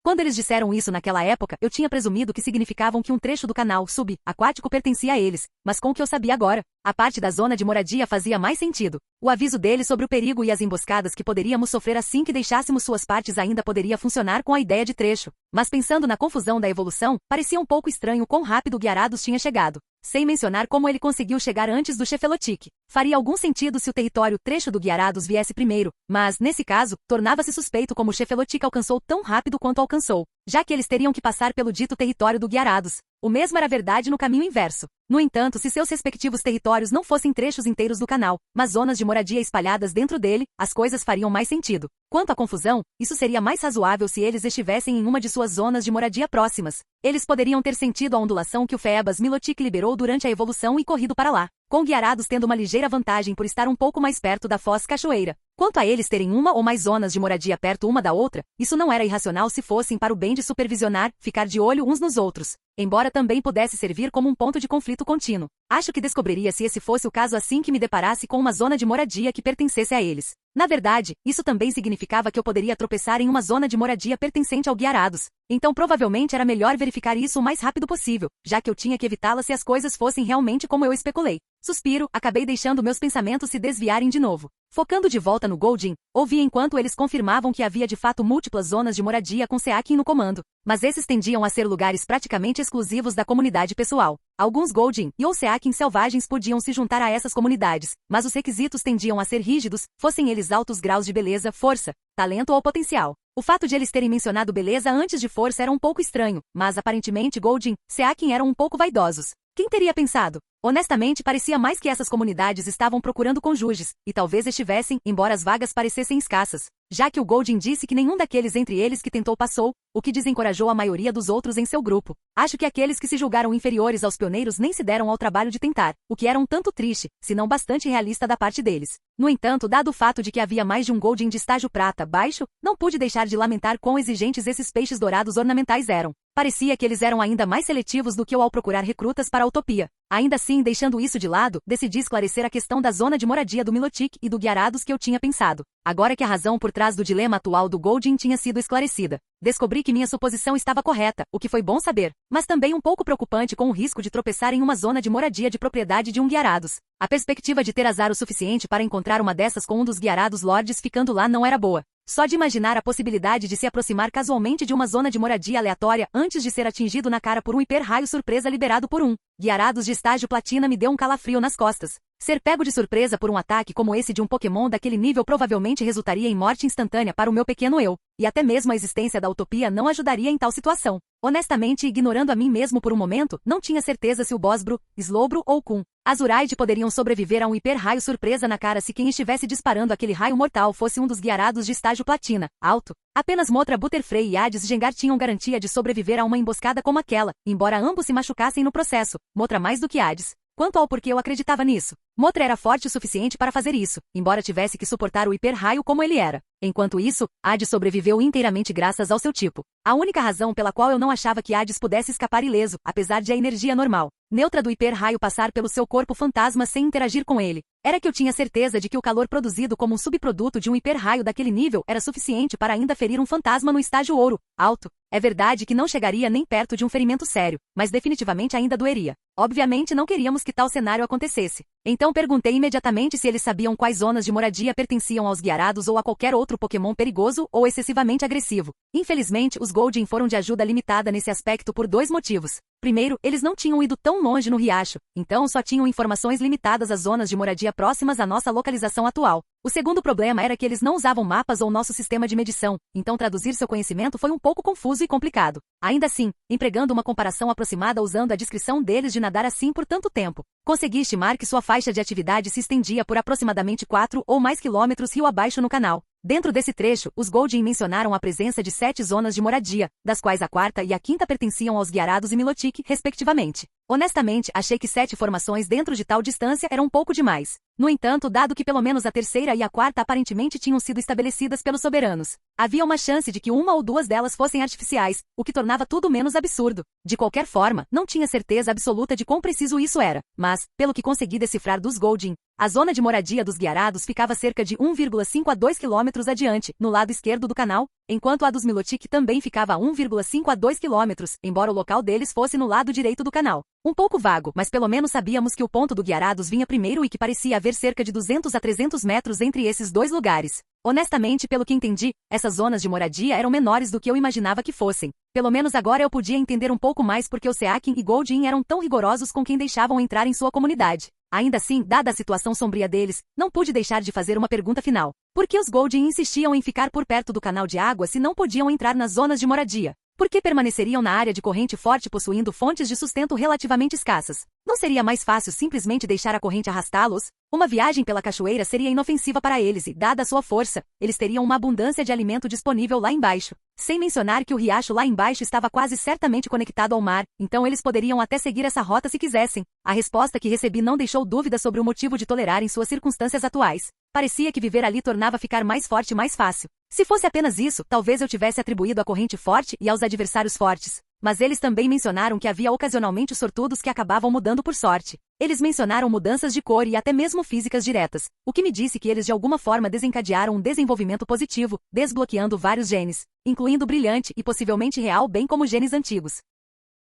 Quando eles disseram isso naquela época, eu tinha presumido que significavam que um trecho do canal subaquático pertencia a eles, mas com o que eu sabia agora, a parte da zona de moradia fazia mais sentido. O aviso deles sobre o perigo e as emboscadas que poderíamos sofrer assim que deixássemos suas partes ainda poderia funcionar com a ideia de trecho. Mas pensando na confusão da evolução, parecia um pouco estranho quão rápido o Gyarados tinha chegado. sem mencionar como ele conseguiu chegar antes do Chefelotic. Faria algum sentido se o território trecho do Guiarados viesse primeiro, mas, nesse caso, tornava-se suspeito como o Chefelotic alcançou tão rápido quanto alcançou, já que eles teriam que passar pelo dito território do Guiarados. O mesmo era verdade no caminho inverso. No entanto, se seus respectivos territórios não fossem trechos inteiros do canal, mas zonas de moradia espalhadas dentro dele, as coisas fariam mais sentido. Quanto à confusão, isso seria mais razoável se eles estivessem em uma de suas zonas de moradia próximas. Eles poderiam ter sentido a ondulação que o Phoebas Milotic liberou durante a evolução e corrido para lá, com Guiarados tendo uma ligeira vantagem por estar um pouco mais perto da foz cachoeira. Quanto a eles terem uma ou mais zonas de moradia perto uma da outra, isso não era irracional se fossem para o bem de supervisionar, ficar de olho uns nos outros, embora também pudesse servir como um ponto de conflito contínuo. Acho que descobriria se esse fosse o caso assim que me deparasse com uma zona de moradia que pertencesse a eles. Na verdade, isso também significava que eu poderia tropeçar em uma zona de moradia pertencente ao Guiarados. Então provavelmente era melhor verificar isso o mais rápido possível, já que eu tinha que evitá-la se as coisas fossem realmente como eu especulei. Suspiro, acabei deixando meus pensamentos se desviarem de novo. Focando de volta no Goldin, ouvi enquanto eles confirmavam que havia de fato múltiplas zonas de moradia com Seakin no comando, mas esses tendiam a ser lugares praticamente exclusivos da comunidade pessoal. Alguns Goldin e ou Seakin selvagens podiam se juntar a essas comunidades, mas os requisitos tendiam a ser rígidos, fossem eles altos graus de beleza, força, talento ou potencial. O fato de eles terem mencionado beleza antes de força era um pouco estranho, mas aparentemente Goldin, Seakin eram um pouco vaidosos. Quem teria pensado? Honestamente, parecia mais que essas comunidades estavam procurando cônjuges, e talvez estivessem, embora as vagas parecessem escassas, já que o Goldin disse que nenhum daqueles entre eles que tentou passou, o que desencorajou a maioria dos outros em seu grupo. Acho que aqueles que se julgaram inferiores aos pioneiros nem se deram ao trabalho de tentar, o que era um tanto triste, se não bastante realista da parte deles. No entanto, dado o fato de que havia mais de um Goldin de estágio prata baixo, não pude deixar de lamentar quão exigentes esses peixes dourados ornamentais eram. Parecia que eles eram ainda mais seletivos do que eu ao procurar recrutas para a Utopia. Ainda assim, deixando isso de lado, decidi esclarecer a questão da zona de moradia do Milotic e do Guiarados que eu tinha pensado. Agora que a razão por trás do dilema atual do Goldin tinha sido esclarecida, descobri que minha suposição estava correta, o que foi bom saber, mas também um pouco preocupante com o risco de tropeçar em uma zona de moradia de propriedade de um Guiarados. A perspectiva de ter azar o suficiente para encontrar uma dessas com um dos Guiarados Lords ficando lá não era boa. Só de imaginar a possibilidade de se aproximar casualmente de uma zona de moradia aleatória antes de ser atingido na cara por um hiper-raio surpresa liberado por um Guiarados de estágio platina me deu um calafrio nas costas. Ser pego de surpresa por um ataque como esse de um Pokémon daquele nível provavelmente resultaria em morte instantânea para o meu pequeno eu, e até mesmo a existência da Utopia não ajudaria em tal situação. Honestamente, ignorando a mim mesmo por um momento, não tinha certeza se o Bosbro, Slowbro ou Kun Azuraide poderiam sobreviver a um hiper-raio surpresa na cara se quem estivesse disparando aquele raio mortal fosse um dos Guiarados de estágio platina, alto. Apenas Motra Butterfree e Hades Gengar tinham garantia de sobreviver a uma emboscada como aquela, embora ambos se machucassem no processo, Motra mais do que Hades. Quanto ao porquê eu acreditava nisso, Motra era forte o suficiente para fazer isso, embora tivesse que suportar o hiper-raio como ele era. Enquanto isso, Hades sobreviveu inteiramente graças ao seu tipo. A única razão pela qual eu não achava que Hades pudesse escapar ileso, apesar de a energia normal, neutra do hiper-raio passar pelo seu corpo fantasma sem interagir com ele, era que eu tinha certeza de que o calor produzido como um subproduto de um hiper-raio daquele nível era suficiente para ainda ferir um fantasma no estágio ouro, alto. É verdade que não chegaria nem perto de um ferimento sério, mas definitivamente ainda doeria. Obviamente não queríamos que tal cenário acontecesse. Então perguntei imediatamente se eles sabiam quais zonas de moradia pertenciam aos Guiarados ou a qualquer outro Pokémon perigoso ou excessivamente agressivo. Infelizmente, os Goldin foram de ajuda limitada nesse aspecto por dois motivos. Primeiro, eles não tinham ido tão longe no riacho, então só tinham informações limitadas às zonas de moradia próximas à nossa localização atual. O segundo problema era que eles não usavam mapas ou nosso sistema de medição, então traduzir seu conhecimento foi um pouco confuso e complicado. Ainda assim, empregando uma comparação aproximada usando a descrição deles de nadar assim por tanto tempo, consegui estimar que sua faixa de atividade se estendia por aproximadamente 4 ou mais quilômetros rio abaixo no canal. Dentro desse trecho, os Goldin mencionaram a presença de 7 zonas de moradia, das quais a quarta e a quinta pertenciam aos Guiarados e Milotic, respectivamente. Honestamente, achei que 7 formações dentro de tal distância era um pouco demais. No entanto, dado que pelo menos a terceira e a quarta aparentemente tinham sido estabelecidas pelos soberanos, havia uma chance de que uma ou duas delas fossem artificiais, o que tornava tudo menos absurdo. De qualquer forma, não tinha certeza absoluta de quão preciso isso era, mas, pelo que consegui decifrar dos Goldin, a zona de moradia dos Guiarados ficava cerca de 1,5 a 2 quilômetros adiante, no lado esquerdo do canal, enquanto a dos Milotic também ficava a 1,5 a 2 quilômetros, embora o local deles fosse no lado direito do canal. Um pouco vago, mas pelo menos sabíamos que o ponto do Guiarados vinha primeiro e que parecia haver cerca de 200 a 300 metros entre esses dois lugares. Honestamente, pelo que entendi, essas zonas de moradia eram menores do que eu imaginava que fossem. Pelo menos agora eu podia entender um pouco mais porque o Seakin e Goldin eram tão rigorosos com quem deixavam entrar em sua comunidade. Ainda assim, dada a situação sombria deles, não pude deixar de fazer uma pergunta final. Por que os Goldin insistiam em ficar por perto do canal de água se não podiam entrar nas zonas de moradia? Por que permaneceriam na área de corrente forte possuindo fontes de sustento relativamente escassas? Não seria mais fácil simplesmente deixar a corrente arrastá-los? Uma viagem pela cachoeira seria inofensiva para eles e, dada a sua força, eles teriam uma abundância de alimento disponível lá embaixo. Sem mencionar que o riacho lá embaixo estava quase certamente conectado ao mar, então eles poderiam até seguir essa rota se quisessem. A resposta que recebi não deixou dúvida sobre o motivo de tolerar em suas circunstâncias atuais. Parecia que viver ali tornava ficar mais forte mais fácil. Se fosse apenas isso, talvez eu tivesse atribuído a corrente forte e aos adversários fortes. Mas eles também mencionaram que havia ocasionalmente sortudos que acabavam mudando por sorte. Eles mencionaram mudanças de cor e até mesmo físicas diretas, o que me disse que eles de alguma forma desencadearam um desenvolvimento positivo, desbloqueando vários genes, incluindo brilhante e possivelmente real bem como genes antigos.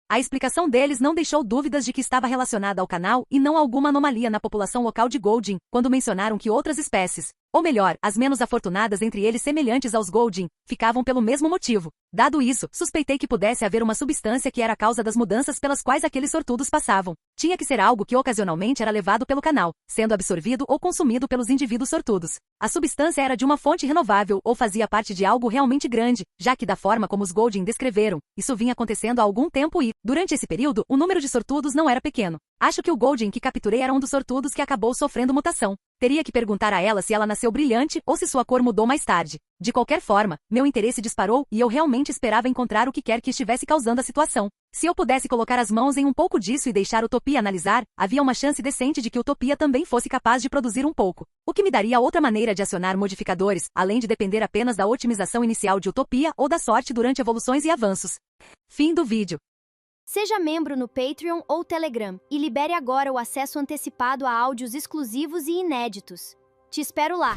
A explicação deles não deixou dúvidas de que estava relacionada ao canal e não alguma anomalia na população local de Goldin, quando mencionaram que outras espécies, ou melhor, as menos afortunadas entre eles semelhantes aos Goldin, ficavam pelo mesmo motivo. Dado isso, suspeitei que pudesse haver uma substância que era a causa das mudanças pelas quais aqueles sortudos passavam. Tinha que ser algo que ocasionalmente era levado pelo canal, sendo absorvido ou consumido pelos indivíduos sortudos. A substância era de uma fonte renovável ou fazia parte de algo realmente grande, já que da forma como os Goldin descreveram, isso vinha acontecendo há algum tempo e, durante esse período, o número de sortudos não era pequeno. Acho que o Goldin que capturei era um dos sortudos que acabou sofrendo mutação. Teria que perguntar a ela se ela nasceu brilhante ou se sua cor mudou mais tarde. De qualquer forma, meu interesse disparou e eu realmente esperava encontrar o que quer que estivesse causando a situação. Se eu pudesse colocar as mãos em um pouco disso e deixar Utopia analisar, havia uma chance decente de que Utopia também fosse capaz de produzir um pouco. O que me daria outra maneira de acionar modificadores, além de depender apenas da otimização inicial de Utopia ou da sorte durante evoluções e avanços. Fim do vídeo.
Seja membro no Patreon ou Telegram e libere agora o acesso antecipado a áudios exclusivos e inéditos. Te espero lá!